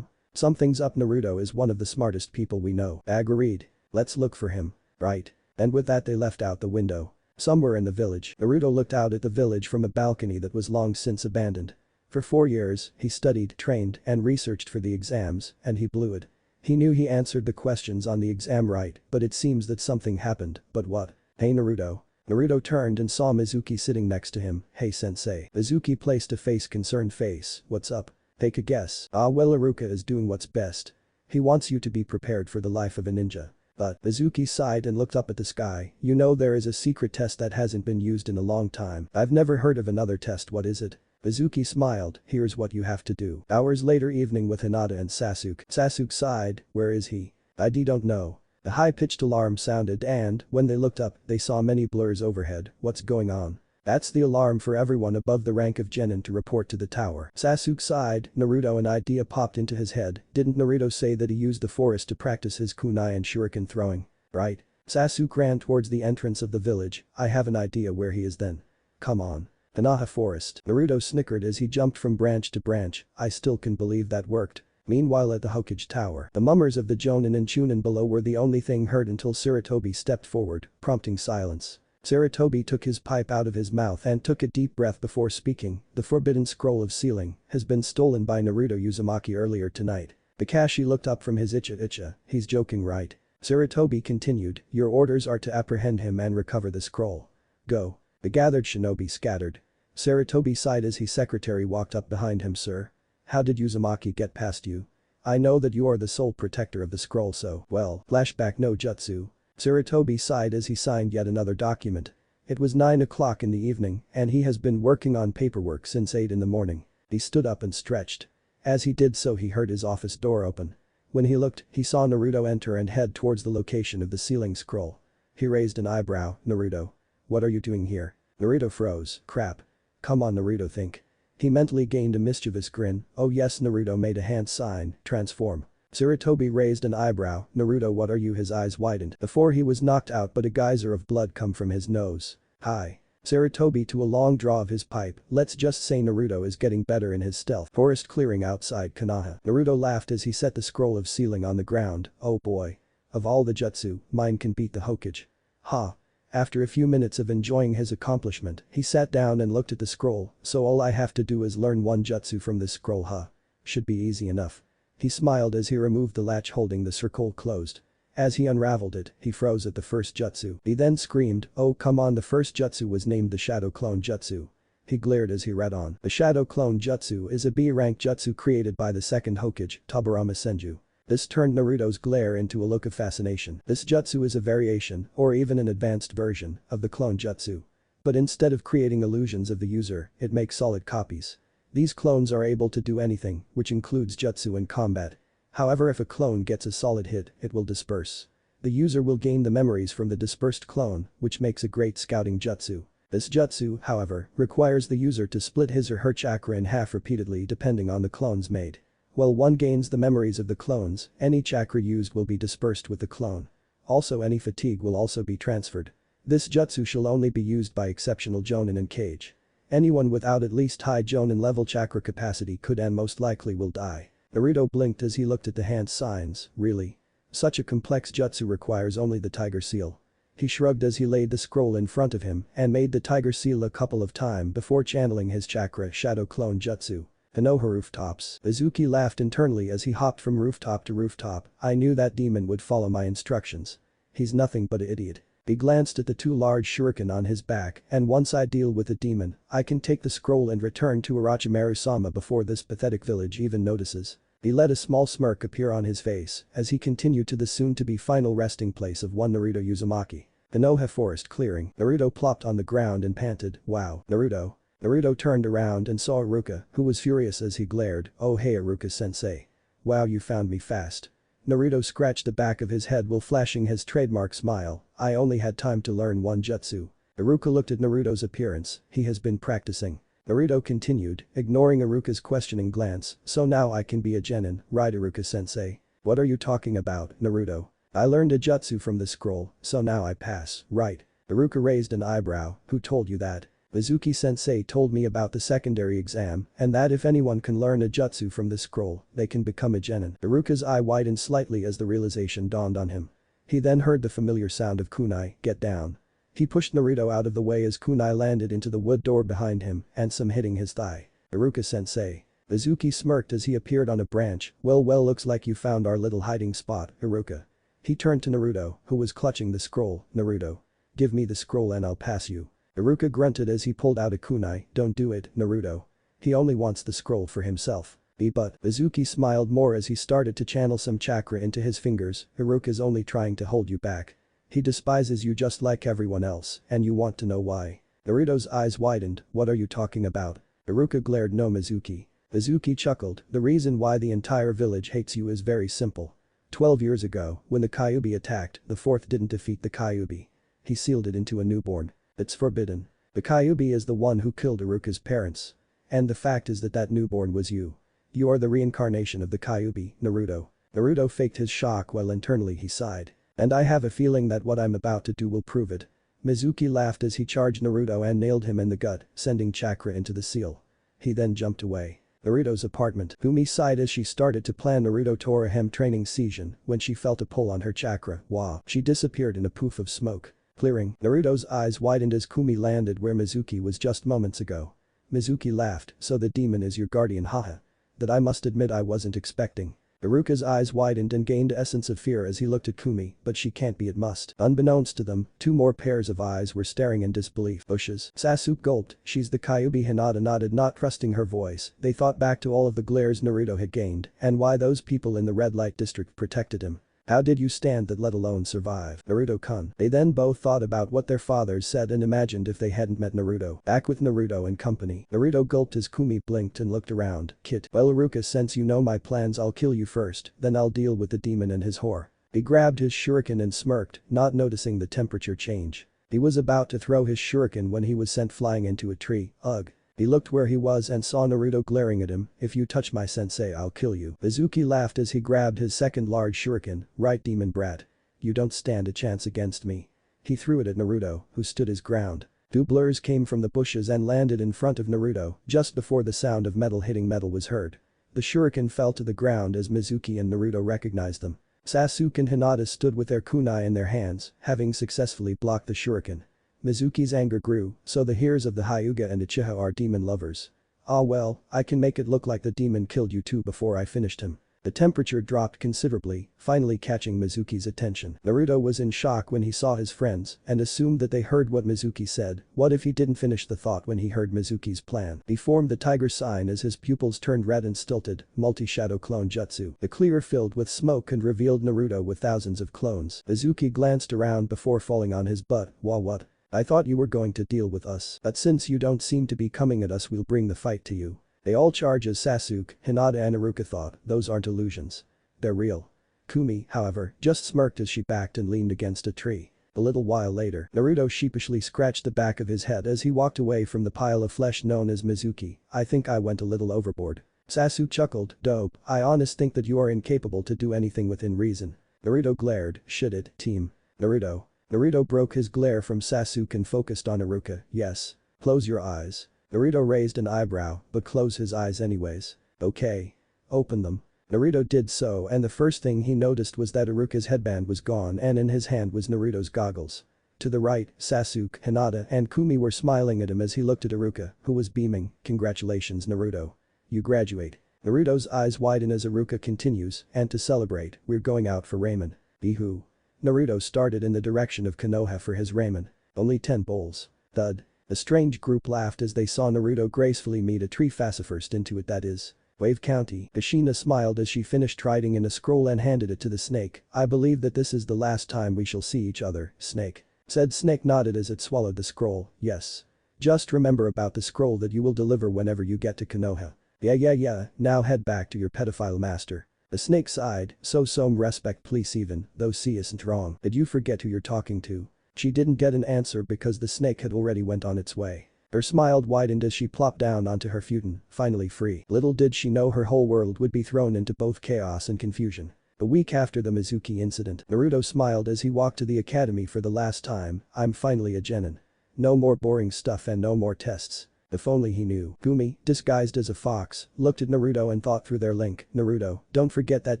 something's up. Naruto is one of the smartest people we know. Agreed. Let's look for him. Right. And with that they left out the window. Somewhere in the village. Naruto looked out at the village from a balcony that was long since abandoned. For 4 years, he studied, trained, and researched for the exams, and he blew it. He knew he answered the questions on the exam right, but it seems that something happened, but what? Hey Naruto. Naruto turned and saw Mizuki sitting next to him, hey sensei. Mizuki placed a concerned face, what's up? Take a guess. Ah well Iruka is doing what's best. He wants you to be prepared for the life of a ninja. But, Mizuki sighed and looked up at the sky, you know there is a secret test that hasn't been used in a long time. I've never heard of another test, what is it? Mizuki smiled, here's what you have to do. Hours later evening with Hinata and Sasuke. Sasuke sighed, where is he? I don't know. A high-pitched alarm sounded and, when they looked up, they saw many blurs overhead, what's going on? That's the alarm for everyone above the rank of genin to report to the tower. Sasuke sighed, Naruto an idea popped into his head, didn't Naruto say that he used the forest to practice his kunai and shuriken throwing? Right? Sasuke ran towards the entrance of the village, I have an idea where he is then. Come on. Konoha Forest. Naruto snickered as he jumped from branch to branch. I still can't believe that worked. Meanwhile at the Hokage Tower, the mummers of the Jonin and Chunin below were the only thing heard until Sarutobi stepped forward, prompting silence. Sarutobi took his pipe out of his mouth and took a deep breath before speaking. The forbidden scroll of sealing has been stolen by Naruto Uzumaki earlier tonight. Kakashi looked up from his icha. He's joking, right? Sarutobi continued, your orders are to apprehend him and recover the scroll. Go. The gathered shinobi scattered. Sarutobi sighed as his secretary walked up behind him. Sir? How did Uzumaki get past you? I know that you are the sole protector of the scroll, so, well, flashback no jutsu. Sarutobi sighed as he signed yet another document. It was 9 o'clock in the evening and he has been working on paperwork since 8 in the morning. He stood up and stretched. As he did so he heard his office door open. When he looked, he saw Naruto enter and head towards the location of the sealing scroll. He raised an eyebrow. Naruto. What are you doing here? Naruto froze. Crap. Come on Naruto, think. He mentally gained a mischievous grin. Oh yes, Naruto made a hand sign, transform. Sarutobi raised an eyebrow. Naruto, what are you? His eyes widened. Before he was knocked out but a geyser of blood come from his nose. Hi. Sarutobi to a long draw of his pipe. Let's just say Naruto is getting better in his stealth. Forest clearing outside Konoha. Naruto laughed as he set the scroll of sealing on the ground. Oh boy. Of all the jutsu, mine can beat the Hokage. Ha. After a few minutes of enjoying his accomplishment, he sat down and looked at the scroll. So all I have to do is learn one jutsu from this scroll, huh? Should be easy enough. He smiled as he removed the latch holding the scroll closed. As he unraveled it, he froze at the first jutsu. He then screamed, oh come on, the first jutsu was named the Shadow Clone Jutsu. He glared as he read on. The Shadow Clone Jutsu is a B-rank jutsu created by the second Hokage, Tobirama Senju. This turned Naruto's glare into a look of fascination. This jutsu is a variation, or even an advanced version, of the clone jutsu. But instead of creating illusions of the user, it makes solid copies. These clones are able to do anything, which includes jutsu and combat. However, if a clone gets a solid hit, it will disperse. The user will gain the memories from the dispersed clone, which makes a great scouting jutsu. This jutsu, however, requires the user to split his or her chakra in half repeatedly depending on the clone's made. While one gains the memories of the clones, any chakra used will be dispersed with the clone. Also, any fatigue will also be transferred. This jutsu shall only be used by exceptional jonin and kage. Anyone without at least high jonin level chakra capacity could and most likely will die. Naruto blinked as he looked at the hand signs. Really? Such a complex jutsu requires only the tiger seal. He shrugged as he laid the scroll in front of him and made the tiger seal a couple of times before channeling his chakra shadow clone jutsu. Konoha rooftops. Izuki laughed internally as he hopped from rooftop to rooftop. I knew that demon would follow my instructions. He's nothing but an idiot. He glanced at the two large shuriken on his back, and once I deal with the demon, I can take the scroll and return to Orochimaru-sama before this pathetic village even notices. He let a small smirk appear on his face as he continued to the soon-to-be final resting place of one Naruto Uzumaki. Konoha Forest clearing. Naruto plopped on the ground and panted, wow, Naruto. Naruto turned around and saw Iruka, who was furious as he glared, oh hey Iruka-sensei. Wow, you found me fast. Naruto scratched the back of his head while flashing his trademark smile. I only had time to learn one jutsu. Iruka looked at Naruto's appearance. He has been practicing. Naruto continued, ignoring Iruka's questioning glance. So now I can be a genin, right Iruka-sensei? What are you talking about, Naruto? I learned a jutsu from the scroll, so now I pass, right? Iruka raised an eyebrow. Who told you that? Izuki-sensei told me about the secondary exam and that if anyone can learn a jutsu from the scroll, they can become a genin. Iruka's eye widened slightly as the realization dawned on him. He then heard the familiar sound of kunai, get down. He pushed Naruto out of the way as kunai landed into the wood door behind him and some hitting his thigh. Iruka-sensei. Izuki smirked as he appeared on a branch. Well looks like you found our little hiding spot, Iruka. He turned to Naruto, who was clutching the scroll. Naruto. Give me the scroll and I'll pass you. Iruka grunted as he pulled out a kunai. Don't do it, Naruto. He only wants the scroll for himself. But Izuki smiled more as he started to channel some chakra into his fingers. Iruka's only trying to hold you back. He despises you just like everyone else, and you want to know why. Naruto's eyes widened. What are you talking about? Iruka glared. No Mizuki. Izuki chuckled. The reason why the entire village hates you is very simple. 12 years ago, when the Kyuubi attacked, the fourth didn't defeat the Kyuubi. He sealed it into a newborn. It's forbidden. The Kyuubi is the one who killed Iruka's parents. And the fact is that newborn was you. You are the reincarnation of the Kyuubi, Naruto. Naruto faked his shock while internally he sighed. And I have a feeling that what I'm about to do will prove it. Mizuki laughed as he charged Naruto and nailed him in the gut, sending chakra into the seal. He then jumped away. Naruto's apartment. Kumi sighed as she started to plan Naruto Torahem training season when she felt a pull on her chakra. Wow. She disappeared in a poof of smoke. Clearing. Naruto's eyes widened as Kumi landed where Mizuki was just moments ago. Mizuki laughed, so the demon is your guardian, haha. That I must admit I wasn't expecting. Iruka's eyes widened and gained essence of fear as he looked at Kumi, but she can't be, it must. Unbeknownst to them, two more pairs of eyes were staring in disbelief. Bushes. Sasuke gulped, she's the Kyuubi. Hinata nodded, not trusting her voice. They thought back to all of the glares Naruto had gained and why those people in the red light district protected him. How did you stand that, let alone survive? Naruto-kun. They then both thought about what their fathers said and imagined if they hadn't met Naruto. Back with Naruto and company. Naruto gulped as Kumi blinked and looked around. Kit. Well, Iruka, since you know my plans, I'll kill you first, then I'll deal with the demon and his whore. He grabbed his shuriken and smirked, not noticing the temperature change. He was about to throw his shuriken when he was sent flying into a tree. Ugh. He looked where he was and saw Naruto glaring at him. If you touch my sensei, I'll kill you. Mizuki laughed as he grabbed his second large shuriken. Right, demon brat. You don't stand a chance against me. He threw it at Naruto, who stood his ground. Two blurs came from the bushes and landed in front of Naruto just before the sound of metal hitting metal was heard. The shuriken fell to the ground as Mizuki and Naruto recognized them. Sasuke and Hinata stood with their kunai in their hands, having successfully blocked the shuriken. Mizuki's anger grew, so the heirs of the Hyuga and Uchiha are demon lovers. Ah well, I can make it look like the demon killed you too before I finished him. The temperature dropped considerably, finally catching Mizuki's attention. Naruto was in shock when he saw his friends and assumed that they heard what Mizuki said. What if he didn't finish the thought when he heard Mizuki's plan? He formed the tiger sign as his pupils turned red and stilted, multi-shadow clone jutsu. The clear filled with smoke and revealed Naruto with thousands of clones. Mizuki glanced around before falling on his butt. Wah, what? I thought you were going to deal with us, but since you don't seem to be coming at us, we'll bring the fight to you. They all charge as Sasuke, Hinata and Iruka thought. Those aren't illusions. They're real. Kumi, however, just smirked as she backed and leaned against a tree. A little while later, Naruto sheepishly scratched the back of his head as he walked away from the pile of flesh known as Mizuki. I think I went a little overboard. Sasuke chuckled. Dope, I honest think that you are incapable to do anything within reason. Naruto glared. Shit it, team. Naruto. Naruto broke his glare from Sasuke and focused on Iruka. Yes. Close your eyes. Naruto raised an eyebrow, but close his eyes anyways. Okay. Open them. Naruto did so and the first thing he noticed was that Iruka's headband was gone and in his hand was Naruto's goggles. To the right, Sasuke, Hinata and Kumi were smiling at him as he looked at Iruka, who was beaming. Congratulations, Naruto. You graduate. Naruto's eyes widen as Iruka continues, and to celebrate, we're going out for ramen. Bee-hoo. Naruto started in the direction of Konoha for his ramen. Only 10 bowls. Thud. A strange group laughed as they saw Naruto gracefully meet a tree first into it, that is. Wave County. Kushina smiled as she finished writing in a scroll and handed it to the snake. I believe that this is the last time we shall see each other, Snake. Said Snake nodded as it swallowed the scroll. Yes. Just remember about the scroll that you will deliver whenever you get to Konoha. Yeah, now head back to your pedophile master. The snake sighed, so some respect please, even though C isn't wrong. Did you forget who you're talking to? She didn't get an answer because the snake had already went on its way. Her smile widened as she plopped down onto her futon, finally free. Little did she know her whole world would be thrown into both chaos and confusion. A week after the Mizuki incident, Naruto smiled as he walked to the academy for the last time. I'm finally a genin. No more boring stuff and no more tests. If only he knew. Kumi, disguised as a fox, looked at Naruto and thought through their link. Naruto, don't forget that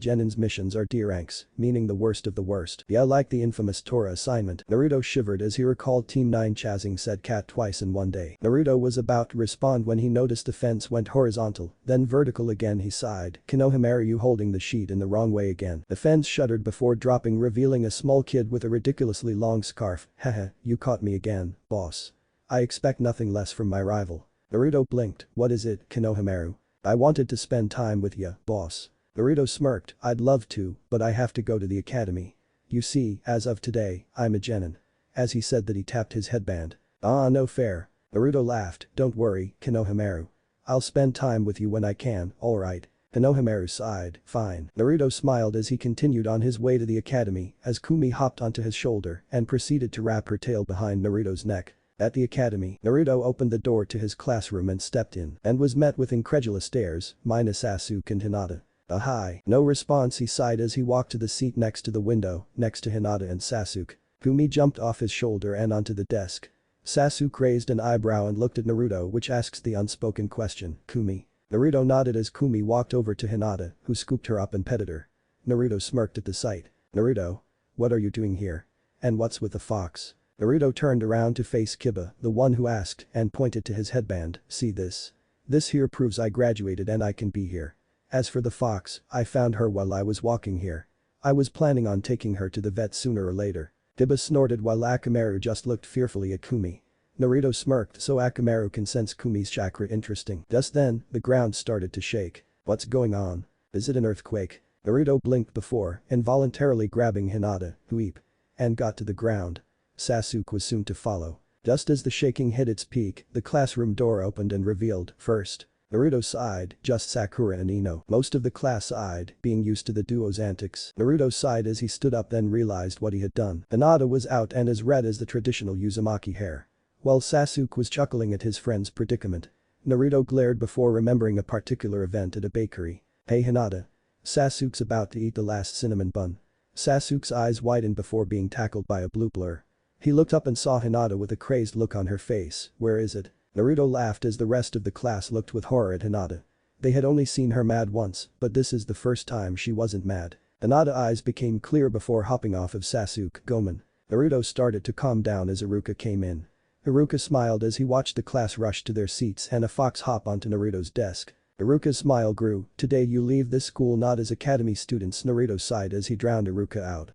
Genin's missions are D ranks, meaning the worst of the worst. Yeah, like the infamous Tora assignment. Naruto shivered as he recalled Team 9 chasing said cat twice in one day. Naruto was about to respond when he noticed the fence went horizontal, then vertical again. He sighed. Konohamaru, you holding the sheet in the wrong way again. The fence shuddered before dropping, revealing a small kid with a ridiculously long scarf. Haha, you caught me again, boss. I expect nothing less from my rival. Naruto blinked. What is it, Konohamaru? I wanted to spend time with ya, boss. Naruto smirked. I'd love to, but I have to go to the academy. You see, as of today, I'm a genin. As he said that he tapped his headband. Ah, no fair. Naruto laughed. Don't worry, Konohamaru. I'll spend time with you when I can, alright. Konohamaru sighed. Fine. Naruto smiled as he continued on his way to the academy as Kumi hopped onto his shoulder and proceeded to wrap her tail behind Naruto's neck. At the academy, Naruto opened the door to his classroom and stepped in and was met with incredulous stares, minus Sasuke and Hinata. Hi. No response. He sighed as he walked to the seat next to the window, next to Hinata and Sasuke. Kumi jumped off his shoulder and onto the desk. Sasuke raised an eyebrow and looked at Naruto, which asks the unspoken question, Kumi. Naruto nodded as Kumi walked over to Hinata, who scooped her up and petted her. Naruto smirked at the sight. Naruto? What are you doing here? And what's with the fox? Naruto turned around to face Kiba, the one who asked, and pointed to his headband, see this? This here proves I graduated and I can be here. As for the fox, I found her while I was walking here. I was planning on taking her to the vet sooner or later. Kiba snorted while Akamaru just looked fearfully at Kumi. Naruto smirked so Akamaru can sense Kumi's chakra. Interesting. Just then, the ground started to shake. What's going on? Is it an earthquake? Naruto blinked before, involuntarily grabbing Hinata, who and got to the ground. Sasuke was soon to follow. Just as the shaking hit its peak, the classroom door opened and revealed, first. Naruto sighed, just Sakura and Ino. Most of the class sighed, being used to the duo's antics. Naruto sighed as he stood up, then realized what he had done. Hinata was out and as red as the traditional Uzumaki hair. While Sasuke was chuckling at his friend's predicament, Naruto glared before remembering a particular event at a bakery. Hey Hinata. Sasuke's about to eat the last cinnamon bun. Sasuke's eyes widened before being tackled by a blue blur. He looked up and saw Hinata with a crazed look on her face. Where is it? Naruto laughed as the rest of the class looked with horror at Hinata. They had only seen her mad once, but this is the first time she wasn't mad. Hinata's eyes became clear before hopping off of Sasuke. Gomen. Naruto started to calm down as Iruka came in. Iruka smiled as he watched the class rush to their seats and a fox hop onto Naruto's desk. Iruka's smile grew. Today you leave this school not as academy students. Naruto sighed as he drowned Iruka out.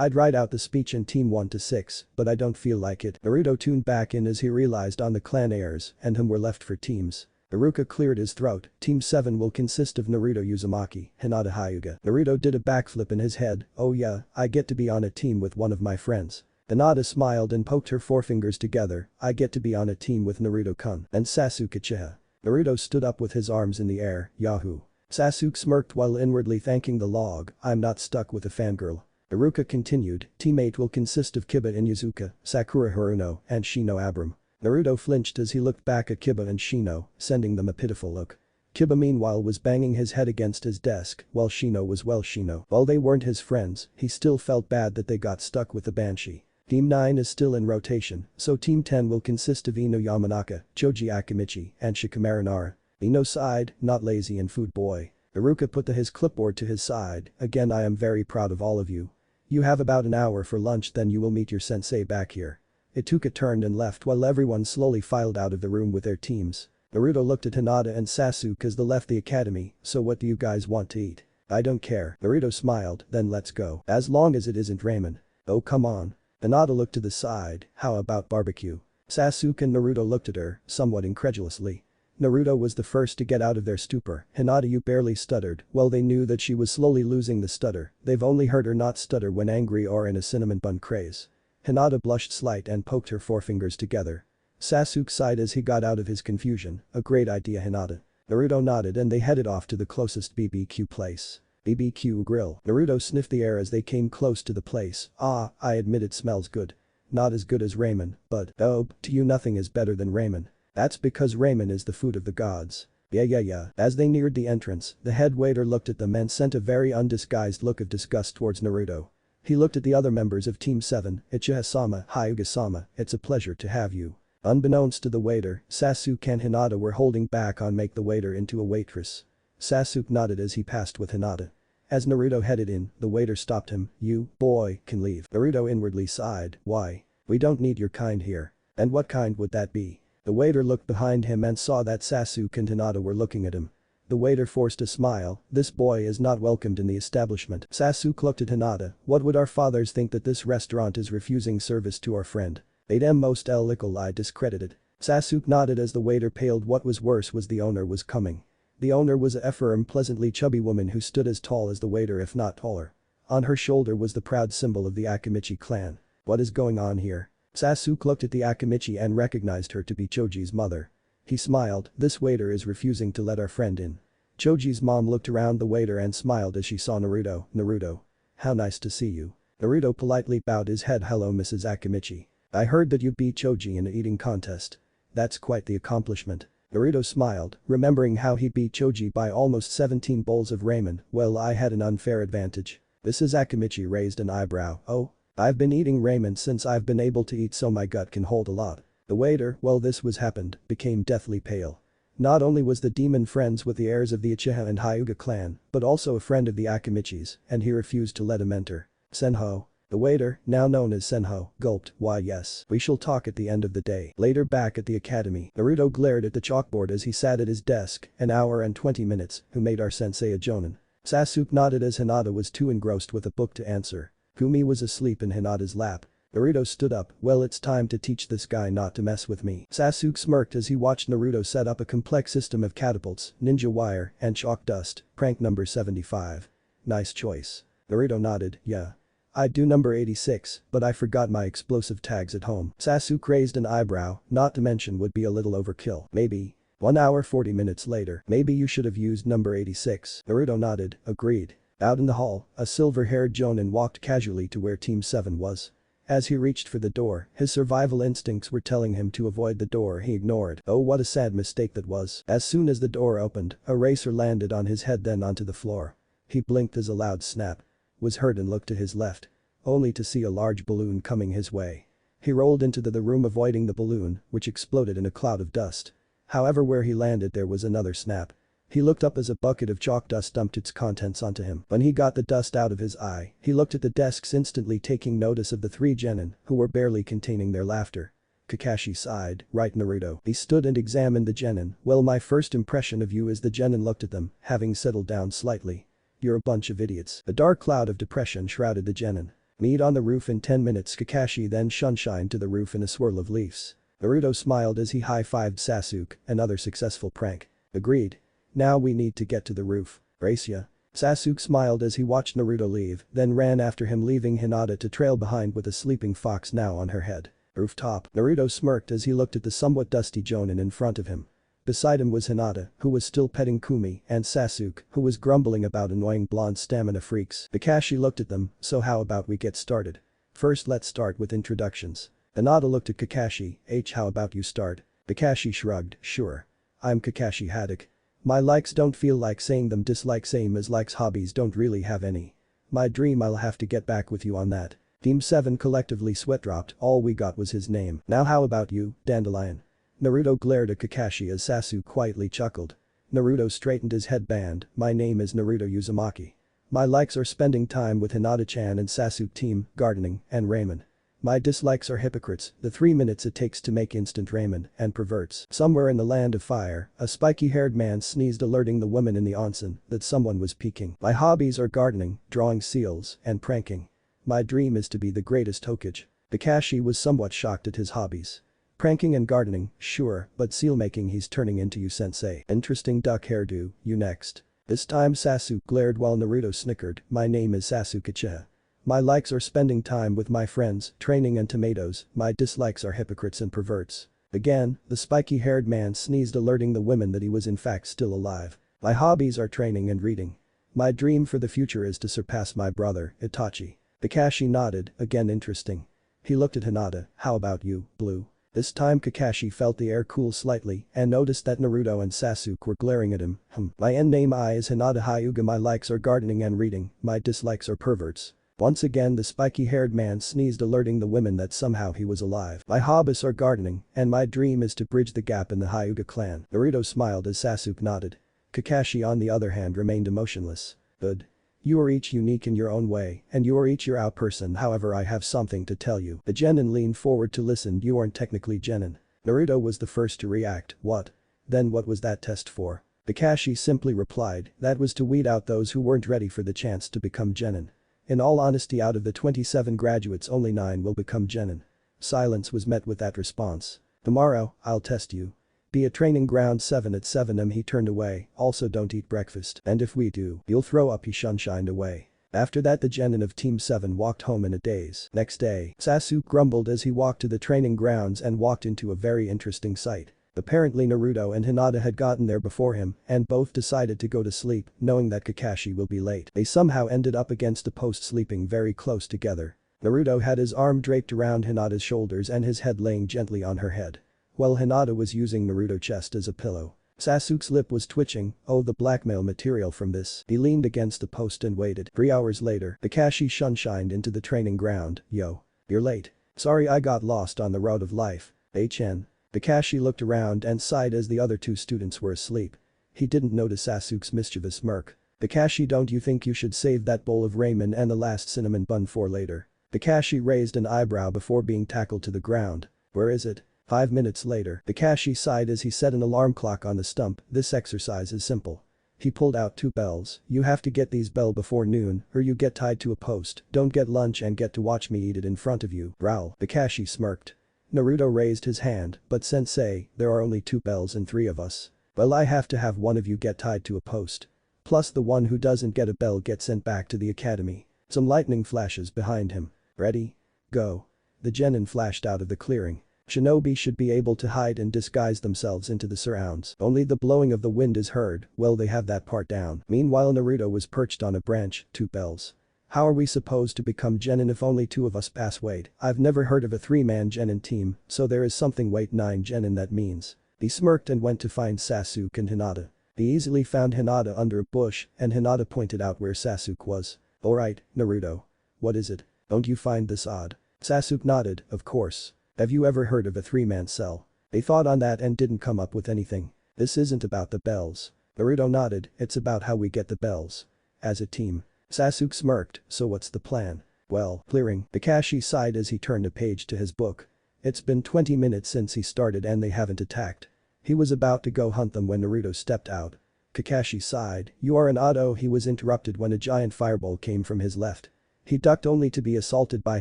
I'd write out the speech in team 1 to 6, but I don't feel like it. Naruto tuned back in as he realized on the clan heirs and whom were left for teams. Iruka cleared his throat. Team 7 will consist of Naruto Uzumaki, Hinata Hyuga. Naruto did a backflip in his head. Oh yeah, I get to be on a team with one of my friends. Hinata smiled and poked her forefingers together. I get to be on a team with Naruto-kun and Sasuke Uchiha. Naruto stood up with his arms in the air. Yahoo. Sasuke smirked while inwardly thanking the log. I'm not stuck with a fangirl. Iruka continued. Team 8 will consist of Kiba Inuzuka, Sakura Haruno, and Shino Abram. Naruto flinched as he looked back at Kiba and Shino, sending them a pitiful look. Kiba meanwhile was banging his head against his desk, while Shino was Shino. While they weren't his friends, he still felt bad that they got stuck with the Banshee. Team 9 is still in rotation, so Team 10 will consist of Ino Yamanaka, Choji Akimichi, and Shikamaru Nara. Ino sighed, not lazy and food boy. Iruka put his clipboard to his side. Again, I am very proud of all of you. You have about an hour for lunch, then you will meet your sensei back here. Ituka turned and left while everyone slowly filed out of the room with their teams. Naruto looked at Hinata and Sasuke as they left the academy. So what do you guys want to eat? I don't care. Naruto smiled, then let's go. As long as it isn't ramen. Oh come on. Hinata looked to the side. How about barbecue? Sasuke and Naruto looked at her, somewhat incredulously. Naruto was the first to get out of their stupor. Hinata, you barely stuttered. Well, they knew that she was slowly losing the stutter. They've only heard her not stutter when angry or in a cinnamon bun craze. Hinata blushed slight and poked her forefingers together. Sasuke sighed as he got out of his confusion. A great idea, Hinata. Naruto nodded and they headed off to the closest BBQ place. BBQ grill. Naruto sniffed the air as they came close to the place. Ah, I admit it smells good. Not as good as ramen, but, oh, to you nothing is better than ramen. That's because ramen is the food of the gods. Yeah. As they neared the entrance, the head waiter looked at them and sent a very undisguised look of disgust towards Naruto. He looked at the other members of Team 7, Uchiha-sama, Hyuga-sama, it's a pleasure to have you. Unbeknownst to the waiter, Sasuke and Hinata were holding back on make the waiter into a waitress. Sasuke nodded as he passed with Hinata. As Naruto headed in, the waiter stopped him. You, boy, can leave. Naruto inwardly sighed. Why? We don't need your kind here. And what kind would that be? The waiter looked behind him and saw that Sasuke and Hinata were looking at him. The waiter forced a smile. This boy is not welcomed in the establishment. Sasuke looked at Hinata. What would our fathers think that this restaurant is refusing service to our friend? They'd most likely discredited. Sasuke nodded as the waiter paled. What was worse was the owner was coming. The owner was a firm, pleasantly chubby woman who stood as tall as the waiter if not taller. On her shoulder was the proud symbol of the Akimichi clan. What is going on here? Sasuke looked at the Akimichi and recognized her to be Choji's mother. He smiled. This waiter is refusing to let our friend in. Choji's mom looked around the waiter and smiled as she saw Naruto. Naruto. How nice to see you. Naruto politely bowed his head. Hello Mrs. Akimichi. I heard that you beat Choji in an eating contest. That's quite the accomplishment. Naruto smiled, remembering how he beat Choji by almost 17 bowls of ramen. Well, I had an unfair advantage. Mrs. Akimichi raised an eyebrow. Oh? I've been eating ramen since I've been able to eat so my gut can hold a lot. The waiter, well this was happened, became deathly pale. Not only was the demon friends with the heirs of the Uchiha and Hyuga clan, but also a friend of the Akimichis, and he refused to let him enter. Senho. The waiter, now known as Senho, gulped, why yes, we shall talk at the end of the day. Later back at the academy, Naruto glared at the chalkboard as he sat at his desk, an hour and 20 minutes, who made our sensei a jonin. Sasuke nodded as Hinata was too engrossed with a book to answer. Kumi was asleep in Hinata's lap. Naruto stood up, well it's time to teach this guy not to mess with me. Sasuke smirked as he watched Naruto set up a complex system of catapults, ninja wire, and chalk dust, prank number 75. Nice choice. Naruto nodded, yeah. I'd do number 86, but I forgot my explosive tags at home. Sasuke raised an eyebrow, not to mention would be a little overkill. Maybe. 1 hour 40 minutes later, maybe you should have used number 86. Naruto nodded, agreed. Out in the hall, a silver-haired jonin walked casually to where Team 7 was. As he reached for the door, his survival instincts were telling him to avoid the door he ignored. Oh what a sad mistake that was. As soon as the door opened, a racer landed on his head then onto the floor. He blinked as a loud snap was heard and looked to his left. Only to see a large balloon coming his way. He rolled into the room avoiding the balloon, which exploded in a cloud of dust. However where he landed there was another snap. He looked up as a bucket of chalk dust dumped its contents onto him. When he got the dust out of his eye, he looked at the desks instantly taking notice of the 3 genin, who were barely containing their laughter. Kakashi sighed, right Naruto. He stood and examined the genin. Well my first impression of you is the genin looked at them, having settled down slightly. You're a bunch of idiots. A dark cloud of depression shrouded the genin. Meet on the roof in 10 minutes. Kakashi then shunshined to the roof in a swirl of leaves. Naruto smiled as he high-fived Sasuke, another successful prank. Agreed. Now we need to get to the roof. Brace ya. Sasuke smiled as he watched Naruto leave, then ran after him leaving Hinata to trail behind with a sleeping fox now on her head. Rooftop. Naruto smirked as he looked at the somewhat dusty jonin in front of him. Beside him was Hinata, who was still petting Kumi, and Sasuke, who was grumbling about annoying blonde stamina freaks. Kakashi looked at them, so how about we get started? First let's start with introductions. Hinata looked at Kakashi, how about you start? Kakashi shrugged, sure. I'm Kakashi Haddock. My likes don't feel like saying them, dislike same as likes, hobbies don't really have any. My dream, I'll have to get back with you on that. Team 7 collectively sweat dropped, all we got was his name. Now how about you, Dandelion? Naruto glared at Kakashi as Sasuke quietly chuckled. Naruto straightened his headband, my name is Naruto Uzumaki. My likes are spending time with Hinata-chan and Sasuke team, gardening, and ramen. My dislikes are hypocrites, the 3 minutes it takes to make instant ramen, and perverts. Somewhere in the land of fire, a spiky-haired man sneezed alerting the woman in the onsen that someone was peeking. My hobbies are gardening, drawing seals, and pranking. My dream is to be the greatest Hokage. Kakashi was somewhat shocked at his hobbies. Pranking and gardening, sure, but seal making he's turning into you sensei. Interesting duck hairdo, you next. This time Sasuke glared while Naruto snickered, my name is Sasuke Uchiha. My likes are spending time with my friends, training and tomatoes, my dislikes are hypocrites and perverts. Again, the spiky-haired man sneezed alerting the women that he was in fact still alive. My hobbies are training and reading. My dream for the future is to surpass my brother, Itachi. Kakashi nodded, again interesting. He looked at Hinata, how about you, Blue? This time Kakashi felt the air cool slightly and noticed that Naruto and Sasuke were glaring at him. My end name I is Hinata Hyuga, my likes are gardening and reading, my dislikes are perverts. Once again the spiky-haired man sneezed alerting the women that somehow he was alive. My hobbies are gardening, and my dream is to bridge the gap in the Hyuga clan. Naruto smiled as Sasuke nodded. Kakashi on the other hand remained emotionless. Good. You are each unique in your own way, and you are each your out person, however I have something to tell you. The genin leaned forward to listen, you aren't technically genin. Naruto was the first to react, what? Then what was that test for? Kakashi simply replied, that was to weed out those who weren't ready for the chance to become genin. In all honesty, out of the 27 graduates only 9 will become genin. Silence was met with that response. Tomorrow, I'll test you. Be at training ground 7 at 7 am. He turned away, also don't eat breakfast, and if we do, you'll throw up. He shunshined away. After that the genin of Team 7 walked home in a daze. Next day, Sasuke grumbled as he walked to the training grounds and walked into a very interesting sight. Apparently Naruto and Hinata had gotten there before him and both decided to go to sleep, knowing that Kakashi will be late. They somehow ended up against a post sleeping very close together. Naruto had his arm draped around Hinata's shoulders and his head laying gently on her head. While Hinata was using Naruto's chest as a pillow. Sasuke's lip was twitching. Oh, the blackmail material from this. He leaned against the post and waited. 3 hours later, Kakashi shunshined into the training ground. Yo. You're late. Sorry I got lost on the road of life. HN. Kakashi looked around and sighed as the other two students were asleep. He didn't notice Sasuke's mischievous smirk. Kakashi, don't you think you should save that bowl of ramen and the last cinnamon bun for later? Kakashi raised an eyebrow before being tackled to the ground. Where is it? 5 minutes later, Kakashi sighed as he set an alarm clock on the stump. This exercise is simple. He pulled out 2 bells. You have to get these bell before noon or you get tied to a post. Don't get lunch and get to watch me eat it in front of you. Growl. Kakashi smirked. Naruto raised his hand, but sensei, there are only 2 bells and 3 of us. Well, I have to have one of you get tied to a post. Plus the one who doesn't get a bell gets sent back to the academy. Some lightning flashes behind him. Ready? Go. The genin flashed out of the clearing. Shinobi should be able to hide and disguise themselves into the surrounds. Only the blowing of the wind is heard. Well, they have that part down. Meanwhile, Naruto was perched on a branch. 2 bells. How are we supposed to become genin if only 2 of us pass? Wait, I've never heard of a 3-man genin team, so there is something. Wait, 9 genin that means. He smirked and went to find Sasuke and Hinata. He easily found Hinata under a bush and Hinata pointed out where Sasuke was. Alright, Naruto. What is it? Don't you find this odd? Sasuke nodded, of course. Have you ever heard of a 3-man cell? They thought on that and didn't come up with anything. This isn't about the bells. Naruto nodded, it's about how we get the bells. As a team. Sasuke smirked, so what's the plan? Well, clearing. Kakashi sighed as he turned a page to his book. It's been 20 minutes since he started and they haven't attacked. He was about to go hunt them when Naruto stepped out. Kakashi sighed, you are an Otto. He was interrupted when a giant fireball came from his left. He ducked only to be assaulted by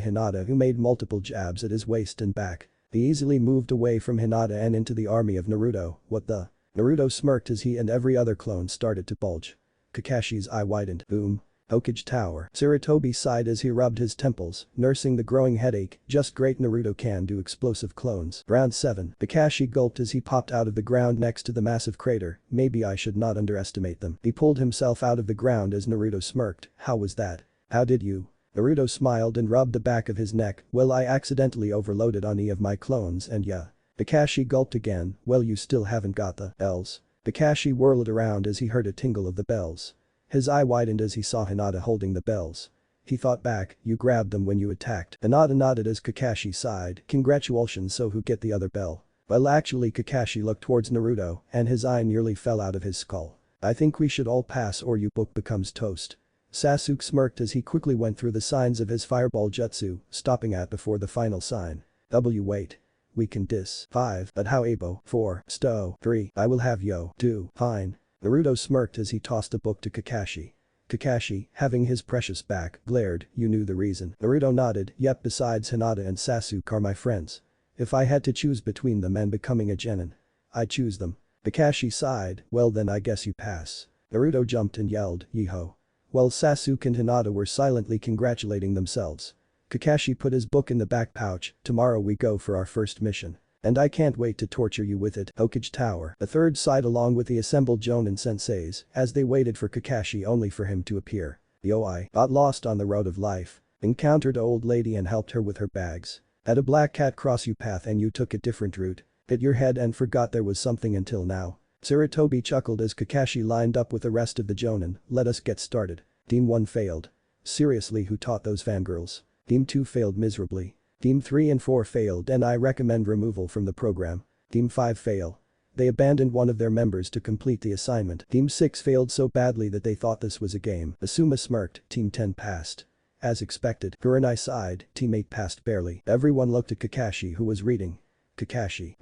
Hinata, who made multiple jabs at his waist and back. He easily moved away from Hinata and into the army of Naruto. What the? Naruto smirked as he and every other clone started to bulge. Kakashi's eye widened. Boom. Hokage Tower. Sarutobi sighed as he rubbed his temples, nursing the growing headache. Just great. Naruto can do explosive clones. Round 7. Kakashi gulped as he popped out of the ground next to the massive crater. Maybe I should not underestimate them. He pulled himself out of the ground as Naruto smirked. How was that? How did you? Naruto smiled and rubbed the back of his neck. Well, I accidentally overloaded on E of my clones and yeah. Kakashi gulped again. Well, you still haven't got the bells. Kakashi whirled around as he heard a tingle of the bells. His eye widened as he saw Hinata holding the bells. He thought back, you grabbed them when you attacked. Hinata nodded as Kakashi sighed. Congratulations, so who get the other bell? Well, actually, Kakashi looked towards Naruto and his eye nearly fell out of his skull. I think we should all pass or your book becomes toast. Sasuke smirked as he quickly went through the signs of his fireball jutsu, stopping at before the final sign. Wait. We can diss. 5. But how abo? 4. Sto. 3. I will have yo. 2. Fine. Naruto smirked as he tossed the book to Kakashi. Kakashi, having his precious back, glared, you knew the reason. Naruto nodded, yep, besides Hinata and Sasuke are my friends. If I had to choose between them and becoming a genin, I'd choose them. Kakashi sighed, well then I guess you pass. Naruto jumped and yelled, yeeho. While Sasuke and Hinata were silently congratulating themselves. Kakashi put his book in the back pouch, tomorrow we go for our first mission. And I can't wait to torture you with it. Hokage Tower. The third sighed along with the assembled Jonin senseis as they waited for Kakashi only for him to appear. Yo, I got lost on the road of life. Encountered an old lady and helped her with her bags. Had a black cat cross your path and you took a different route. Hit your head and forgot there was something until now. Sarutobi chuckled as Kakashi lined up with the rest of the Jonin. Let us get started. Team 1 failed. Seriously, who taught those fangirls? Team 2 failed miserably. Team 3 and 4 failed and I recommend removal from the program. Team 5 fail. They abandoned one of their members to complete the assignment. Team 6 failed so badly that they thought this was a game. Asuma smirked. Team 10 passed. As expected. Kurenai sighed. Team 8 passed barely. Everyone looked at Kakashi who was reading. Kakashi.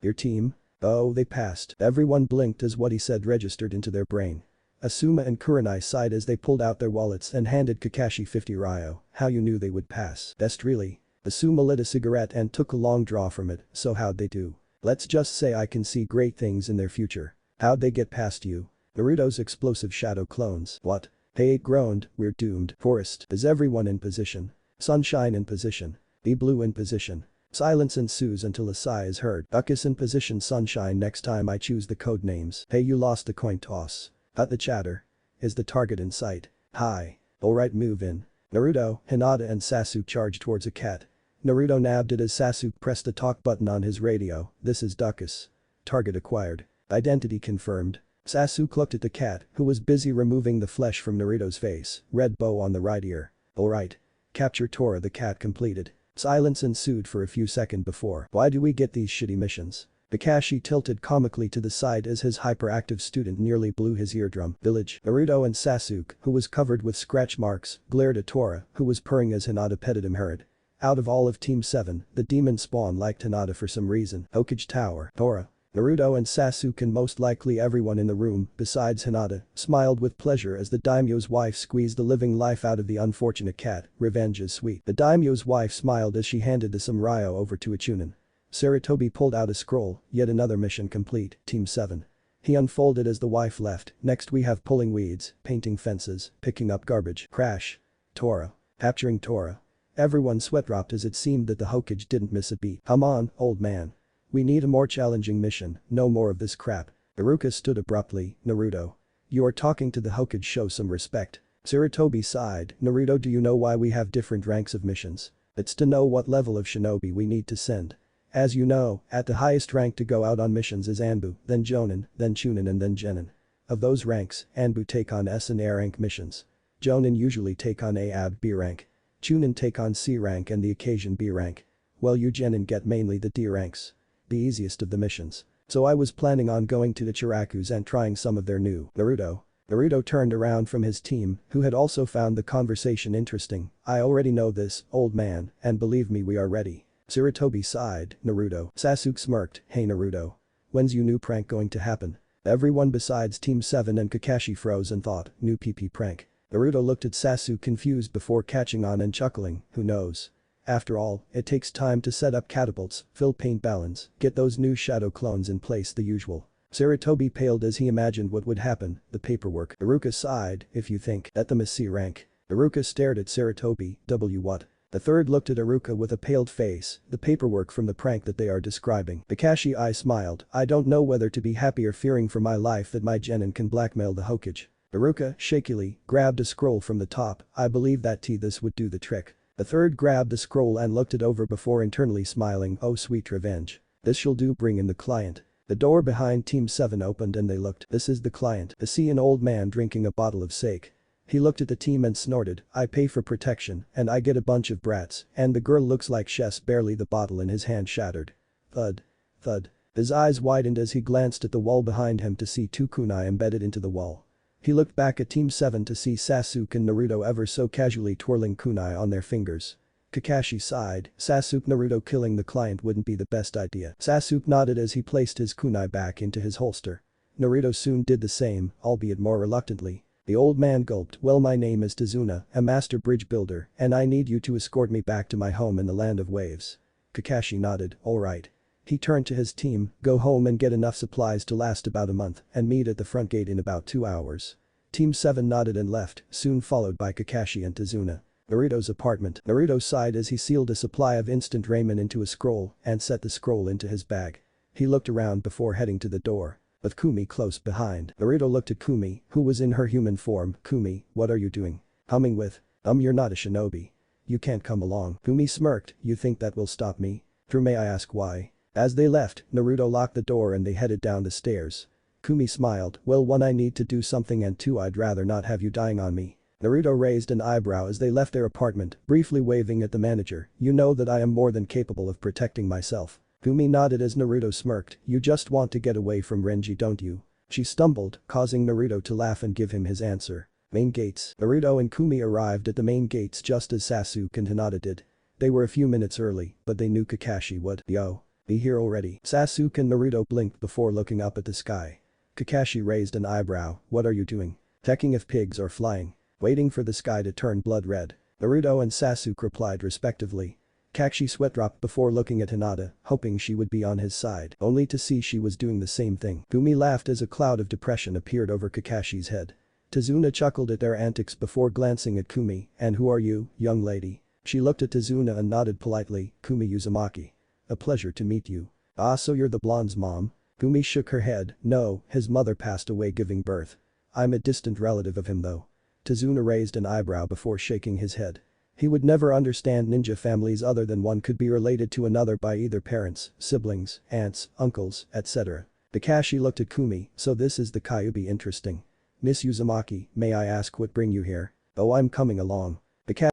Your team? Oh, they passed. Everyone blinked as what he said registered into their brain. Asuma and Kurenai sighed as they pulled out their wallets and handed Kakashi 50 ryo. How you knew they would pass? Best really. Asuma lit a cigarette and took a long draw from it, so how'd they do? Let's just say I can see great things in their future. How'd they get past you? Naruto's explosive shadow clones. What? Hey groaned, we're doomed. Forest. Is everyone in position? Sunshine in position. Be blue in position. Silence ensues until a sigh is heard. Duckus in position. Sunshine. Next time I choose the code names. Hey, you lost the coin toss. Cut the chatter. Is the target in sight? Hi. Alright, move in. Naruto, Hinata and Sasuke charged towards a cat. Naruto nabbed it as Sasuke pressed the talk button on his radio. This is Duckus. Target acquired. Identity confirmed. Sasuke looked at the cat, who was busy removing the flesh from Naruto's face, red bow on the right ear. Alright. Capture Tora, the cat completed. Silence ensued for a few seconds before. Why do we get these shitty missions? Kakashi tilted comically to the side as his hyperactive student nearly blew his eardrum. Village. Naruto and Sasuke, who was covered with scratch marks, glared at Tora, who was purring as Hinata petted him hard. Out of all of Team 7, the demon spawn liked Hinata for some reason. Hokage Tower. Tora. Naruto and Sasuke and most likely everyone in the room, besides Hinata, smiled with pleasure as the daimyo's wife squeezed the living life out of the unfortunate cat. Revenge is sweet. The daimyo's wife smiled as she handed the samurai over to a chunin. Sarutobi pulled out a scroll, yet another mission complete, Team 7. He unfolded as the wife left. Next we have pulling weeds, painting fences, picking up garbage. Crash. Tora. Capturing Tora. Everyone sweat-dropped as it seemed that the Hokage didn't miss a beat. Come on, old man. We need a more challenging mission, no more of this crap. Iruka stood abruptly. Naruto. You are talking to the Hokage, show some respect. Sarutobi sighed. Naruto, do you know why we have different ranks of missions? It's to know what level of shinobi we need to send. As you know, at the highest rank to go out on missions is Anbu, then Jonin, then Chunin and then Genin. Of those ranks, Anbu take on S and A rank missions. Jonin usually take on A AB B rank. Chunin take on C rank and the occasion B rank. Well, you Genin get mainly the D ranks. The easiest of the missions. So I was planning on going to the Chirakus and trying some of their new. Naruto. Naruto turned around from his team, who had also found the conversation interesting. I already know this, old man, and believe me, we are ready. Sarutobi sighed. Naruto. Sasuke smirked. Hey Naruto. When's your new prank going to happen? Everyone besides Team 7 and Kakashi froze and thought, new PP prank. Naruto looked at Sasuke confused before catching on and chuckling, who knows? After all, it takes time to set up catapults, fill paint balance, get those new shadow clones in place, the usual. Sarutobi paled as he imagined what would happen, the paperwork. Iruka sighed, if you think that the C rank. Iruka stared at Sarutobi, what? The third looked at Iruka with a paled face, the paperwork from the prank that they are describing. Kakashi I smiled, I don't know whether to be happy or fearing for my life that my genin can blackmail the Hokage. Iruka, shakily, grabbed a scroll from the top, I believe that this would do the trick. The third grabbed the scroll and looked it over before internally smiling, oh sweet revenge. This shall do, bring in the client. The door behind Team 7 opened and they looked. This is the client. I see an old man drinking a bottle of sake. He looked at the team and snorted, I pay for protection, and I get a bunch of brats, and the girl looks like Chess, barely the bottle in his hand shattered. Thud. Thud. His eyes widened as he glanced at the wall behind him to see two kunai embedded into the wall. He looked back at Team 7 to see Sasuke and Naruto ever so casually twirling kunai on their fingers. Kakashi sighed, Sasuke Naruto killing the client wouldn't be the best idea. Sasuke nodded as he placed his kunai back into his holster. Naruto soon did the same, albeit more reluctantly. The old man gulped, well, my name is Tazuna, a master bridge builder, and I need you to escort me back to my home in the land of waves. Kakashi nodded, alright. He turned to his team, go home and get enough supplies to last about a month and meet at the front gate in about 2 hours. Team 7 nodded and left, soon followed by Kakashi and Tazuna. Naruto's apartment. Naruto sighed as he sealed a supply of instant ramen into a scroll and set the scroll into his bag. He looked around before heading to the door. With Kumi close behind. Naruto looked at Kumi, who was in her human form. Kumi, what are you doing? Humming with. You're not a shinobi. You can't come along. Kumi smirked, you think that will stop me? May I ask why? As they left, Naruto locked the door and they headed down the stairs. Kumi smiled, well, 1, I need to do something, and 2, I'd rather not have you dying on me. Naruto raised an eyebrow as they left their apartment, briefly waving at the manager, you know that I am more than capable of protecting myself. Kumi nodded as Naruto smirked, you just want to get away from Renji, don't you? She stumbled, causing Naruto to laugh and give him his answer. Main gates. Naruto and Kumi arrived at the main gates just as Sasuke and Hinata did. They were a few minutes early, but they knew Kakashi would. Yo. Be here already. Sasuke and Naruto blinked before looking up at the sky. Kakashi raised an eyebrow, what are you doing? Checking if pigs are flying. Waiting for the sky to turn blood red. Naruto and Sasuke replied respectively. Kakashi sweat-dropped before looking at Hinata, hoping she would be on his side, only to see she was doing the same thing. Kumi laughed as a cloud of depression appeared over Kakashi's head. Tazuna chuckled at their antics before glancing at Kumi, and who are you, young lady? She looked at Tazuna and nodded politely, Kumi Uzumaki. A pleasure to meet you. Ah, so you're the blonde's mom? Kumi shook her head, no, his mother passed away giving birth. I'm a distant relative of him though. Tazuna raised an eyebrow before shaking his head. He would never understand ninja families other than one could be related to another by either parents, siblings, aunts, uncles, etc. Kakashi looked at Kumi, so this is the Kyuubi, interesting. Miss Uzumaki, may I ask what bring you here? Oh, I'm coming along.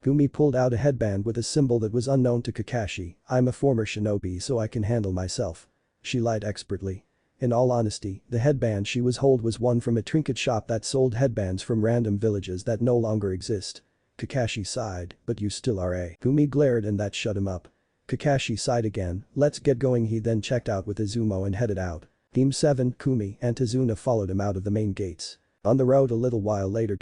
Kumi pulled out a headband with a symbol that was unknown to Kakashi. I'm a former shinobi so I can handle myself. She lied expertly. In all honesty, the headband she was holding was one from a trinket shop that sold headbands from random villages that no longer exist. Kakashi sighed, but you still are a. Kumi glared and that shut him up. Kakashi sighed again, let's get going. He then checked out with Izumo and headed out. Team 7, Kumi and Tazuna followed him out of the main gates. On the road a little while later.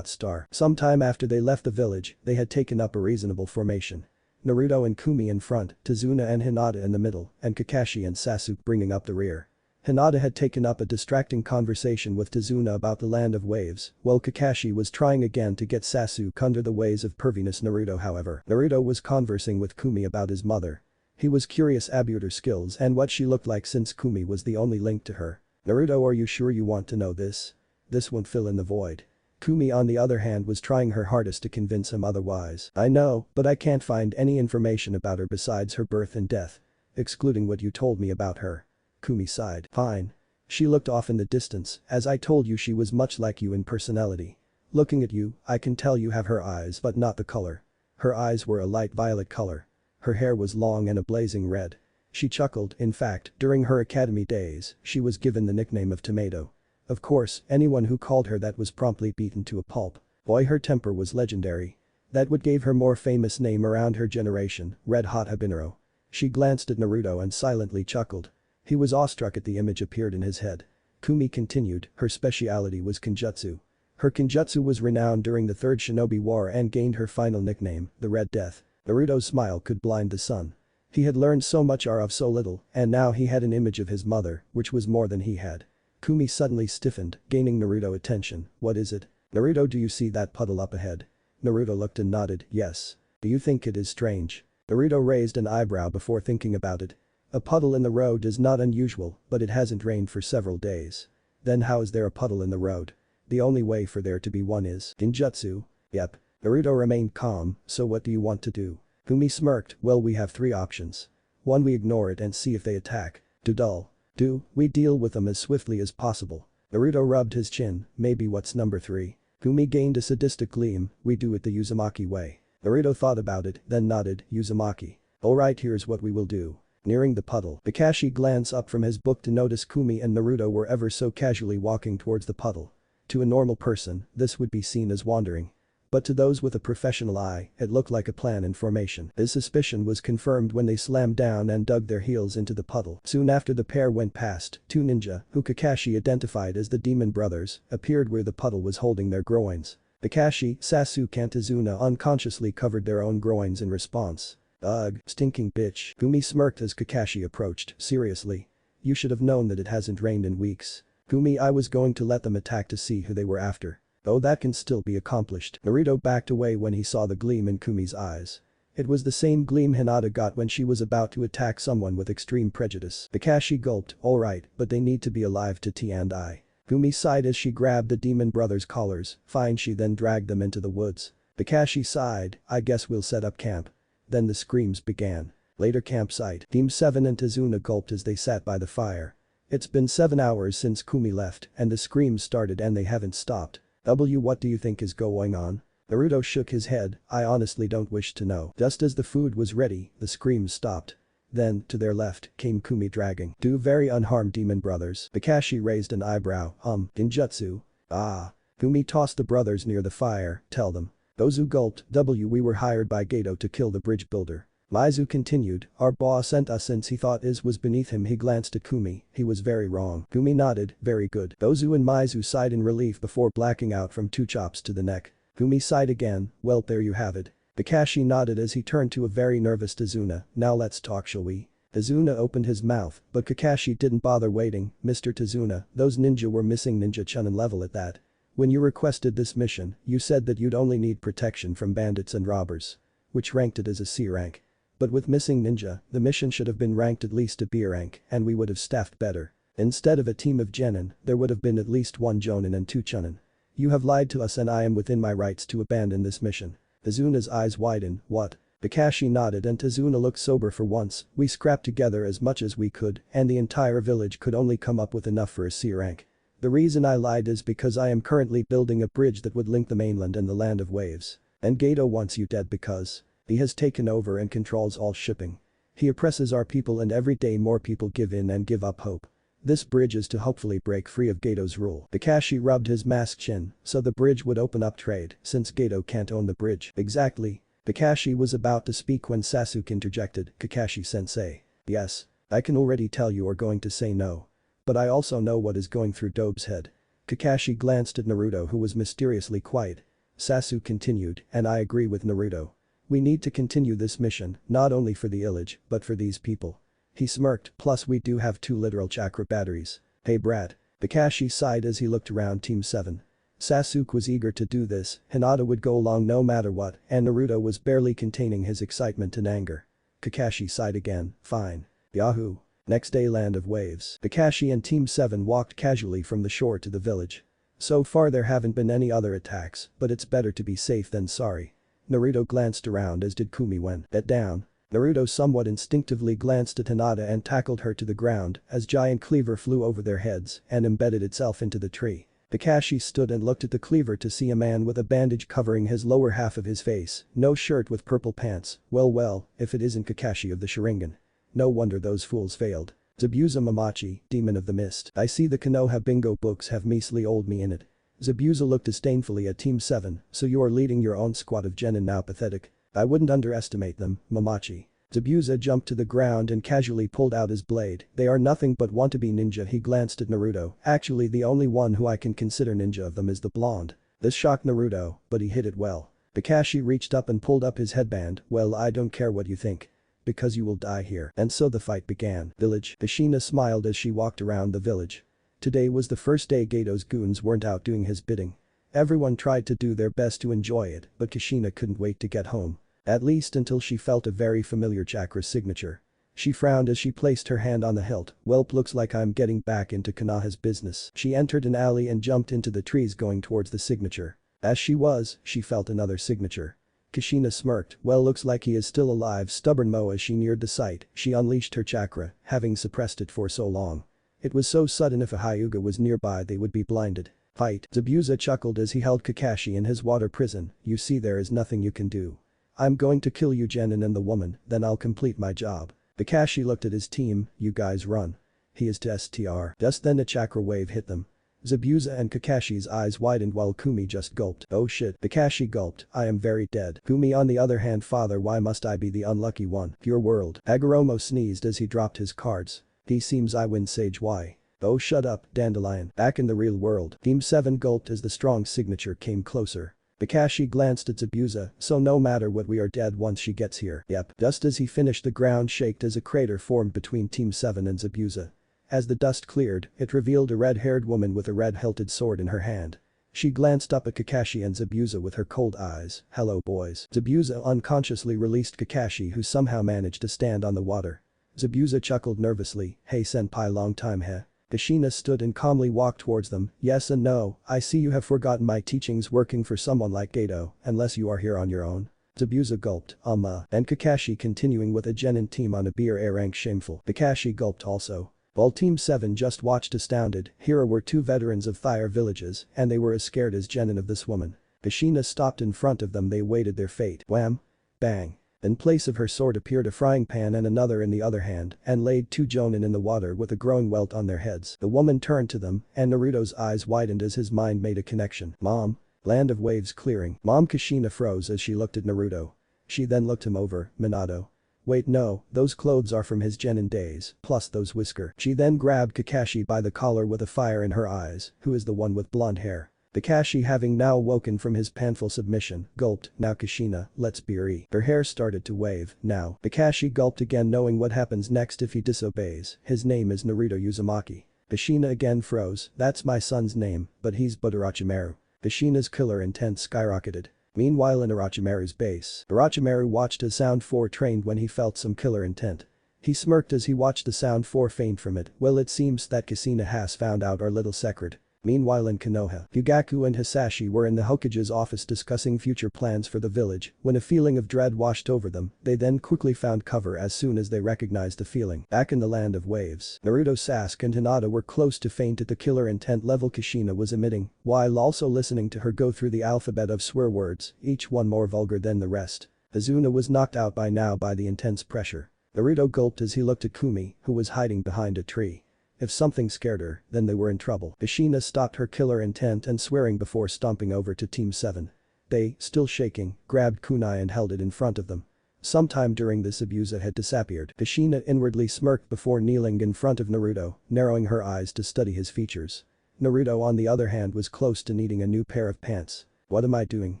Sometime after they left the village, they had taken up a reasonable formation. Naruto and Kumi in front, Tazuna and Hinata in the middle, and Kakashi and Sasuke bringing up the rear. Hinata had taken up a distracting conversation with Tazuna about the land of waves, while Kakashi was trying again to get Sasuke under the ways of perviness. Naruto was conversing with Kumi about his mother. He was curious about her skills and what she looked like since Kumi was the only link to her. Naruto, are you sure you want to know this? This won't fill in the void. Kumi on the other hand was trying her hardest to convince him otherwise. I know, but I can't find any information about her besides her birth and death. Excluding what you told me about her. Kumi sighed. Fine. She looked off in the distance, as I told you she was much like you in personality. Looking at you, I can tell you have her eyes but not the color. Her eyes were a light violet color. Her hair was long and a blazing red. She chuckled, in fact, during her academy days, she was given the nickname of Tomato. Of course, anyone who called her that was promptly beaten to a pulp. Boy, her temper was legendary. That what gave her more famous name around her generation, Red Hot Habanero. She glanced at Naruto and silently chuckled. He was awestruck at the image appeared in his head. Kumi continued, her speciality was Kenjutsu. Her Kenjutsu was renowned during the Third Shinobi War and gained her final nickname, the Red Death. Naruto's smile could blind the sun. He had learned so much of so little, and now he had an image of his mother, which was more than he had. Kumi suddenly stiffened, gaining Naruto's attention. What is it? Naruto, do you see that puddle up ahead? Naruto looked and nodded, yes. Do you think it is strange? Naruto raised an eyebrow before thinking about it. A puddle in the road is not unusual, but it hasn't rained for several days. Then how is there a puddle in the road? The only way for there to be one is Genjutsu. Yep. Naruto remained calm, so what do you want to do? Kumi smirked, well we have 3 options. 1, we ignore it and see if they attack. 2, we deal with them as swiftly as possible. Naruto rubbed his chin, maybe what's number 3? Kumi gained a sadistic gleam, we do it the Uzumaki way. Naruto thought about it, then nodded, Uzumaki. Alright, here's what we will do. Nearing the puddle, Kakashi glanced up from his book to notice Kumi and Naruto were ever so casually walking towards the puddle. To a normal person, this would be seen as wandering. But to those with a professional eye, it looked like a plan in formation. His suspicion was confirmed when they slammed down and dug their heels into the puddle. Soon after the pair went past, 2 ninja, who Kakashi identified as the Demon Brothers, appeared where the puddle was holding their groins. Kakashi, Sasuke and Tazuna unconsciously covered their own groins in response. Ugh, stinking bitch. Kumi smirked as Kakashi approached, seriously. You should have known that it hasn't rained in weeks. Kumi, I was going to let them attack to see who they were after. Oh, that can still be accomplished. Naruto backed away when he saw the gleam in Kumi's eyes. It was the same gleam Hinata got when she was about to attack someone with extreme prejudice. Kakashi gulped, alright, but they need to be alive to T and I. Kumi sighed as she grabbed the Demon Brothers' collars, fine, she then dragged them into the woods. Kakashi sighed, I guess we'll set up camp. Then the screams began. Later campsite, Team 7 and Tazuna gulped as they sat by the fire. It's been 7 hours since Kumi left and the screams started and they haven't stopped. What do you think is going on? Naruto shook his head, I honestly don't wish to know. Just as the food was ready, the screams stopped. Then, to their left, came Kumi dragging 2 very unharmed Demon Brothers. Kakashi raised an eyebrow, Genjutsu? Ah. Kumi tossed the brothers near the fire, tell them. Gozu gulped, we were hired by Gato to kill the bridge builder. Maizu continued, our boss sent us since he thought Iz was beneath him. He glanced at Kumi, he was very wrong. Kumi nodded, very good. Gozu and Maizu sighed in relief before blacking out from 2 chops to the neck. Kumi sighed again, well there you have it. Kakashi nodded as he turned to a very nervous Tazuna, now let's talk shall we? Tazuna opened his mouth, but Kakashi didn't bother waiting, Mr. Tazuna, those ninja were missing ninja Chunin level at that. When you requested this mission, you said that you'd only need protection from bandits and robbers. Which ranked it as a C rank. But with missing ninja, the mission should have been ranked at least a B rank and we would have staffed better. Instead of a team of genin, there would have been at least 1 jonin and 2 chunin. You have lied to us and I am within my rights to abandon this mission. Tazuna's eyes widened, what? Kakashi nodded and Tazuna looked sober for once. We scrapped together as much as we could and the entire village could only come up with enough for a C rank. The reason I lied is because I am currently building a bridge that would link the mainland and the land of waves. And Gato wants you dead because he has taken over and controls all shipping. He oppresses our people and every day more people give in and give up hope. This bridge is to hopefully break free of Gato's rule. Kakashi rubbed his masked chin, so the bridge would open up trade since Gato can't own the bridge. Exactly. Kakashi was about to speak when Sasuke interjected, Kakashi-sensei. Yes. I can already tell you are going to say no. But I also know what is going through Dobe's head. Kakashi glanced at Naruto who was mysteriously quiet. Sasuke continued, and I agree with Naruto. We need to continue this mission, not only for the village, but for these people. He smirked, plus we do have 2 literal chakra batteries. Hey brat. Kakashi sighed as he looked around Team 7. Sasuke was eager to do this, Hinata would go along no matter what, and Naruto was barely containing his excitement and anger. Kakashi sighed again, fine. Yahoo! Next day land of waves. Kakashi and Team 7 walked casually from the shore to the village. So far there haven't been any other attacks, but it's better to be safe than sorry. Naruto glanced around as did Kumi when bet down. Naruto somewhat instinctively glanced at Hinata and tackled her to the ground as giant cleaver flew over their heads and embedded itself into the tree. Kakashi stood and looked at the cleaver to see a man with a bandage covering his lower half of his face, no shirt with purple pants, well, if it isn't Kakashi of the Sharingan. No wonder those fools failed. Zabuza Mamachi, demon of the mist. I see the Konoha bingo books have measly old me in it. Zabuza looked disdainfully at Team 7, so you are leading your own squad of genin now pathetic. I wouldn't underestimate them, Mamachi. Zabuza jumped to the ground and casually pulled out his blade. They are nothing but want-to-be ninja. He glanced at Naruto. Actually the only one who I can consider ninja of them is the blonde. This shocked Naruto, but he hit it well. Kakashi reached up and pulled up his headband. Well, I don't care what you think. Because you will die here. And so the fight began. Village. Kushina smiled as she walked around the village. Today was the first day Gato's goons weren't out doing his bidding. Everyone tried to do their best to enjoy it, but Kushina couldn't wait to get home. At least until she felt a very familiar chakra signature. She frowned as she placed her hand on the hilt. Welp, looks like I'm getting back into Konoha's business. She entered an alley and jumped into the trees going towards the signature. As she felt another signature. Kushina smirked, well, looks like he is still alive. Stubborn Mo. As she neared the site, she unleashed her chakra, having suppressed it for so long. It was so sudden if a Hyuga was nearby they would be blinded. Fight. Zabuza chuckled as he held Kakashi in his water prison. You see, there is nothing you can do. I'm going to kill you, Genin and the woman, then I'll complete my job. Kakashi looked at his team. You guys run. He is to STR. Just then a chakra wave hit them. Zabuza and Kakashi's eyes widened while Kumi just gulped. Oh shit. Kakashi gulped. I am very dead. Kumi on the other hand, father, why must I be the unlucky one? Pure world. Hagoromo sneezed as he dropped his cards. He seems I win, sage. Why? Oh shut up, Dandelion. Back in the real world. Team 7 gulped as the strong signature came closer. Kakashi glanced at Zabuza, so no matter what we are dead once she gets here. Yep. Just as he finished the ground shaked as a crater formed between Team 7 and Zabuza. As the dust cleared, it revealed a red-haired woman with a red-hilted sword in her hand. She glanced up at Kakashi and Zabuza with her cold eyes. Hello boys. Zabuza unconsciously released Kakashi who somehow managed to stand on the water. Zabuza chuckled nervously. Hey senpai, long time heh? Kushina stood and calmly walked towards them. Yes and no, I see you have forgotten my teachings working for someone like Gato, unless you are here on your own. Zabuza gulped, and Kakashi continuing with a genin team on a beer A rank. Shameful. Kakashi gulped also. While Team 7 just watched astounded, here were 2 veterans of Thyre villages and they were as scared as genin of this woman. Kushina stopped in front of them, they waited their fate. Wham! Bang! In place of her sword appeared a frying pan and another in the other hand and laid 2 jonin in the water with a growing welt on their heads. The woman turned to them and Naruto's eyes widened as his mind made a connection. Mom. Land of waves clearing. Mom. Kushina froze as she looked at Naruto. She then looked him over. Minato. Wait, no, those clothes are from his genin days, plus those whisker. She then grabbed Kakashi by the collar with a fire in her eyes. Who is the one with blonde hair? Kakashi, having now woken from his painful submission, gulped. Now Kushina, let's be. Her hair started to wave. Now. Kakashi gulped again, knowing what happens next if he disobeys. His name is Naruto Uzumaki. Kushina again froze. That's my son's name, but he's but Orochimaru. Kushina's killer intent skyrocketed. Meanwhile in Orochimaru's base, Orochimaru watched as Sound 4 trained when he felt some killer intent. He smirked as he watched the Sound 4 faint from it. Well, it seems that Kushina has found out our little secret. Meanwhile in Konoha, Fugaku and Hisashi were in the Hokage's office discussing future plans for the village when a feeling of dread washed over them, they then quickly found cover as soon as they recognized the feeling. Back in the land of waves, Naruto, Sasuke and Hinata were close to faint at the killer intent level Kushina was emitting, while also listening to her go through the alphabet of swear words, each one more vulgar than the rest. Azuna was knocked out by now by the intense pressure. Naruto gulped as he looked at Kumi, who was hiding behind a tree. If something scared her, then they were in trouble. Kushina stopped her killer intent and swearing before stomping over to Team 7. They, still shaking, grabbed kunai and held it in front of them. Sometime during this Zabuza had disappeared. Kushina inwardly smirked before kneeling in front of Naruto, narrowing her eyes to study his features. Naruto on the other hand was close to needing a new pair of pants. What am I doing?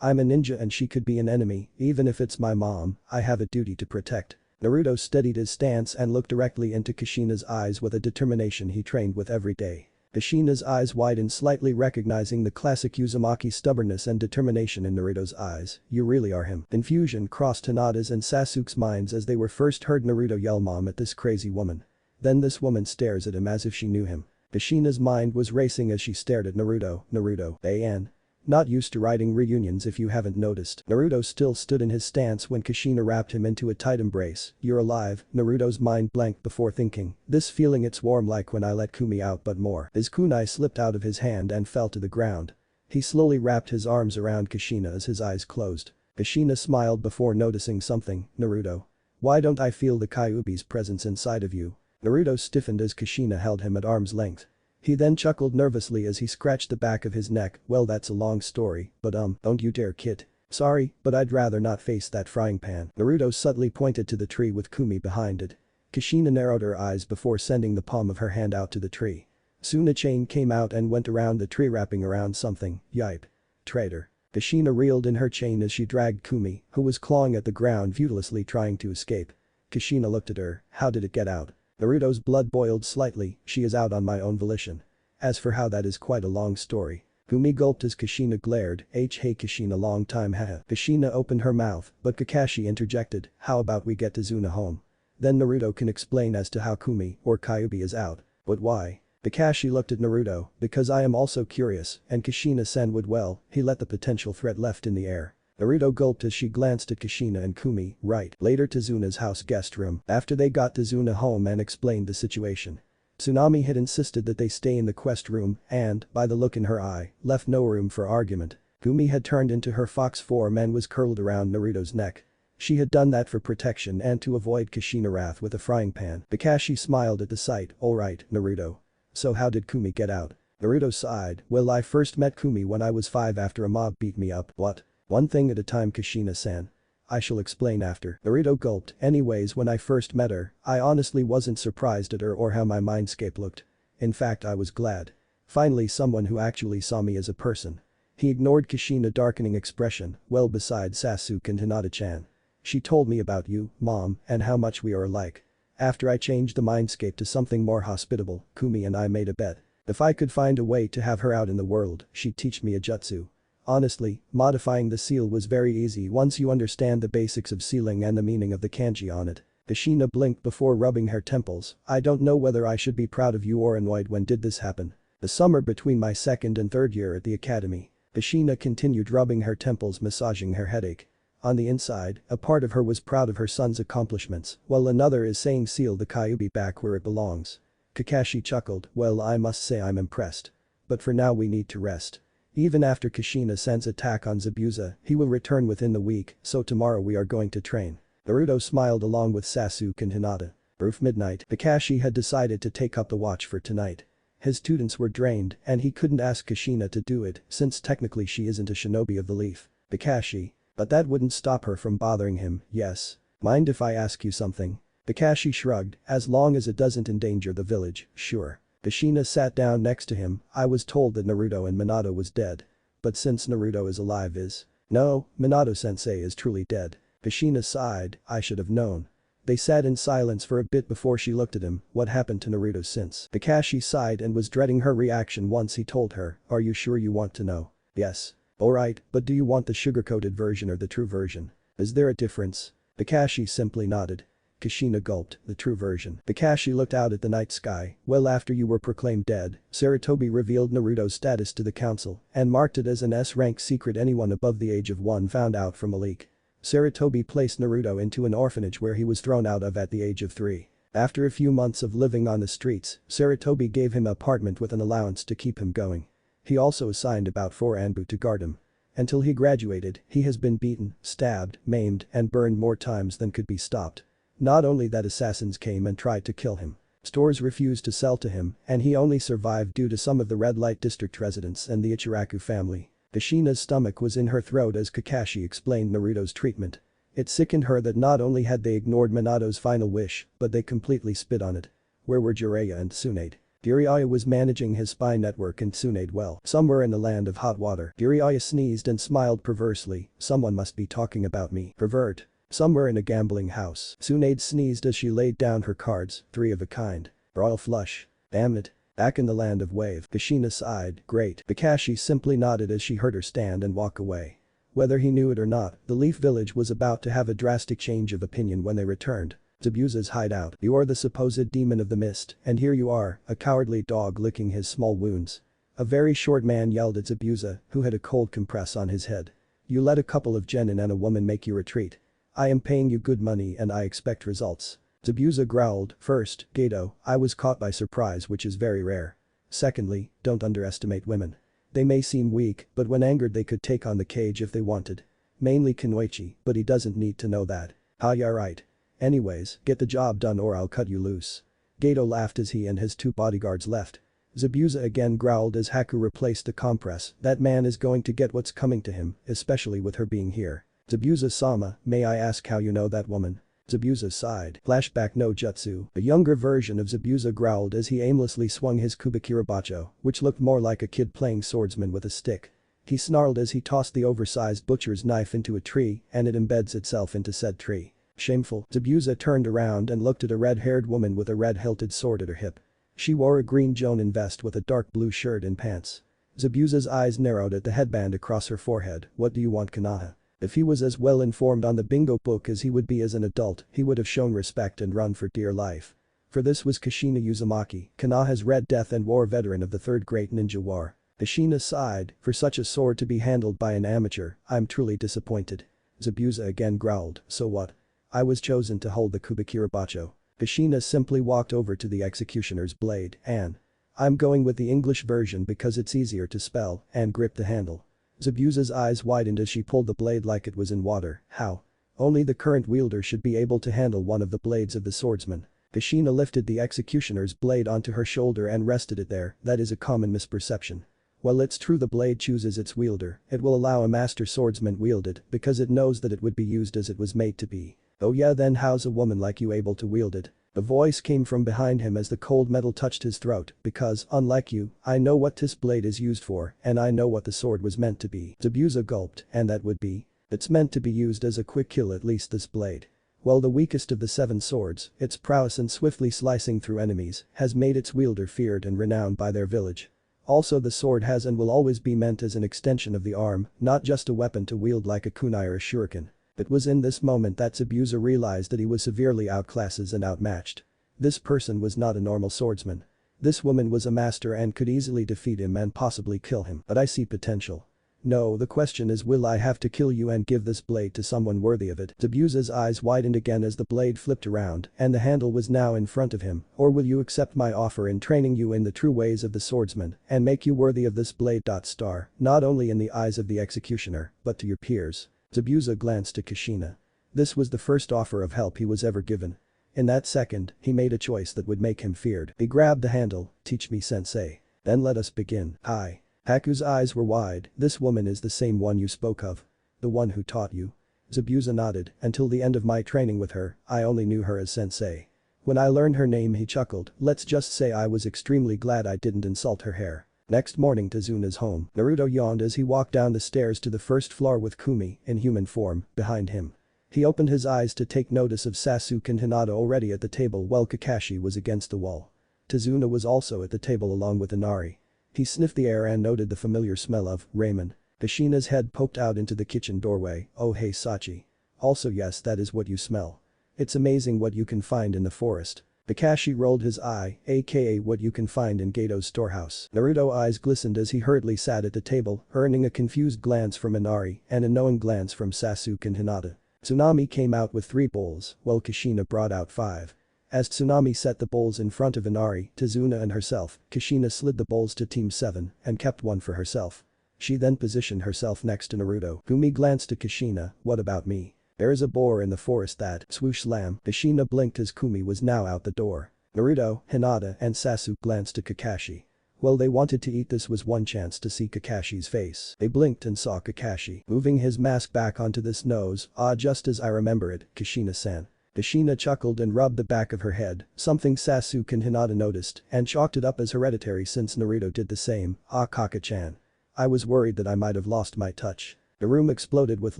I'm a ninja and she could be an enemy, even if it's my mom, I have a duty to protect. Naruto steadied his stance and looked directly into Kushina's eyes with a determination he trained with every day. Kushina's eyes widened slightly, recognizing the classic Uzumaki stubbornness and determination in Naruto's eyes. You really are him. Confusion crossed Hinata's and Sasuke's minds as they were first heard Naruto yell mom at this crazy woman. Then this woman stares at him as if she knew him. Kushina's mind was racing as she stared at Naruto. Naruto, An. Not used to writing reunions if you haven't noticed. Naruto still stood in his stance when Kushina wrapped him into a tight embrace. You're alive, Naruto's mind blanked before thinking. This feeling, it's warm like when I let Kumi out but more. His kunai slipped out of his hand and fell to the ground. He slowly wrapped his arms around Kushina as his eyes closed. Kushina smiled before noticing something. Naruto. Why don't I feel the Kyuubi's presence inside of you? Naruto stiffened as Kushina held him at arm's length. He then chuckled nervously as he scratched the back of his neck. Well, that's a long story, but don't you dare kid. Sorry, but I'd rather not face that frying pan. Naruto subtly pointed to the tree with Kumi behind it. Kushina narrowed her eyes before sending the palm of her hand out to the tree. Soon a chain came out and went around the tree wrapping around something. Yipe. Traitor. Kushina reeled in her chain as she dragged Kumi, who was clawing at the ground viewlessly trying to escape. Kushina looked at her. How did it get out? Naruto's blood boiled slightly. She is out on my own volition. As for how, that is quite a long story. Kumi gulped as Kushina glared. Hey Kushina, long time haha. Kushina opened her mouth, but Kakashi interjected, how about we get Azuna home? Then Naruto can explain as to how Kumi, or Kyuubi, is out. But why? Kakashi looked at Naruto, because I am also curious, and Kushina-san would. Well, he let the potential threat left in the air. Naruto gulped as she glanced at Kushina and Kumi. Right. Later to Zuna's house guest room. After they got to Zuna home and explained the situation. Tsunami had insisted that they stay in the quest room and, by the look in her eye, left no room for argument. Kumi had turned into her fox form and was curled around Naruto's neck. She had done that for protection and to avoid Kushina wrath with a frying pan. Kakashi smiled at the sight. Alright, Naruto. So how did Kumi get out? Naruto sighed. Well, I first met Kumi when I was 5 after a mob beat me up. What? One thing at a time, Kushina-san. I shall explain after. Naruto gulped. Anyways, when I first met her, I honestly wasn't surprised at her or how my mindscape looked. In fact, I was glad. Finally, someone who actually saw me as a person. He ignored Kushina's darkening expression, well besides Sasuke and Hinata-chan. She told me about you, mom, and how much we are alike. After I changed the mindscape to something more hospitable, Kumi and I made a bet. If I could find a way to have her out in the world, she'd teach me a jutsu. Honestly, modifying the seal was very easy once you understand the basics of sealing and the meaning of the kanji on it. Kushina blinked before rubbing her temples. I don't know whether I should be proud of you or annoyed. When did this happen? The summer between my 2nd and 3rd year at the academy. Kushina continued rubbing her temples, massaging her headache. On the inside, a part of her was proud of her son's accomplishments, while another is saying seal the Kyuubi back where it belongs. Kakashi chuckled. Well, I must say I'm impressed. But for now we need to rest. Even after Kushina-san's attack on Zabuza, he will return within the week, so tomorrow we are going to train. Naruto smiled along with Sasuke and Hinata. Roof midnight. Kakashi had decided to take up the watch for tonight. His students were drained and he couldn't ask Kushina to do it since technically she isn't a shinobi of the leaf. Kakashi. But that wouldn't stop her from bothering him. Yes. Mind if I ask you something? Kakashi shrugged. As long as it doesn't endanger the village, sure. Kushina sat down next to him. I was told that Naruto and Minato was dead. But since Naruto is alive is. No, Minato-sensei is truly dead. Kushina sighed. I should have known. They sat in silence for a bit before she looked at him. What happened to Naruto since? Kakashi sighed and was dreading her reaction once he told her. Are you sure you want to know? Yes. Alright, but do you want the sugar-coated version or the true version? Is there a difference? Kakashi simply nodded. Kushina gulped, the true version. Kakashi looked out at the night sky. Well, after you were proclaimed dead, Sarutobi revealed Naruto's status to the council and marked it as an S-rank secret anyone above the age of 1 found out from a leak. Sarutobi placed Naruto into an orphanage where he was thrown out of at the age of 3. After a few months of living on the streets, Sarutobi gave him an apartment with an allowance to keep him going. He also assigned about 4 Anbu to guard him. Until he graduated, he has been beaten, stabbed, maimed, and burned more times than could be stopped. Not only that, assassins came and tried to kill him. Stores refused to sell to him, and he only survived due to some of the red light district residents and the Ichiraku family. Kushina's stomach was in her throat as Kakashi explained Naruto's treatment. It sickened her that not only had they ignored Minato's final wish, but they completely spit on it. Where were Jiraiya and Tsunade? Jiraiya was managing his spy network and Tsunade well. Somewhere in the land of hot water. Jiraiya sneezed and smiled perversely. Someone must be talking about me. Pervert. Somewhere in a gambling house. Tsunade sneezed as she laid down her cards, 3 of a kind. Royal flush. Damn it. Back in the land of wave. Kushina sighed. Great. Kakashi simply nodded as she heard her stand and walk away. Whether he knew it or not, the Leaf Village was about to have a drastic change of opinion when they returned. Zabuza's hideout. You're the supposed demon of the mist, and here you are, a cowardly dog licking his small wounds. A very short man yelled at Zabuza, who had a cold compress on his head. You let a couple of genin and a woman make you retreat. I am paying you good money and I expect results. Zabuza growled, first, Gato, I was caught by surprise, which is very rare. Secondly, don't underestimate women. They may seem weak, but when angered they could take on the cage if they wanted. Mainly Kunoichi, but he doesn't need to know that. Ah, yeah, right. Anyways, get the job done or I'll cut you loose. Gato laughed as he and his 2 bodyguards left. Zabuza again growled as Haku replaced the compress. That man is going to get what's coming to him, especially with her being here. Zabuza-sama, may I ask how you know that woman? Zabuza sighed. Flashback no jutsu. A younger version of Zabuza growled as he aimlessly swung his kubikirabacho, which looked more like a kid playing swordsman with a stick. He snarled as he tossed the oversized butcher's knife into a tree and it embeds itself into said tree. Shameful. Zabuza turned around and looked at a red-haired woman with a red-hilted sword at her hip. She wore a green jonin vest with a dark blue shirt and pants. Zabuza's eyes narrowed at the headband across her forehead. What do you want, Kanaha? If he was as well informed on the bingo book as he would be as an adult, he would have shown respect and run for dear life. For this was Kushina Uzumaki, Kanaha's Red Death and war veteran of the Third Great Ninja War. Kushina sighed, for such a sword to be handled by an amateur, I'm truly disappointed. Zabuza again growled, so what? I was chosen to hold the kubikirabacho. Kushina simply walked over to the executioner's blade and I'm going with the English version because it's easier to spell and gripped the handle. Zabuza's eyes widened as she pulled the blade like it was in water. How? Only the current wielder should be able to handle one of the blades of the swordsman. Kushina lifted the executioner's blade onto her shoulder and rested it there. That is a common misperception. While it's true the blade chooses its wielder, it will allow a master swordsman wield it because it knows that it would be used as it was made to be. Oh yeah, then how's a woman like you able to wield it? A voice came from behind him as the cold metal touched his throat, because, unlike you, I know what this blade is used for, and I know what the sword was meant to be. Zabuza gulped, and that would be? It's meant to be used as a quick kill, at least this blade. While the weakest of the 7 swords, its prowess in swiftly slicing through enemies, has made its wielder feared and renowned by their village. Also the sword has and will always be meant as an extension of the arm, not just a weapon to wield like a kunai or a shuriken. It was in this moment that Zabuza realized that he was severely outclassed and outmatched. This person was not a normal swordsman. This woman was a master and could easily defeat him and possibly kill him, but I see potential. No, the question is, will I have to kill you and give this blade to someone worthy of it? Zabuza's eyes widened again as the blade flipped around and the handle was now in front of him. Or will you accept my offer in training you in the true ways of the swordsman and make you worthy of this blade? Star, not only in the eyes of the executioner, but to your peers. Zabuza glanced at Kushina. This was the first offer of help he was ever given. In that second, he made a choice that would make him feared. He grabbed the handle. Teach me, sensei. Then let us begin. Hi. Haku's eyes were wide. This woman is the same one you spoke of. The one who taught you. Zabuza nodded. Until the end of my training with her, I only knew her as sensei. When I learned her name, he chuckled. Let's just say I was extremely glad I didn't insult her hair. Next morning, Tazuna's home. Naruto yawned as he walked down the stairs to the first floor with Kumi, in human form, behind him. He opened his eyes to take notice of Sasuke and Hinata already at the table while Kakashi was against the wall. Tazuna was also at the table along with Inari. He sniffed the air and noted the familiar smell of ramen. Kushina's head poked out into the kitchen doorway. Oh hey Sachi. Also yes, that is what you smell. It's amazing what you can find in the forest. Kakashi rolled his eye, aka what you can find in Gato's storehouse. Naruto's eyes glistened as he hurriedly sat at the table, earning a confused glance from Inari and a knowing glance from Sasuke and Hinata. Tsunami came out with 3 bowls, while Kushina brought out 5. As Tsunami set the bowls in front of Inari, Tazuna and herself, Kushina slid the bowls to Team 7 and kept one for herself. She then positioned herself next to Naruto. Gumi glanced at Kushina, what about me? There is a boar in the forest that, swoosh slam, Kushina blinked as Kumi was now out the door. Naruto, Hinata and Sasuke glanced at Kakashi. Well, they wanted to eat. This was one chance to see Kakashi's face. They blinked and saw Kakashi moving his mask back onto this nose. Ah, just as I remember it, Kushina-san. Kushina chuckled and rubbed the back of her head, something Sasuke and Hinata noticed and chalked it up as hereditary since Naruto did the same. Ah, Kaka-chan. I was worried that I might have lost my touch. The room exploded with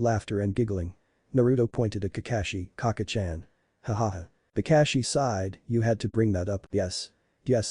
laughter and giggling. Naruto pointed at Kakashi, Kaka-chan. Hahaha. Kakashi sighed, you had to bring that up. Yes,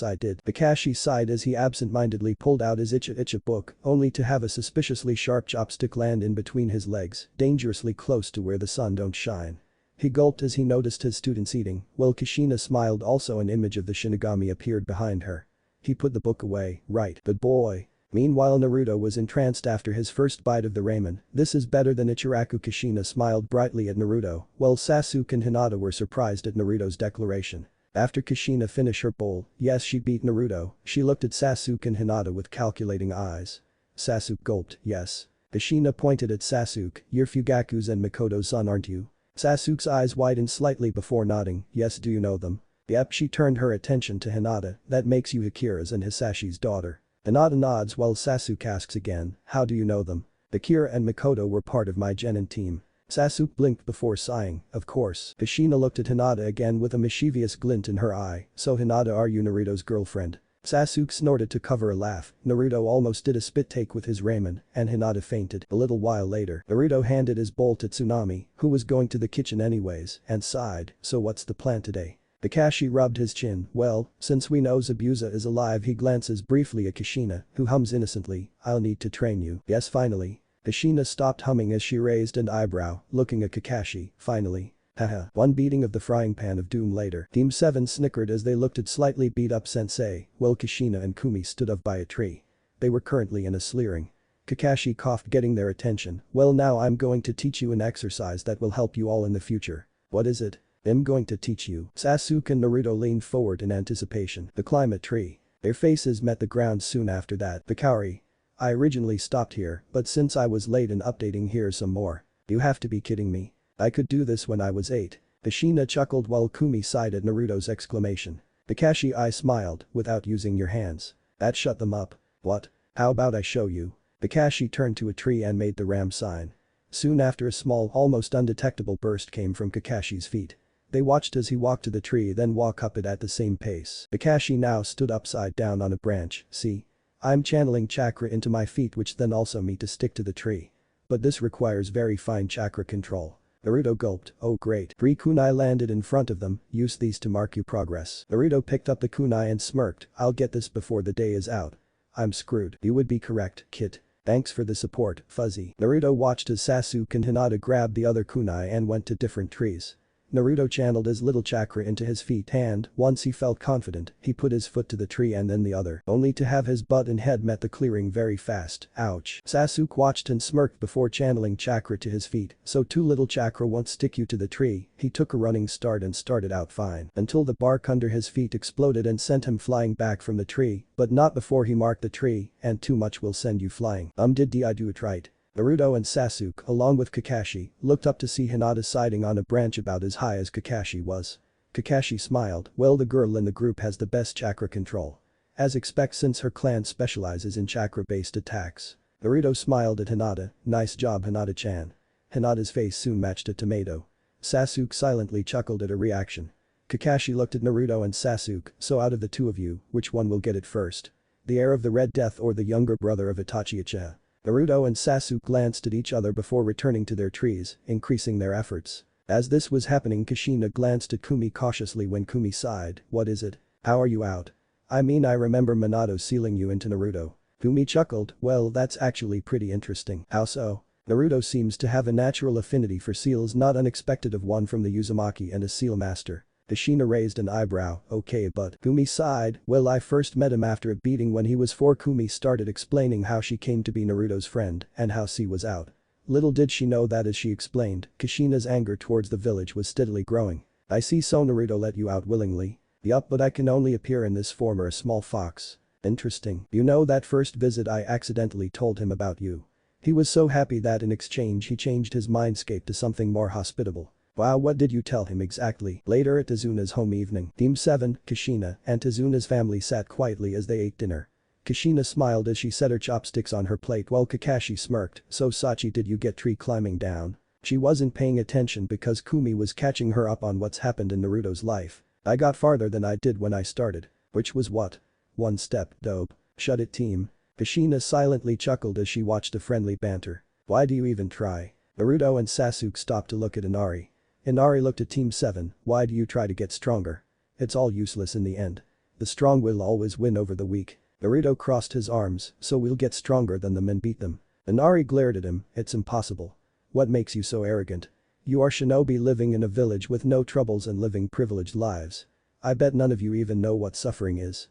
I did. Kakashi sighed as he absent-mindedly pulled out his Icha book, only to have a suspiciously sharp chopstick land in between his legs, dangerously close to where the sun don't shine. He gulped as he noticed his students eating, while Kushina smiled. Also an image of the Shinigami appeared behind her. He put the book away, right, but boy. Meanwhile Naruto was entranced after his first bite of the ramen. This is better than Ichiraku. Kushina smiled brightly at Naruto, while Sasuke and Hinata were surprised at Naruto's declaration. After Kushina finished her bowl, yes, she beat Naruto, she looked at Sasuke and Hinata with calculating eyes. Sasuke gulped, yes. Kushina pointed at Sasuke, you're Fugaku's and Mikoto's son, aren't you? Sasuke's eyes widened slightly before nodding, yes, do you know them? Yep, she turned her attention to Hinata, that makes you Akira's and Hisashi's daughter. Hinata nods while Sasuke asks again, how do you know them? Akira and Mikoto were part of my genin team. Sasuke blinked before sighing, of course. Kushina looked at Hinata again with a mischievous glint in her eye, so Hinata, are you Naruto's girlfriend? Sasuke snorted to cover a laugh. Naruto almost did a spit take with his ramen, and Hinata fainted. A little while later, Naruto handed his bowl to Tsunami, who was going to the kitchen anyways, and sighed, so what's the plan today? Kakashi rubbed his chin, well, since we know Zabuza is alive. He glances briefly at Kushina, who hums innocently, I'll need to train you. Yes, finally. Kushina stopped humming as she raised an eyebrow, looking at Kakashi, finally. Haha. One beating of the frying pan of doom later. Team 7 snickered as they looked at slightly beat up sensei, while Kushina and Kumi stood up by a tree. They were currently in a slearing. Kakashi coughed, getting their attention, well, now I'm going to teach you an exercise that will help you all in the future. What is it? I'm going to teach you. Sasuke and Naruto leaned forward in anticipation. The climb a tree. Their faces met the ground soon after that. Bakari. I originally stopped here, but since I was late in updating, here's some more. You have to be kidding me. I could do this when I was 8. Kushina chuckled while Kumi sighed at Naruto's exclamation. Kakashi, I smiled, without using your hands. That shut them up. What? How about I show you? Kakashi turned to a tree and made the ram sign. Soon after a small, almost undetectable burst came from Kakashi's feet. They watched as he walked to the tree then walk up it at the same pace. Kakashi now stood upside down on a branch, see? I'm channeling chakra into my feet which then also me to stick to the tree. But this requires very fine chakra control. Naruto gulped, oh great. 3 kunai landed in front of them, use these to mark your progress. Naruto picked up the kunai and smirked, I'll get this before the day is out. I'm screwed. You would be correct, kid. Thanks for the support, Fuzzy. Naruto watched as Sasuke and Hinata grabbed the other kunai and went to different trees. Naruto channeled his little chakra into his feet and, once he felt confident, he put his foot to the tree and then the other, only to have his butt and head met the clearing very fast, ouch. Sasuke watched and smirked before channeling chakra to his feet, so too little chakra won't stick you to the tree. He took a running start and started out fine, until the bark under his feet exploded and sent him flying back from the tree, but not before he marked the tree, and too much will send you flying. Did I do it right? Naruto and Sasuke, along with Kakashi, looked up to see Hinata siding on a branch about as high as Kakashi was. Kakashi smiled, well, the girl in the group has the best chakra control. As expected since her clan specializes in chakra-based attacks. Naruto smiled at Hinata, nice job Hinata-chan. Hinata's face soon matched a tomato. Sasuke silently chuckled at her reaction. Kakashi looked at Naruto and Sasuke, so out of the two of you, which one will get it first? The heir of the Red Death or the younger brother of Itachi Uchiha? Naruto and Sasuke glanced at each other before returning to their trees, increasing their efforts. As this was happening, Kushina glanced at Kumi cautiously when Kumi sighed, what is it? How are you out? I mean, I remember Minato sealing you into Naruto. Kumi chuckled, well, that's actually pretty interesting. How so? Naruto seems to have a natural affinity for seals, not unexpected of one from the Uzumaki and a seal master. Kushina raised an eyebrow. Okay, but Kumi sighed. Well, I first met him after a beating when he was 4. Kumi started explaining how she came to be Naruto's friend and how C was out. Little did she know that as she explained, Kushina's anger towards the village was steadily growing. I see, so Naruto let you out willingly. Yup, but I can only appear in this form or a small fox. Interesting. You know, that first visit I accidentally told him about you. He was so happy that in exchange he changed his mindscape to something more hospitable. Wow, what did you tell him exactly? Later at Tazuna's home evening, Team 7, Kushina, and Tazuna's family sat quietly as they ate dinner. Kushina smiled as she set her chopsticks on her plate while Kakashi smirked. So Sachi, did you get tree climbing down? She wasn't paying attention because Kumi was catching her up on what's happened in Naruto's life. I got farther than I did when I started. Which was what? One step, dope. Shut it, team. Kushina silently chuckled as she watched the friendly banter. Why do you even try? Naruto and Sasuke stopped to look at Inari. Inari looked at Team 7, why do you try to get stronger? It's all useless in the end. The strong will always win over the weak. Naruto crossed his arms, so we'll get stronger than them and beat them. Inari glared at him, it's impossible. What makes you so arrogant? You are shinobi living in a village with no troubles and living privileged lives. I bet none of you even know what suffering is.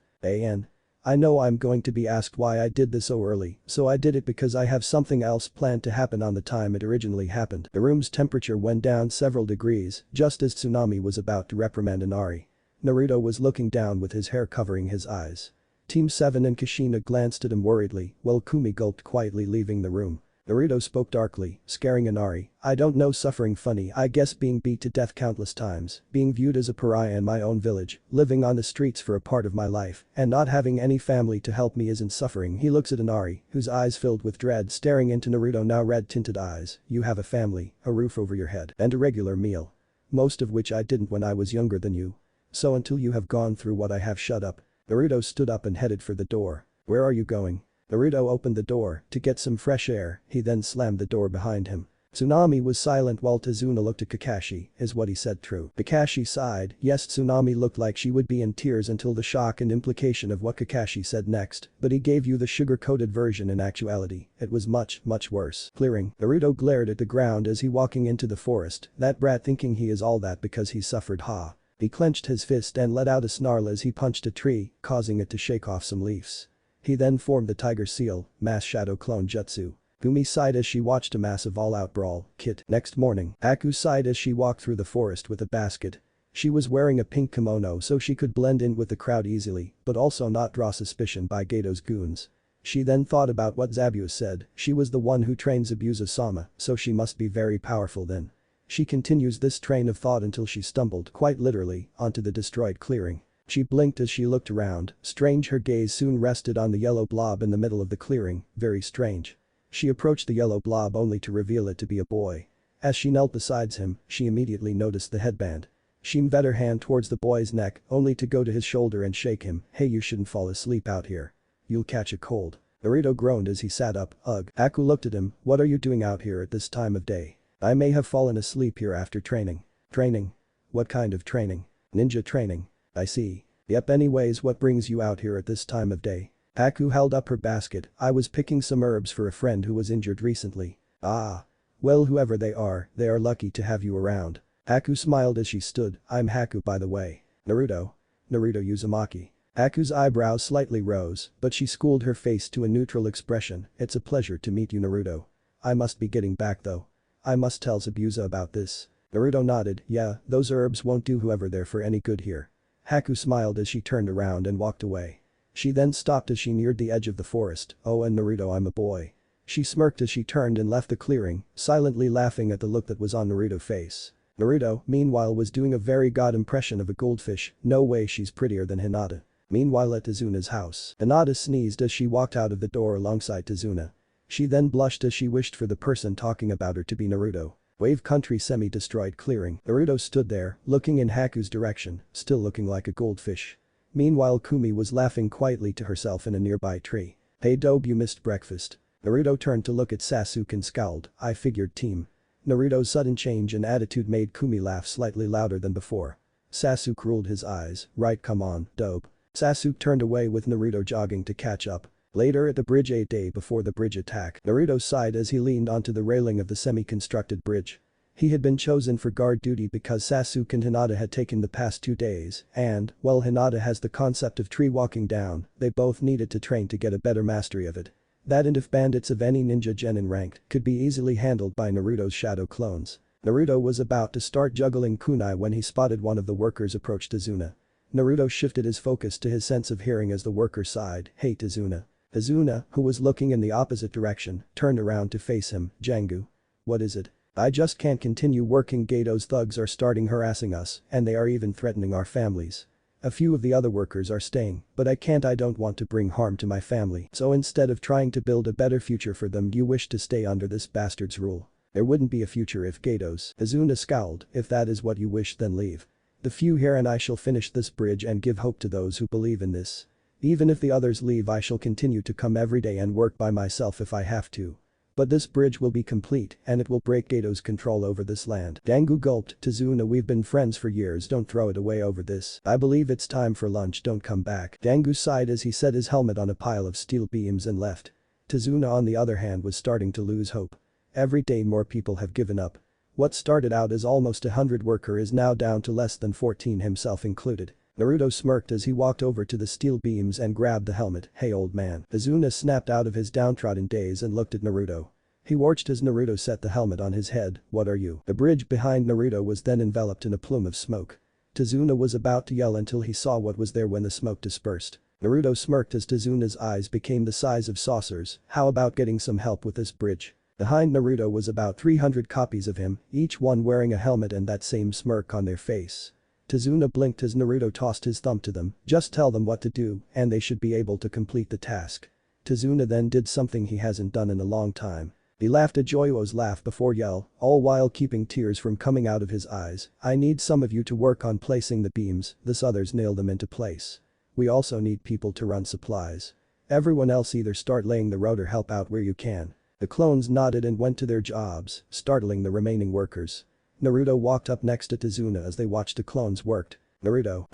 I know I'm going to be asked why I did this so early, so I did it because I have something else planned to happen on the time it originally happened. The room's temperature went down several degrees just as Tsunami was about to reprimand Inari. Naruto was looking down with his hair covering his eyes. Team 7 and Kushina glanced at him worriedly while Kumi gulped quietly, leaving the room. Naruto spoke darkly, scaring Inari. I don't know, suffering funny, I guess being beat to death countless times, being viewed as a pariah in my own village, living on the streets for a part of my life, and not having any family to help me isn't suffering. He looks at Inari, whose eyes filled with dread, staring into Naruto now red-tinted eyes. You have a family, a roof over your head, and a regular meal. Most of which I didn't when I was younger than you. So until you have gone through what I have, shut up. Naruto stood up and headed for the door. Where are you going? Naruto opened the door to get some fresh air, he then slammed the door behind him. Tsunami was silent while Tazuna looked at Kakashi. Is what he said true? Kakashi sighed. Yes, Tsunami looked like she would be in tears until the shock and implication of what Kakashi said next, but he gave you the sugar-coated version. In actuality, it was much, much worse. Clearing. Naruto glared at the ground as he walking into the forest, that brat thinking he is all that because he suffered, ha. He clenched his fist and let out a snarl as he punched a tree, causing it to shake off some leaves. He then formed the Tiger Seal, Mass Shadow Clone Jutsu. Kumi sighed as she watched a massive all-out brawl. Kit. Next morning, Aku sighed as she walked through the forest with a basket. She was wearing a pink kimono so she could blend in with the crowd easily, but also not draw suspicion by Gato's goons. She then thought about what Zabuza said, she was the one who trained Zabuza-sama, so she must be very powerful then. She continues this train of thought until she stumbled, quite literally, onto the destroyed clearing. She blinked as she looked around, strange, her gaze soon rested on the yellow blob in the middle of the clearing, very strange. She approached the yellow blob only to reveal it to be a boy. As she knelt beside him, she immediately noticed the headband. She moved her hand towards the boy's neck, only to go to his shoulder and shake him. Hey, you shouldn't fall asleep out here. You'll catch a cold. Naruto groaned as he sat up. Ugh. Aku looked at him. What are you doing out here at this time of day? I may have fallen asleep here after training. Training? What kind of training? Ninja training. I see. Yep, anyways, what brings you out here at this time of day? Aku held up her basket. I was picking some herbs for a friend who was injured recently. Ah. Well, whoever they are lucky to have you around. Aku smiled as she stood. I'm Haku, by the way. Naruto. Naruto Uzumaki. Aku's eyebrows slightly rose, but she schooled her face to a neutral expression. It's a pleasure to meet you, Naruto. I must be getting back though. I must tell Zabuza about this. Naruto nodded. Yeah, those herbs won't do whoever they're for any good here. Haku smiled as she turned around and walked away. She then stopped as she neared the edge of the forest. Oh, and Naruto, I'm a boy. She smirked as she turned and left the clearing, silently laughing at the look that was on Naruto's face. Naruto, meanwhile, was doing a very god impression of a goldfish. No way, she's prettier than Hinata. Meanwhile at Tazuna's house, Hinata sneezed as she walked out of the door alongside Tazuna. She then blushed as she wished for the person talking about her to be Naruto. Wave Country semi-destroyed clearing. Naruto stood there, looking in Haku's direction, still looking like a goldfish. Meanwhile Kumi was laughing quietly to herself in a nearby tree. Hey dope, you missed breakfast. Naruto turned to look at Sasuke and scowled. I figured, team. Naruto's sudden change in attitude made Kumi laugh slightly louder than before. Sasuke rolled his eyes. Right, come on, dope. Sasuke turned away with Naruto jogging to catch up. Later at the bridge a day before the bridge attack, Naruto sighed as he leaned onto the railing of the semi-constructed bridge. He had been chosen for guard duty because Sasuke and Hinata had taken the past 2 days, and, while Hinata has the concept of tree walking down, they both needed to train to get a better mastery of it. That and if bandits of any ninja genin ranked could be easily handled by Naruto's shadow clones. Naruto was about to start juggling kunai when he spotted one of the workers approach Tazuna. Naruto shifted his focus to his sense of hearing as the worker sighed, "Hey Tazuna." Tazuna, who was looking in the opposite direction, turned around to face him, "Jangu. What is it?" "I just can't continue working. Gato's thugs are starting harassing us, and they are even threatening our families. A few of the other workers are staying, but I can't. I don't want to bring harm to my family. So instead of trying to build a better future for them, you wish to stay under this bastard's rule. There wouldn't be a future if Gato's." Tazuna scowled, "If that is what you wish, then leave. The few here and I shall finish this bridge and give hope to those who believe in this. Even if the others leave, I shall continue to come every day and work by myself if I have to. But this bridge will be complete and it will break Gato's control over this land." Jangu gulped, "Tazuna, we've been friends for years, don't throw it away over this. I believe it's time for lunch, don't come back." Jangu sighed as he set his helmet on a pile of steel beams and left. Tazuna on the other hand was starting to lose hope. Every day more people have given up. What started out as almost 100 workers is now down to less than 14, himself included. Naruto smirked as he walked over to the steel beams and grabbed the helmet. "Hey old man." Tazuna snapped out of his downtrodden daze and looked at Naruto. He watched as Naruto set the helmet on his head. "What are you?" The bridge behind Naruto was then enveloped in a plume of smoke. Tazuna was about to yell until he saw what was there when the smoke dispersed. Naruto smirked as Tazuna's eyes became the size of saucers. "How about getting some help with this bridge?" Behind Naruto was about 300 copies of him, each one wearing a helmet and that same smirk on their face. Tazuna blinked as Naruto tossed his thumb to them, "Just tell them what to do, and they should be able to complete the task." Tazuna then did something he hasn't done in a long time. He laughed a joyous laugh before yell, all while keeping tears from coming out of his eyes. "I need some of you to work on placing the beams, this others nail them into place. We also need people to run supplies. Everyone else either start laying the road or help out where you can." The clones nodded and went to their jobs, startling the remaining workers. Naruto walked up next to Tazuna as they watched the clones worked. "Naruto,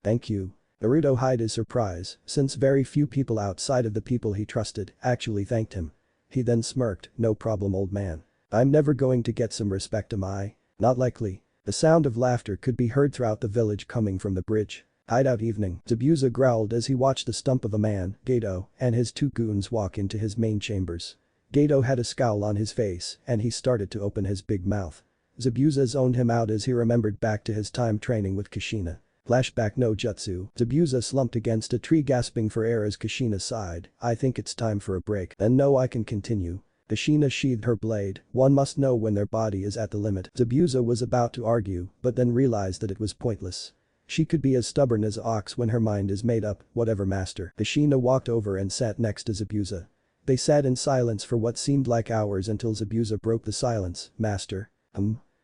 thank you." Naruto hid his surprise, since very few people outside of the people he trusted actually thanked him. He then smirked, "No problem old man. I'm never going to get some respect, am I?" "Not likely." The sound of laughter could be heard throughout the village coming from the bridge. Hideout evening. Zabuza growled as he watched the stump of a man, Gato, and his 2 goons walk into his main chambers. Gato had a scowl on his face and he started to open his big mouth. Zabuza zoned him out as he remembered back to his time training with Kushina. Flashback no jutsu. Zabuza slumped against a tree gasping for air as Kushina sighed, "I think it's time for a break." "Then no, I can continue." Kushina sheathed her blade, "One must know when their body is at the limit." Zabuza was about to argue but then realized that it was pointless. She could be as stubborn as an ox when her mind is made up, whatever master. Kushina walked over and sat next to Zabuza. They sat in silence for what seemed like hours until Zabuza broke the silence. "Master.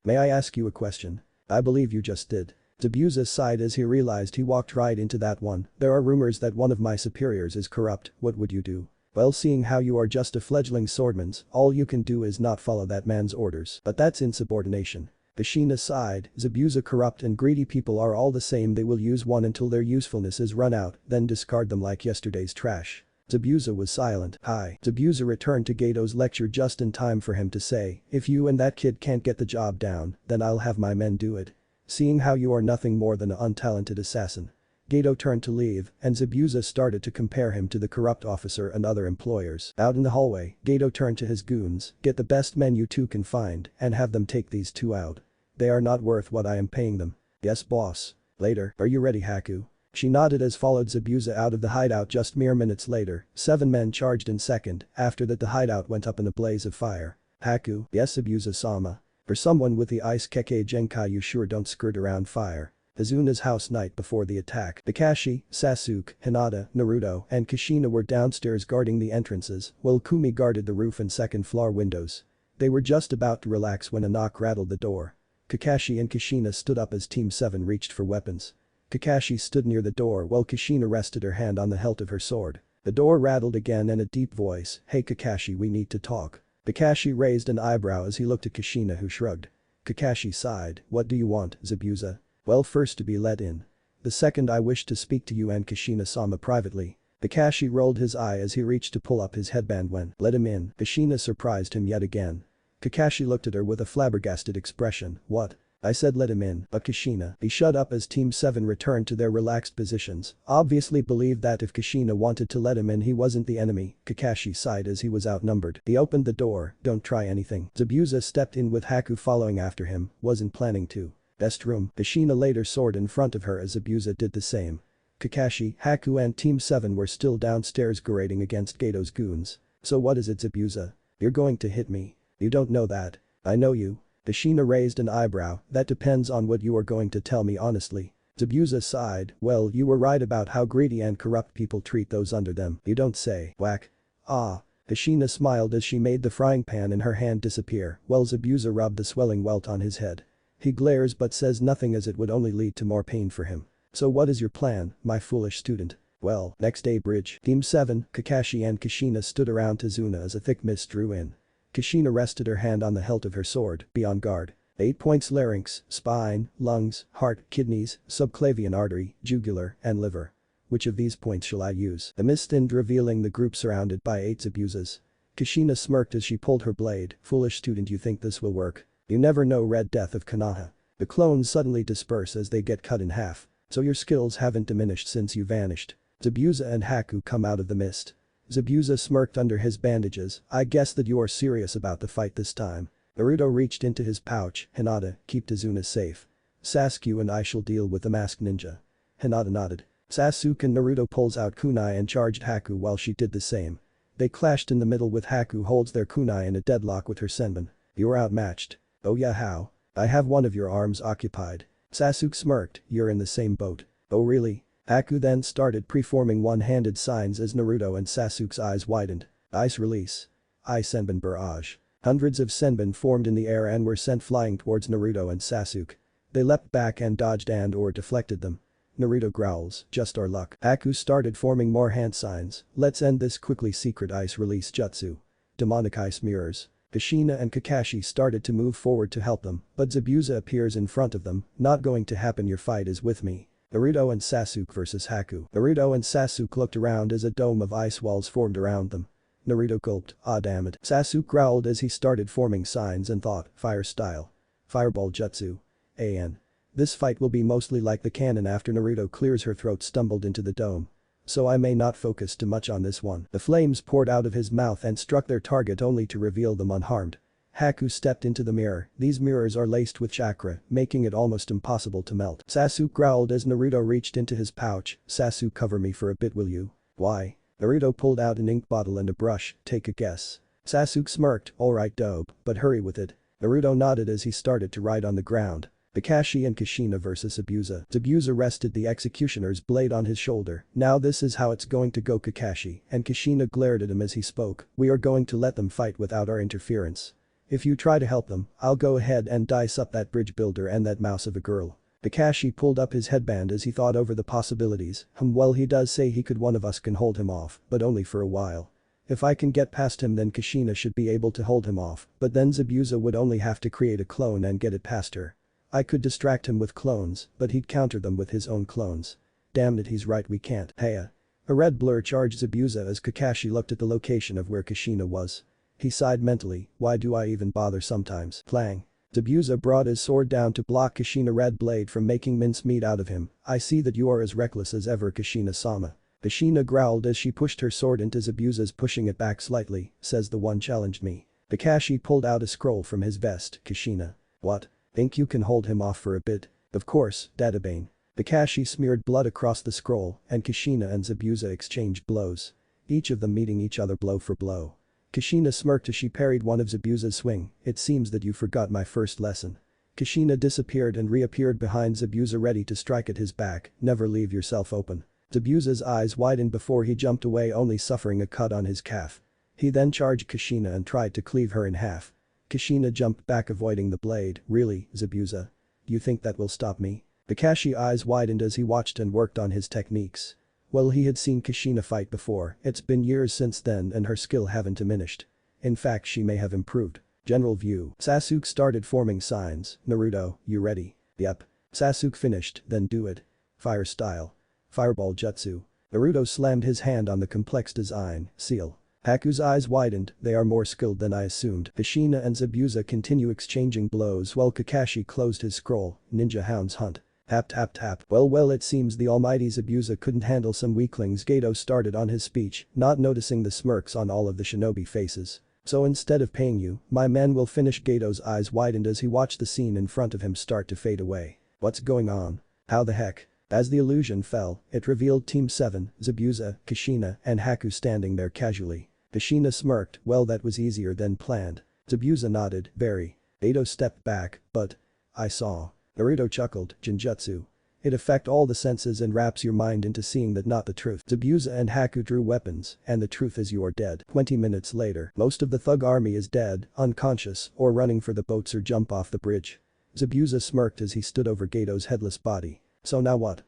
May I ask you a question?" "I believe you just did." Zabuza sighed as he realized he walked right into that one. "There are rumors that one of my superiors is corrupt, what would you do?" "Well, seeing how you are just a fledgling swordman, all you can do is not follow that man's orders." "But that's insubordination." Kushina sighed, "Zabuza, corrupt and greedy people are all the same. They will use one until their usefulness is run out, then discard them like yesterday's trash." Zabuza was silent. "Hi." Zabuza returned to Gato's lecture just in time for him to say, "If you and that kid can't get the job down, then I'll have my men do it. Seeing how you are nothing more than an untalented assassin." Gato turned to leave, and Zabuza started to compare him to the corrupt officer and other employers. Out in the hallway, Gato turned to his goons, "Get the best men you two can find and have them take these 2 out. They are not worth what I am paying them." "Yes boss." "Later, are you ready, Haku?" She nodded as followed Zabuza out of the hideout. Just mere minutes later, 7 men charged in second, after that the hideout went up in a blaze of fire. "Haku?" "Yes Zabuza-sama. For someone with the Ice Kekkei Genkai you sure don't skirt around fire." Tazuna's house night before the attack. Kakashi, Sasuke, Hinata, Naruto, and Kushina were downstairs guarding the entrances, while Kumi guarded the roof and second-floor windows. They were just about to relax when a knock rattled the door. Kakashi and Kushina stood up as Team 7 reached for weapons. Kakashi stood near the door while Kushina rested her hand on the hilt of her sword. The door rattled again and a deep voice, "Hey Kakashi, we need to talk." Kakashi raised an eyebrow as he looked at Kushina, who shrugged. Kakashi sighed, "What do you want, Zabuza?" "Well, first to be let in. The second I wish to speak to you and Kushina-sama privately." Kakashi rolled his eye as he reached to pull up his headband when "Let him in." Kushina surprised him yet again. Kakashi looked at her with a flabbergasted expression. "What?" "I said let him in." But Kushina, he shut up as Team 7 returned to their relaxed positions, obviously believed that if Kushina wanted to let him in he wasn't the enemy. Kakashi sighed as he was outnumbered. He opened the door. "Don't try anything." Zabuza stepped in with Haku following after him, wasn't planning to. "Best room." Kushina laid her sword in front of her as Zabuza did the same. Kakashi, Haku and Team 7 were still downstairs grading against Gato's goons. "So what is it, Zabuza? You're going to hit me? You don't know that. I know you." Kushina raised an eyebrow. "That depends on what you are going to tell me honestly." Zabuza sighed. "Well, you were right about how greedy and corrupt people treat those under them. You don't say." Whack. "Ah." Kushina smiled as she made the frying pan in her hand disappear while Zabuza rubbed the swelling welt on his head. He glares but says nothing as it would only lead to more pain for him. "So what is your plan, my foolish student?" "Well, next day bridge." Team 7, Kakashi and Kushina stood around Tazuna as a thick mist drew in. Kushina rested her hand on the hilt of her sword, be on guard. 8 points larynx, spine, lungs, heart, kidneys, subclavian artery, jugular, and liver. Which of these points shall I use? The mist thinned revealing the group surrounded by 8 Zabuzas. Kushina smirked as she pulled her blade. "Foolish student, you think this will work? You never know Red Death of Konoha. The clones suddenly disperse as they get cut in half. So your skills haven't diminished since you vanished." Zabuza and Haku come out of the mist. Zabuza smirked under his bandages. "I guess that you are serious about the fight this time." Naruto reached into his pouch. "Hinata, keep Tazuna safe. Sasuke and I shall deal with the masked ninja." Hinata nodded. Sasuke and Naruto pulls out kunai and charged Haku while she did the same. They clashed in the middle with Haku holds their kunai in a deadlock with her senbon. "You're outmatched." "Oh yeah, how?" "I have one of your arms occupied." Sasuke smirked. "You're in the same boat." "Oh really?" Haku then started preforming one-handed signs as Naruto and Sasuke's eyes widened. Ice release. Ice senbon barrage. Hundreds of senbon formed in the air and were sent flying towards Naruto and Sasuke. They leapt back and dodged and/or deflected them. Naruto growls, "Just our luck." Haku started forming more hand signs. "Let's end this quickly." Secret ice release jutsu. Demonic ice mirrors. Kushina and Kakashi started to move forward to help them, but Zabuza appears in front of them. "Not going to happen. Your fight is with me." Naruto and Sasuke vs Haku. Naruto and Sasuke looked around as a dome of ice walls formed around them. Naruto gulped, "Ah damn it." Sasuke growled as he started forming signs and thought, "Fire style. Fireball jutsu. An. This fight will be mostly like the cannon." After Naruto clears her throat stumbled into the dome. "So I may not focus too much on this one." The flames poured out of his mouth and struck their target only to reveal them unharmed. Haku stepped into the mirror. These mirrors are laced with chakra, making it almost impossible to melt. Sasuke growled as Naruto reached into his pouch. "Sasuke, cover me for a bit, will you?" "Why?" Naruto pulled out an ink bottle and a brush. "Take a guess." Sasuke smirked. "Alright dope, but hurry with it." Naruto nodded as he started to write on the ground. Kakashi and Kushina vs Zabuza. Zabuza rested the executioner's blade on his shoulder. "Now this is how it's going to go." Kakashi and Kushina glared at him as he spoke. "We are going to let them fight without our interference. If you try to help them, I'll go ahead and dice up that bridge builder and that mouse of a girl." Kakashi pulled up his headband as he thought over the possibilities. Well, he does say he could. One of us can hold him off, but only for a while. If I can get past him then Kushina should be able to hold him off, but then Zabuza would only have to create a clone and get it past her. I could distract him with clones, but he'd counter them with his own clones. Damn it, he's right, we can't. Heya. A red blur charged Zabuza as Kakashi looked at the location of where Kushina was. He sighed mentally. "Why do I even bother sometimes?" Clang. Zabuza brought his sword down to block Kushina red blade from making mincemeat out of him. "I see that you are as reckless as ever, Kushina-sama." Kushina growled as she pushed her sword into Zabuza's, pushing it back slightly. "Says the one challenged me." Kakashi pulled out a scroll from his vest. "Kushina. What? Think you can hold him off for a bit?" "Of course, Databane." Kakashi smeared blood across the scroll and Kushina and Zabuza exchanged blows. Each of them meeting each other blow for blow. Kushina smirked as she parried one of Zabuza's swing. "It seems that you forgot my first lesson." Kushina disappeared and reappeared behind Zabuza ready to strike at his back. "Never leave yourself open." Zabuza's eyes widened before he jumped away, only suffering a cut on his calf. He then charged Kushina and tried to cleave her in half. Kushina jumped back avoiding the blade. "Really, Zabuza? You think that will stop me?" Kakashi's eyes widened as he watched and worked on his techniques. Well, he had seen Kushina fight before. It's been years since then and her skill haven't diminished. In fact, she may have improved. General view. Sasuke started forming signs. "Naruto, you ready?" "Yep." Sasuke finished. "Then do it." "Fire style. Fireball jutsu." Naruto slammed his hand on the complex design, seal. Haku's eyes widened, they are more skilled than I assumed. Kushina and Zabuza continue exchanging blows while Kakashi closed his scroll, ninja hounds hunt. Tap tap tap. Well it seems the almighty Zabuza couldn't handle some weaklings. Gato started on his speech, not noticing the smirks on all of the shinobi faces. So instead of paying you, my men will finish. Gato's eyes widened as he watched the scene in front of him start to fade away. What's going on? How the heck? As the illusion fell, it revealed Team 7, Zabuza, Kushina, and Haku standing there casually. Kushina smirked, well that was easier than planned. Zabuza nodded, very. Gato stepped back, but. I saw. Naruto chuckled, Jinjutsu. It affects all the senses and wraps your mind into seeing that not the truth. Zabuza and Haku drew weapons, and the truth is you're dead. 20 minutes later, most of the thug army is dead, unconscious, or running for the boats or jump off the bridge. Zabuza smirked as he stood over Gato's headless body. So now what?